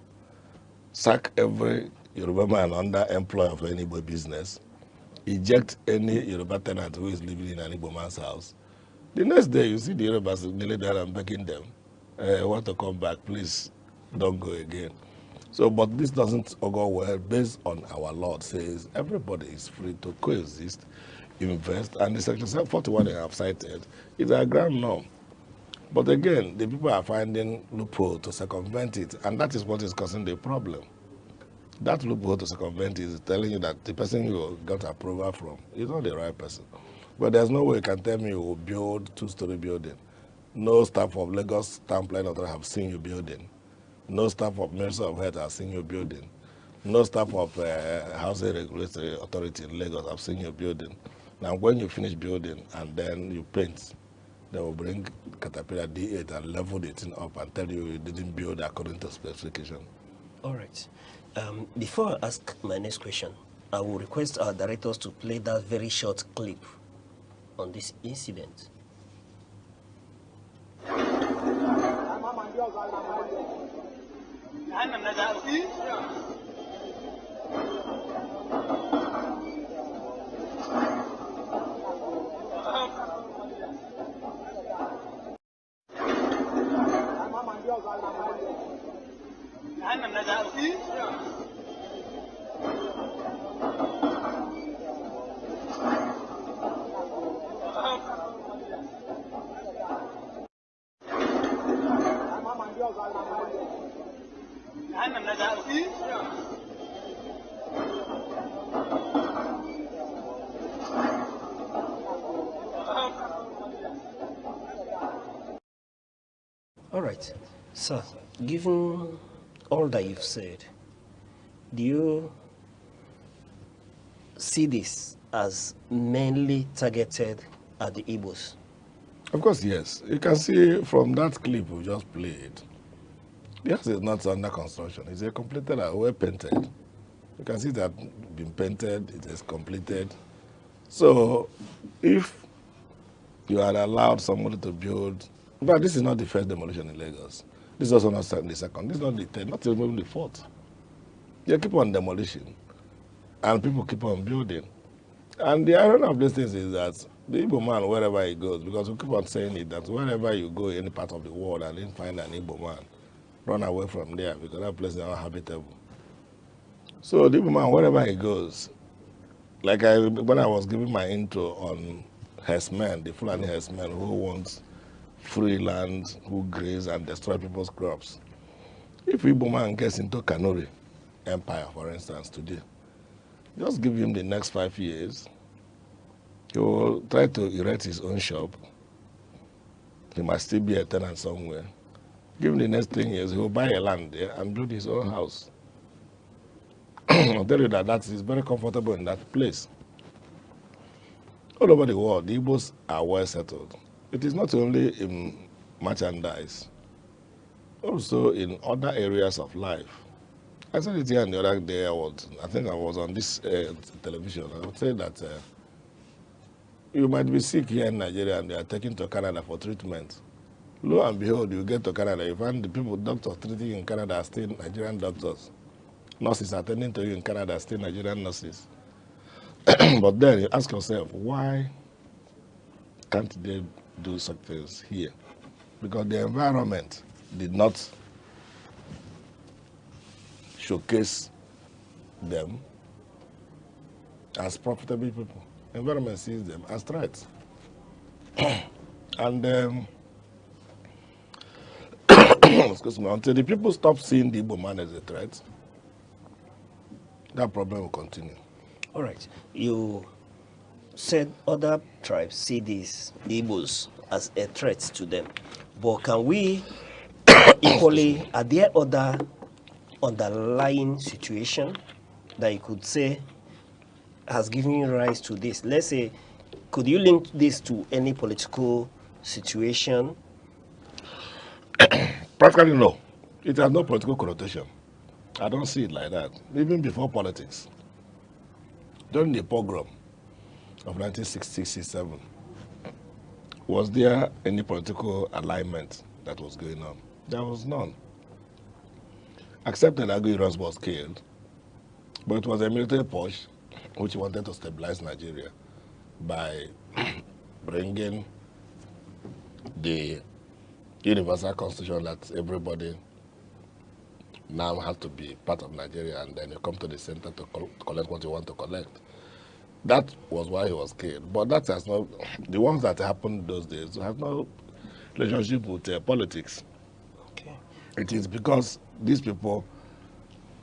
A: Sack every Yoruba man under employ of any Igbo business, eject any Yoruba tenant who is living in an Igbo man's house. The next day, you see the Yorubas kneeling there and begging them, want to come back, please don't go again. So, but this doesn't go well based on our law. It says everybody is free to coexist, invest, and the Section 41 I have cited is a grand norm. But again, the people are finding loophole to circumvent it, and that is what is causing the problem. That loophole to circumvent is telling you that the person you got approval from is not the right person. But there's no way you can tell me you will build two-story building. No staff of Lagos Town Planning Authority have seen you building. No staff of Ministry of Health have seen you building. No staff of Housing Regulatory Authority in Lagos have seen you building. Now, when you finish building and then you paint, They will bring Caterpillar D8 and level the thing up and tell you didn't build according to specification.
B: All right. Before I ask my next question, I will request our directors to play that very short clip on this incident. All right. Sir, given all that you've said, do you see this as mainly targeted at the Igbos?
A: Of course, yes. You can see from that clip we just played, the house is not under construction. It's a completed and well painted. You can see that been painted, it is completed. So if you had allowed somebody to build, but this is not the first demolition in Lagos. This is also not the second. This is not the third, not even the fourth. You keep on demolishing and people keep on building. And the irony of these things is that the Igbo man, wherever he goes, because we keep on saying it, that wherever you go, any part of the world, and then find an Igbo man, run away from there because that place is uninhabitable. So the Igbo man, wherever he goes, like when I was giving my intro on herdsmen, the Fulani herdsmen who want free land, who graze and destroy people's crops. If Igbo man gets into Kanuri Empire, for instance, today, just give him the next 5 years. He will try to erect his own shop. He must still be a tenant somewhere. Give him the next 10 years, he will buy a land there and build his own house. I'll tell you that is very comfortable in that place. All over the world, the Igbos are well settled. It is not only in merchandise, also in other areas of life. I said it here the other day, I think I was on this television. I would say that you might be sick here in Nigeria and they are taken to Canada for treatment. Lo and behold, you get to Canada, you find the people, doctors treating you in Canada are still Nigerian doctors. Nurses attending to you in Canada are still Nigerian nurses. But then you ask yourself, why can't they do such things here? Because the environment did not showcase them as profitable people. Environment sees them as threats. And excuse me, until the people stop seeing the Igbo man as a threat, that problem will continue.
B: All right. You said other tribes see these Igbos as a threat to them. But can we equally, are there other underlying situation that you could say has given rise to this? Let's say, could you link this to any political situation?
A: Practically no. It has no political connotation. I don't see it like that. Even before politics. During the pogrom of 1967, was there any political alignment that was going on? There was none. Except that Aguirre was killed, but it was a military push which wanted to stabilize Nigeria by bringing the universal constitution that everybody now has to be part of Nigeria, and then you come to the center to collect what you want to collect. That was why he was killed. But that has not, the ones that happened those days have no relationship with politics.
B: Okay.
A: It is because these people,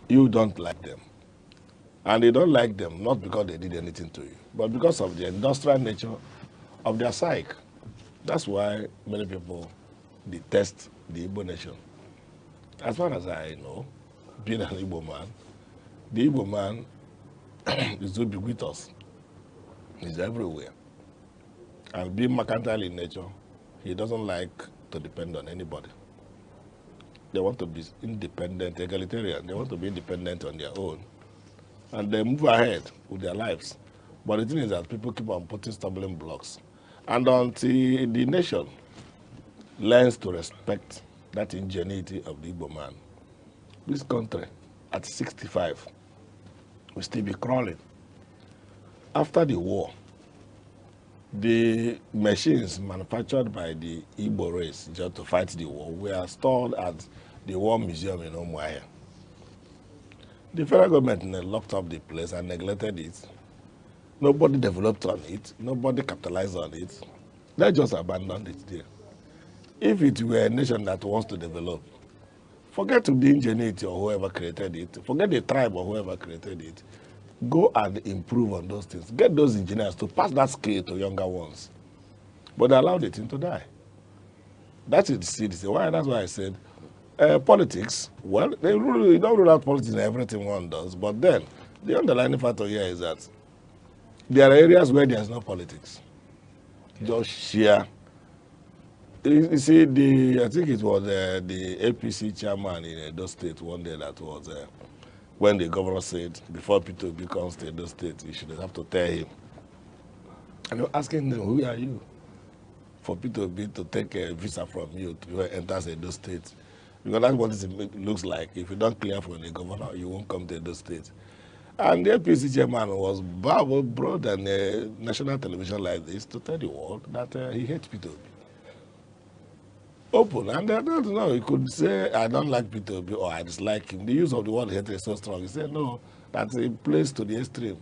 A: you don't like them. And they don't like them not because they did anything to you, but because of the industrial nature of their psyche. That's why many people detest the Igbo nation. As far as I know, being an Igbo man, the Igbo man is ubiquitous. He's everywhere. And being mercantile in nature, he doesn't like to depend on anybody. They want to be independent, egalitarian. They want to be independent on their own. And they move ahead with their lives. But the thing is that people keep on putting stumbling blocks. And until the nation learns to respect that ingenuity of the Igbo man, this country, at 65, will still be crawling. After the war, the machines manufactured by the Igbo race just to fight the war were stored at the War Museum in Umuahia. The federal government locked up the place and neglected it. Nobody developed on it. Nobody capitalized on it. They just abandoned it there. If it were a nation that wants to develop, forget the ingenuity or whoever created it, forget the tribe or whoever created it, go and improve on those things. Get those engineers to pass that skill to younger ones. But they allowed the thing to die. That is the seed. Why? That's why I said politics, well, you don't rule out politics in everything one does, but then the underlying factor here is that there are areas where there's no politics. Just sheer. You see, I think it was the APC chairman in Edo State one day that was when the governor said, before Peter becomes to Edo State, you should have to tell him. And you're asking them, who are you? For Peter to take a visa from you to enter Edo State. Because that's what it looks like. If you don't clear from the governor, you won't come to Edo State. And the APC chairman was brought on national television like this to tell the world that he hates Peter Obi. Open. And I don't know, he could say, I don't like Peter Obi or I dislike him. The use of the word hate is so strong. He said, no, that's a place to the extreme.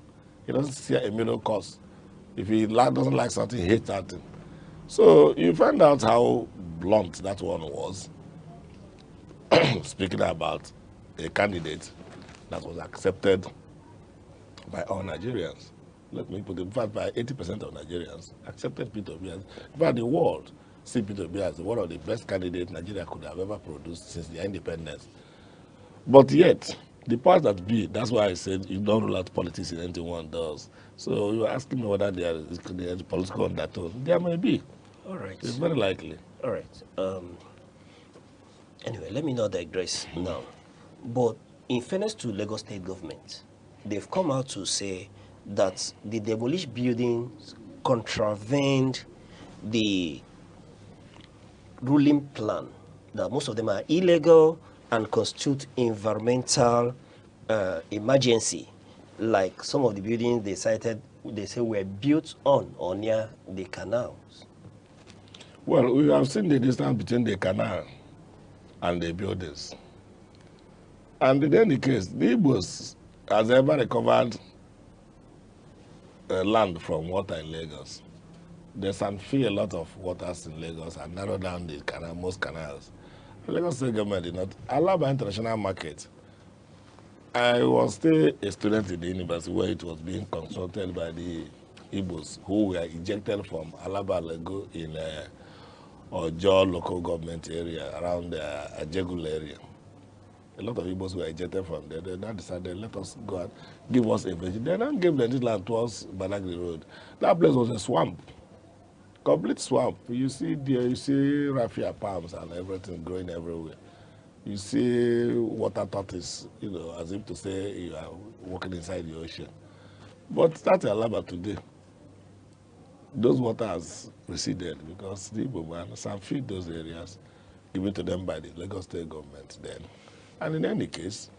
A: He doesn't see a middle course. If he doesn't like something, he hates that thing. So you find out how blunt that one was. Speaking about a candidate that was accepted by all Nigerians. Let me put it, in fact, by 80% of Nigerians accepted Peter Obi as, in fact, the world see Peter Obi as one of the best candidates Nigeria could have ever produced since their independence. But yet, the powers that be, that's why I said you don't rule out politics in anything one does. So you're asking me whether there is political undertone. There may be.
B: All right.
A: It's very likely.
B: All right. Anyway, let me not digress now. But in fairness to Lagos State government, they've come out to say that the demolished buildings contravened the ruling plan, that most of them are illegal and constitute environmental emergency, like some of the buildings they cited, they say were built on or near the canals.
A: Well, we have seen the distance between the canal and the buildings. And in any case, the Igbos has ever recovered land from water in Lagos. There's unfeel a lot of waters in Lagos and narrow down the canal, most canals. The Lagos State government did not allow by international market. I was still a student in the university where it was being consulted by the Igbos who were ejected from Alaba Lego in Ojo local government area around the Ajegul area. A lot of Igbos were ejected from there. They now decided, let us go and give us a vision. They now gave them this land towards Badagry Road. That place was a swamp, complete swamp. You see there, you see raffia palms and everything growing everywhere. You see water tortoise, you know, as if to say you are walking inside the ocean. But that's Alaba today. Those waters receded because the Igbo man feed those areas given to them by the Lagos State government then. And in any case,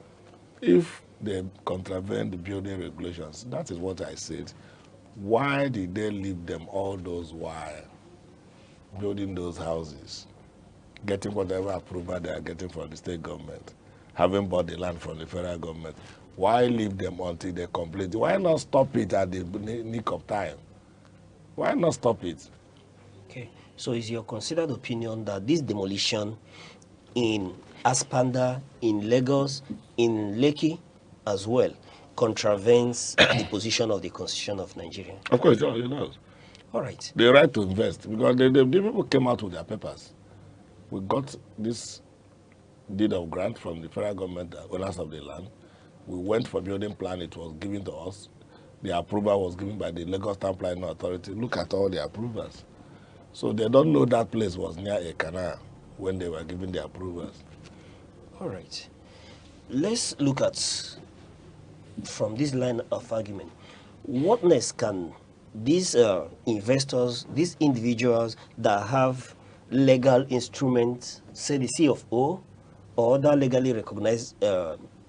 A: if they contravene the building regulations, that is what I said. Why did they leave them all those while building those houses, getting whatever approval they are getting from the state government, having bought the land from the federal government? Why leave them until they complete? Why not stop it at the nick of time? Why not stop it?
B: Okay, so is your considered opinion that this demolition in Aspanda, in Lagos, in Lekki as well, contravenes the position of the Constitution of Nigeria?
A: Of course, it does.
B: All right.
A: The right to invest, because the people came out with their papers. We got this deed of grant from the federal government, the owners of the land. We went for building plan, it was given to us. The approval was given by the Lagos Town Planning Authority. Look at all the approvals. So they don't know that place was near a canal when they were giving the approvals.
B: All right. Let's look at, from this line of argument, what next can these investors, these individuals that have legal instruments, say the CFO, or other legally recognized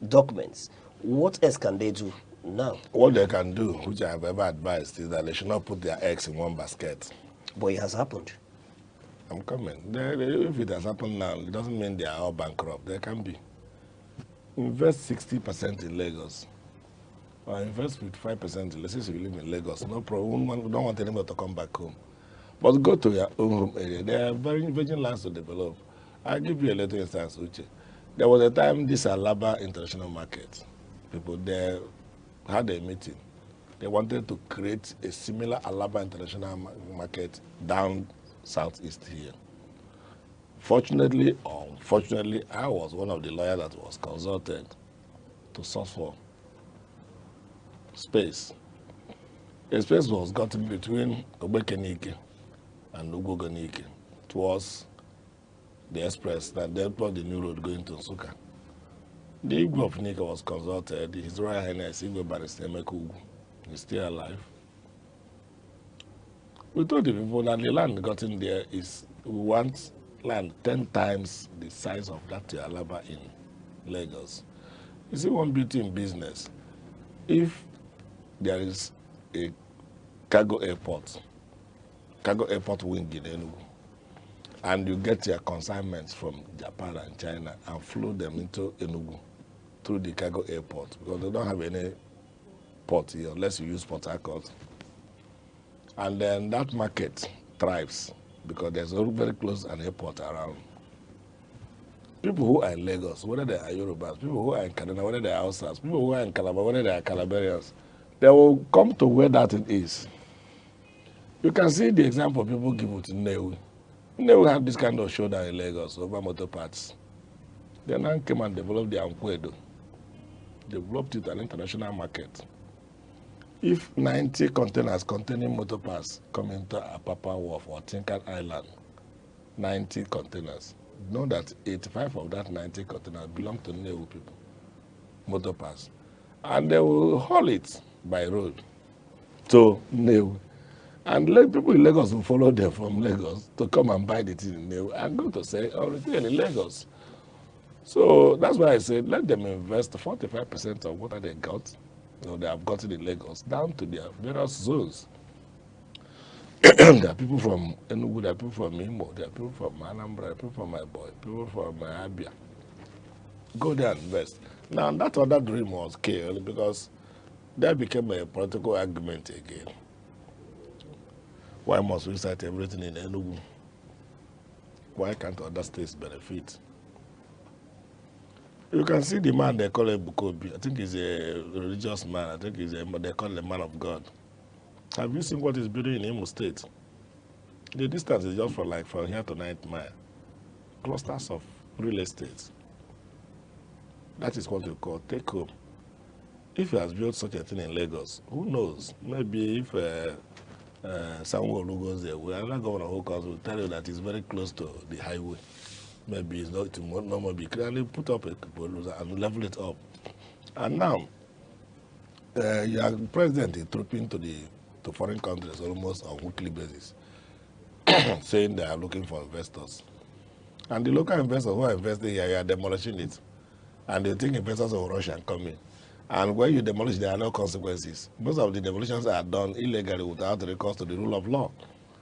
B: documents, what else can they do now?
A: What they can do, which I have ever advised, is that they should not put their eggs in one basket.
B: But it has happened.
A: I'm coming. If it has happened now, it doesn't mean they are all bankrupt. They can be. Invest 60% in Lagos. Or invest 55% in, let's say if you live in Lagos. No problem. We don't want anybody to come back home. But go to your own home area. There are very virgin lands to develop. I'll give you a little instance, Uche. There was a time this Alaba International Market, people there had a meeting. They wanted to create a similar Alaba International Market down southeast here. Fortunately or unfortunately, I was one of the lawyers that was consulted to source for space. A space was gotten between Obekenike and Ugogonike towards the express that then brought the new road going to Nsukka. The Igwe of Nika was consulted. His Royal Highness Igwe Barrister Emeka Ugwu is still alive. We told the people that the land gotten there is, we want land 10 times the size of that Alaba in Lagos. You see one beauty in business. If there is a cargo airport wing in Enugu, and you get your consignments from Japan and China and flow them into Enugu through the cargo airport, because they don't have any port here unless you use Port Harcourt. And then that market thrives because there's a very close an airport around. People who are in Lagos, whether they are Yorubas, people who are in Kaduna, whether they are Hausas, people who are in Calabar, whether they are Calabarians, they will come to where that it is. You can see the example people give with Nnewi. Nnewi had this kind of showdown in Lagos over motor parts. They now came and developed the Ankwedo. Developed it an international market. If 90 containers containing motor parts come into Apapa Wharf or Tinkan Island, 90 containers, know that 85 of that 90 containers belong to Nnewi people, motor parts. And they will haul it by road to Nnewi. And people in Lagos will follow them from Lagos to come and buy the thing in Nnewi and go to sell or retail in Lagos. So that's why I said let them invest 45% of what they got, they have gotten in Lagos, down to their various zones. There are people from Enugu, there are people from Imo, there are people from Anambra, there are people from my boy, people from Abia. Go there and invest. Now that other dream was killed because that became a political argument again. Why must we cite everything in Enugu? Why can't other states benefit? You can see the man they call him Bukobi. I think he's a religious man. I think they call him a man of God. Have you seen what he's building in Imo State? The distance is just from here to 9th Mile. Clusters of real estate. That is what we call take home. If he has built such a thing in Lagos, who knows? Maybe if someone who goes there, another governor who comes will tell you that it's very close to the highway. Maybe it's not, no more be clearly put up a bulldozer and level it up. And now, your president is trooping to foreign countries almost on a weekly basis, saying they are looking for investors. And the local investors who are investing here, you are demolishing it. And they think investors will rush and come in. And when you demolish, there are no consequences. Most of the demolitions are done illegally without recourse to the rule of law.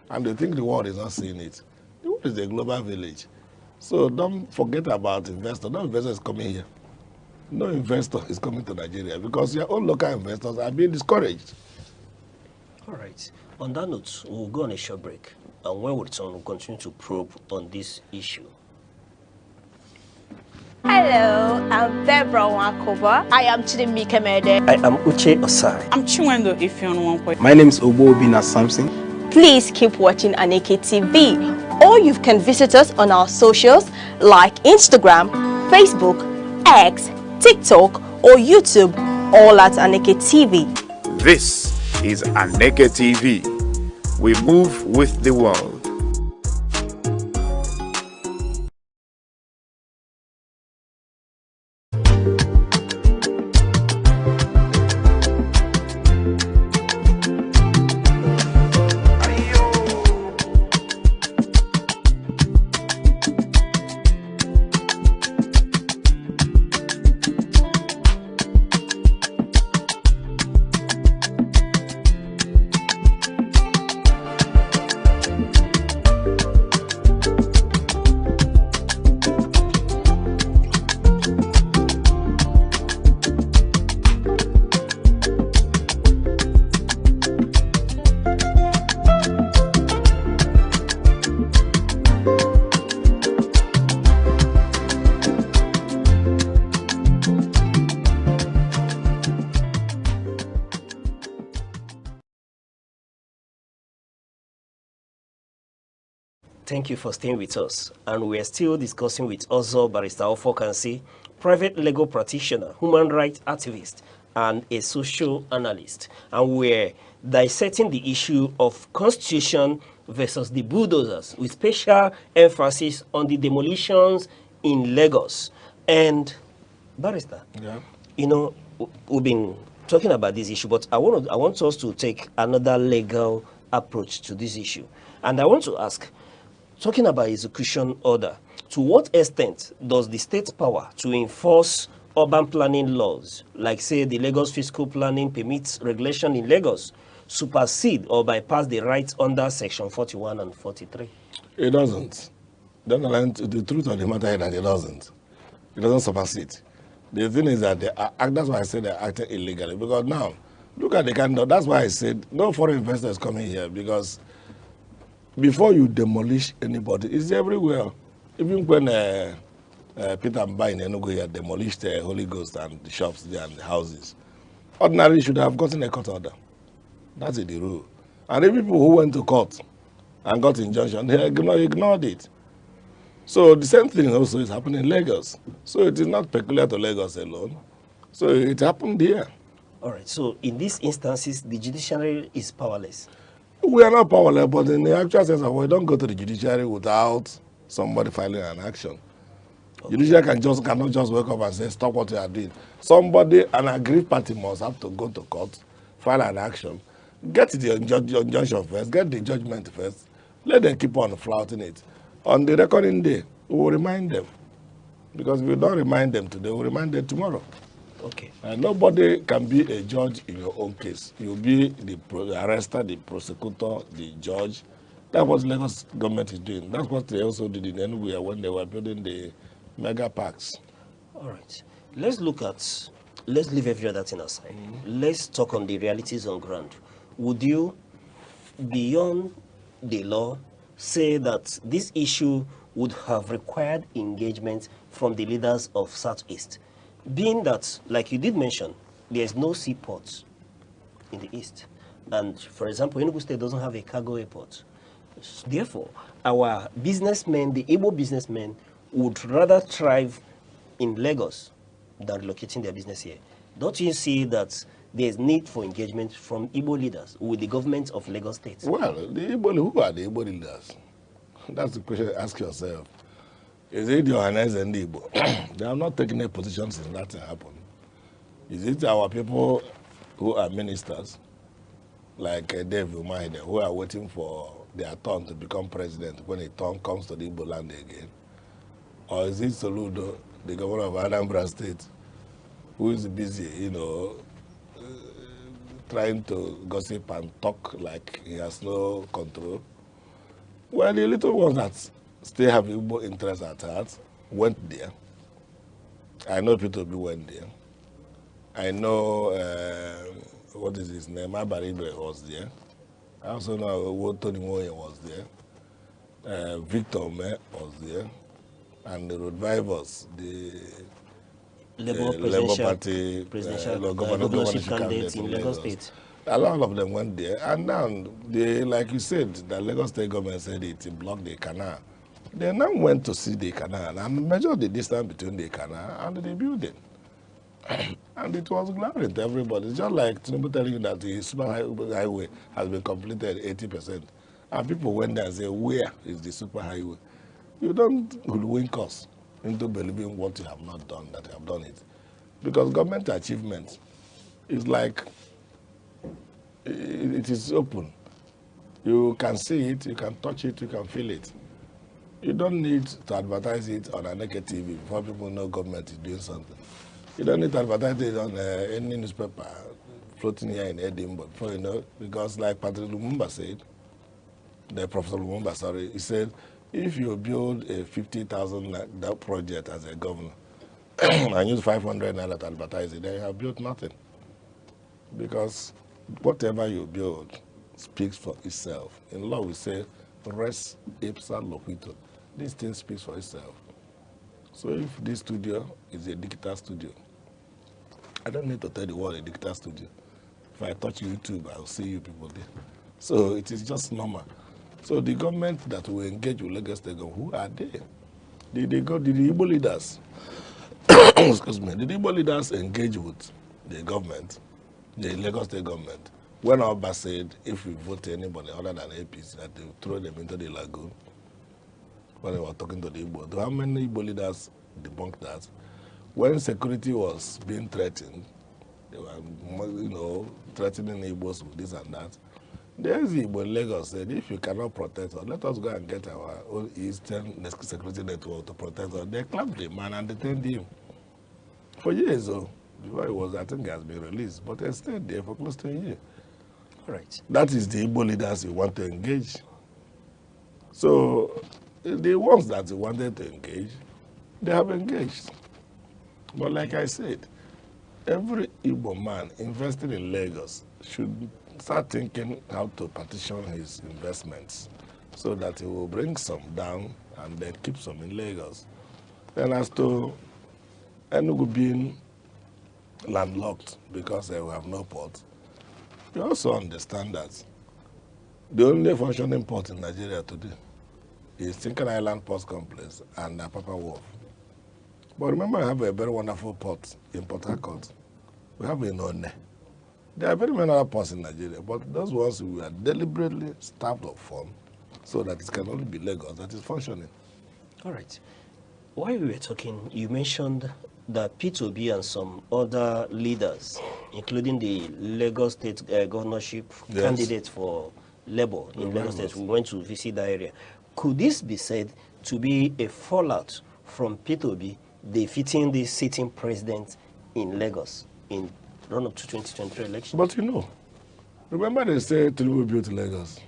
A: And they think the world is not seeing it. The world is a global village. So don't forget about investors. No investor is coming here. No investor is coming to Nigeria because your own local investors are being discouraged.
B: All right. On that note, we'll go on a short break. And when we return, we'll continue to probe on this issue.
C: Hello, I'm Deborah Wakoba. I am Chidimike Mede.
B: I am Uche Osai.
D: I'm Chinwendo Ifeonwankwe.
M: My name is Obobina Samson.
C: Please keep watching Aneke TV. Or you can visit us on our socials like Instagram, Facebook, X, TikTok, or YouTube, all at Aneke TV.
E: This is Aneke TV. We move with the world.
B: Thank you for staying with us. And we're still discussing with Ozo Barrister Ofokansi, private legal practitioner, human rights activist, and a social analyst. And we're dissecting the issue of constitution versus the bulldozers, with special emphasis on the demolitions in Lagos. And Barrister,
A: Yeah.
B: you know, we've been talking about this issue, but I want us to take another legal approach to this issue. And I want to ask, talking about execution order, to what extent does the state's power to enforce urban planning laws, like say the Lagos Fiscal Planning Permits Regulation in Lagos, supersede or bypass the rights under Section 41 and 43?
A: It doesn't. The truth of the matter is that it doesn't. It doesn't supersede. The thing is that that's why I said they're acting illegally. Because now, look at the kind of, that's why I said no foreign investors coming here, because before you demolish anybody, it's everywhere. Even when Peter Mbai in Enugu here demolished the Holy Ghost and the shops there and the houses, ordinarily should have gotten a court order. That's the rule. And the people who went to court and got injunction, they ignored it. So the same thing also is happening in Lagos. So it is not peculiar to Lagos alone. So it happened here.
B: All right, so in these instances, the judiciary is powerless.
A: We are not powerless, but in the actual sense of we don't go to the judiciary without somebody filing an action. Okay. Judiciary cannot just wake up and say, stop what you are doing. Somebody, an aggrieved party must have to go to court, file an action, get the injunction first, get the judgment first, let them keep on flouting it. On the recording day, we will remind them. Because if we don't remind them today, we'll remind them tomorrow.
B: Okay.
A: And nobody can be a judge in your own case. You'll be the arrestor, the prosecutor, the judge. That's what Lagos government is doing. That's what they also did in Enugu when they were building the mega parks.
B: All right. Let's leave every other thing aside. Let's talk on the realities on ground. Would you, beyond the law, say that this issue would have required engagement from the leaders of Southeast? Being that, like you did mention, there's no seaport in the East. And, for example, Enugu State doesn't have a cargo airport. Therefore, our businessmen, the Igbo businessmen, would rather thrive in Lagos than relocating their business here. Don't you see that there's need for engagement from Igbo leaders with the government of Lagos State?
A: Well, who are the Igbo leaders? That's the question you ask yourself. Is it Johannes and the Igbo? They have not taken a position since that happened. Is it our people who are ministers, like Dave Umaide, who are waiting for their turn to become president when a turn comes to the Igbo land again? Or is it Soludo, the governor of Anambra State, who is busy, trying to gossip and talk like he has no control? Well, the little ones that still have Igbo interests at heart went there. I know Peter B went there. I know, what is his name? Abaribe was there. I also know Tony Moye was there. Victor Ome was there. And the Revivers, the Labour Party
B: governorship candidate in Lagos State.
A: A lot of them went there. And now, like you said, the Lagos State government said it blocked the canal. They now went to see the canal and measured the distance between the canal and the building. And it was glaring to everybody. It's just like Tinubu telling you that the super highway has been completed 80%. And people went there and said, where is the super highway? You don't hoodwink us into believing what you have not done, that you have done it. Because government achievement is like, it is open. You can see it, you can touch it, you can feel it. You don't need to advertise it on Aneke TV before people know government is doing something. You don't need to advertise it on any newspaper floating here in Edinburgh before you know, because like Patrick Lumumba said, Professor Lumumba, sorry, he said, if you build a 50,000 project as a governor and use 500 naira to advertise it, then you have built nothing. Because whatever you build speaks for itself. In law, we say, res ipsa loquitur. This thing speaks for itself. So if this studio is a digital studio, I don't need to tell the world a digital studio. If I touch YouTube, I'll see you people there. So it is just normal. So the government that will engage with Lagos State government, who are they? Did the Igbo leaders, excuse me, did the Igbo leaders engage with the government, the Lagos State government, when Oba said if we vote anybody other than APC, that they will throw them into the lagoon? When they were talking to the Igbo, how many Igbo leaders debunked that? When security was being threatened, they were, threatening Igbos with this and that. The Igbo in Lagos said, if you cannot protect us, let us go and get our own Eastern security network to protect us. They clamped the man and detained him for years, though. Before he was, I think he has been released, but he stayed there for close to a year.
B: All right.
A: That is the Igbo leaders you want to engage. So the ones that you wanted to engage, they have engaged. But like I said, every Igbo man investing in Lagos should start thinking how to partition his investments so that he will bring some down and then keep some in Lagos. And as to Enugu being landlocked because they will have no port, you also understand that the only functioning port in Nigeria today is Tinkan Island Port Complex and Apapa Wharf. But remember, I have a very wonderful port in Port Harcourt. We have in One. There are very many other ports in Nigeria, but those ones we are deliberately starved of funds so that it can only be Lagos that is functioning.
B: All right. While we were talking, you mentioned that P2B and some other leaders, including the Lagos State governorship candidate for Labour in Lagos State, we went to visit that area. Could this be said to be a fallout from P2B defeating the sitting president in Lagos in run-up to 2023 election?
A: But remember they say Tinubu built Lagos.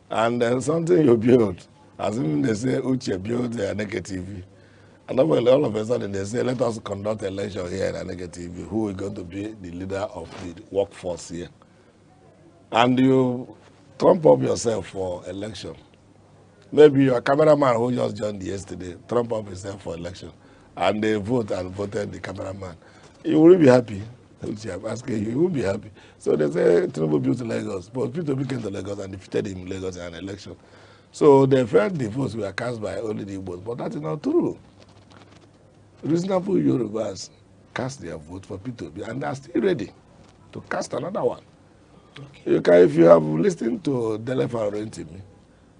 A: And then something you build, as in they say Uche built Aneke TV. And all of a sudden they say, let us conduct election here in Aneke TV. Who is going to be the leader of the workforce here? And you trump up yourself for election. Maybe your cameraman who just joined yesterday, trump up himself for election. And they vote and voted the cameraman. You will be happy. I'm asking you, will be happy. So they say Tinubu built Lagos, but P2B came to Lagos and defeated him in Lagos in an election. So they felt the votes were cast by only the Igbos, but that is not true. Reasonable Yorubas cast their vote for P2B and they are still ready to cast another one. Okay. If you have listened to Delefa Orentimi,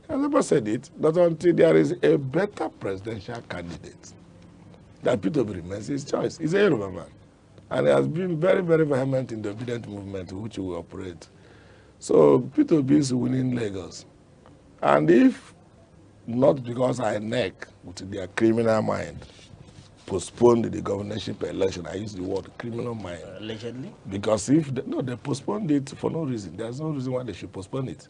A: I never said it, that until there is a better presidential candidate, that P2B remains his choice. He's a Yoruba man. And he has been very, very vehement in the obedient movement which we operate. So P2B is winning Lagos. And if not because Aneke, with their criminal mind, postponed the governorship election, I use the word criminal mind.
B: Allegedly?
A: Because they postponed it for no reason. There's no reason why they should postpone it.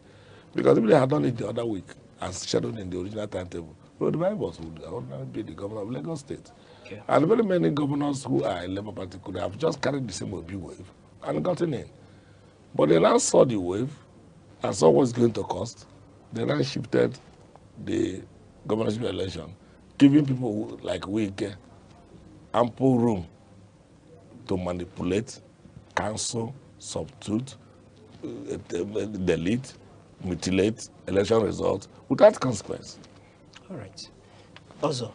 A: Because if they had done it the other week, as scheduled in the original timetable, Road Rivals would ordinarily be the governor of Lagos State. Okay. And very many governors who are in Labour Party could have just carried the same Obi wave and gotten in. But they now saw the wave and saw what it's going to cost. They now shifted the governorship election, giving people like Wike ample room to manipulate, cancel, substitute, delete, mutilate election results without consequence.
B: All right. Also,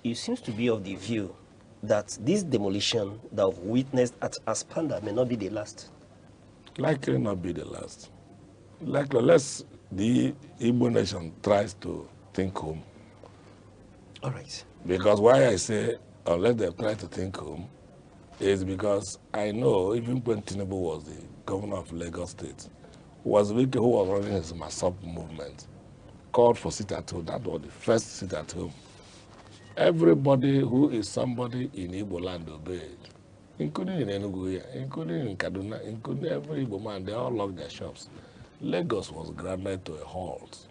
B: you seem to be of the view that this demolition that we've witnessed at Aspanda may not be the last.
A: Likely not be the last. Likely, unless the Igbo nation tries to think home.
B: All right.
A: Because why I say unless they try to think home is because I know even when Tinubu was the governor of Lagos State, was Wike who was running his Masop movement, called for sit at home. That was the first sit at home. Everybody who is somebody in Igbo land obeyed, including in Enugu, including in Kaduna, including every Igbo man. They all locked their shops. Lagos was grounded to a halt.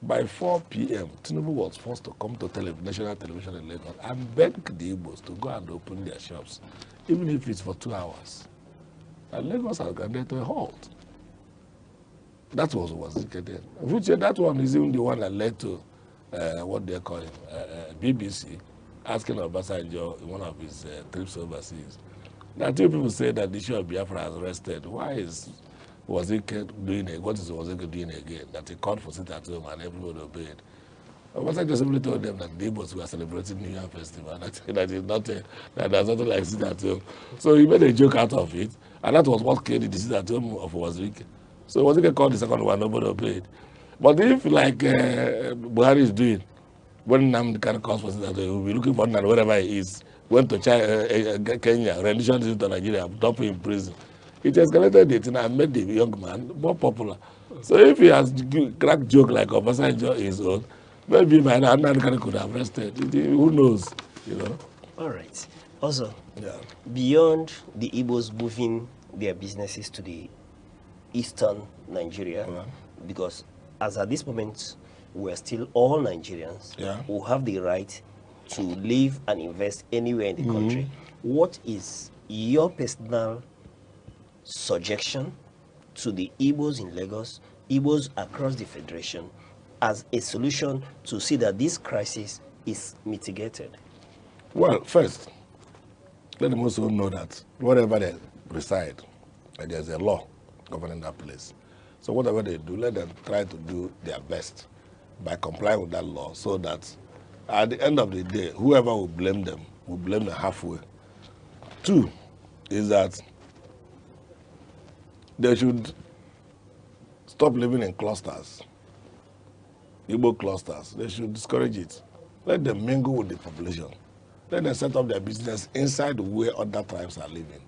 A: By 4 p.m., Tinubu was forced to come to national television in Lagos and beg the Igbos to go and open their shops, even if it's for 2 hours. And Lagos has grounded to a halt. That was indicated. Which that one is even the one that led to what they call BBC asking Obasanjo in one of his trips overseas. That two people say that the issue of Biafra has rested. Why is Waziri doing it? What is Waziri doing again? That he called for sit at home and everybody obeyed. Obasa just simply told them that the Igbos were celebrating New Year festival. That is not that there's nothing like sit at home. So he made a joke out of it, and that was what created the sit at home of Waziri. So Waziri called the second one, nobody obeyed. But if like Buhari is doing, when Nam can cause for sit at home, he will be looking for Nam wherever he is. Went to Kenya, rendition to Nigeria, top in prison. It escalated it and made the young man more popular. So if he has cracked joke like Obasanjo is own, maybe by now Aneke could have rested. Who knows, you know?
B: All right. Also,
A: yeah.
B: Beyond the Igbos moving their businesses to the eastern Nigeria, because as at this moment, we're still all Nigerians who have the right to live and invest anywhere in the country. What is your personal suggestion to the Igbos in Lagos, Igbos across the Federation, as a solution to see that this crisis is mitigated?
A: Well, first, let them also know that wherever they reside, there's a law governing that place. So whatever they do, let them try to do their best by complying with that law, so that at the end of the day, whoever will blame them halfway. Two is that they should stop living in clusters, Igbo clusters. They should discourage it. Let them mingle with the population. Let them set up their business inside where other tribes are living.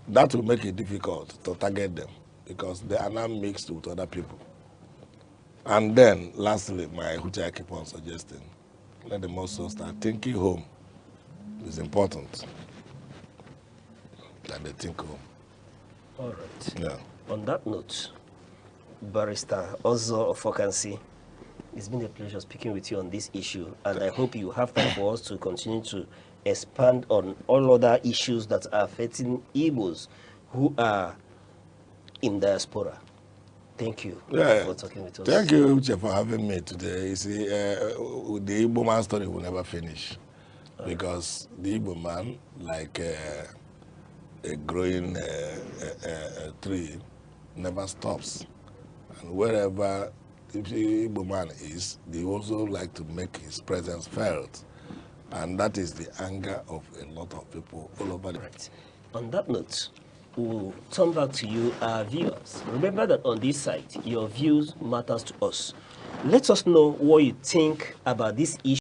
A: That will make it difficult to target them because they are now mixed with other people. And then, lastly, which I keep on suggesting, let them also start thinking home. It's important that they think home.
B: All right.
A: Yeah.
B: On that note, Barrister Ozo Ofokansi, it's been a pleasure speaking with you on this issue, and I hope you have time for us to continue to expand on all other issues that are affecting Igbos who are in diaspora. Thank you for talking with us.
A: Thank you, Uche, for having me today. You see, the Igbo man story will never finish because the Igbo man, like a growing tree, never stops. And wherever the Igbo man is, they also like to make his presence felt. And that is the anger of a lot of people all over the
B: world. On that note, we'll turn back to you, our viewers. Remember that on this site, your views matters to us. Let us know what you think about this issue.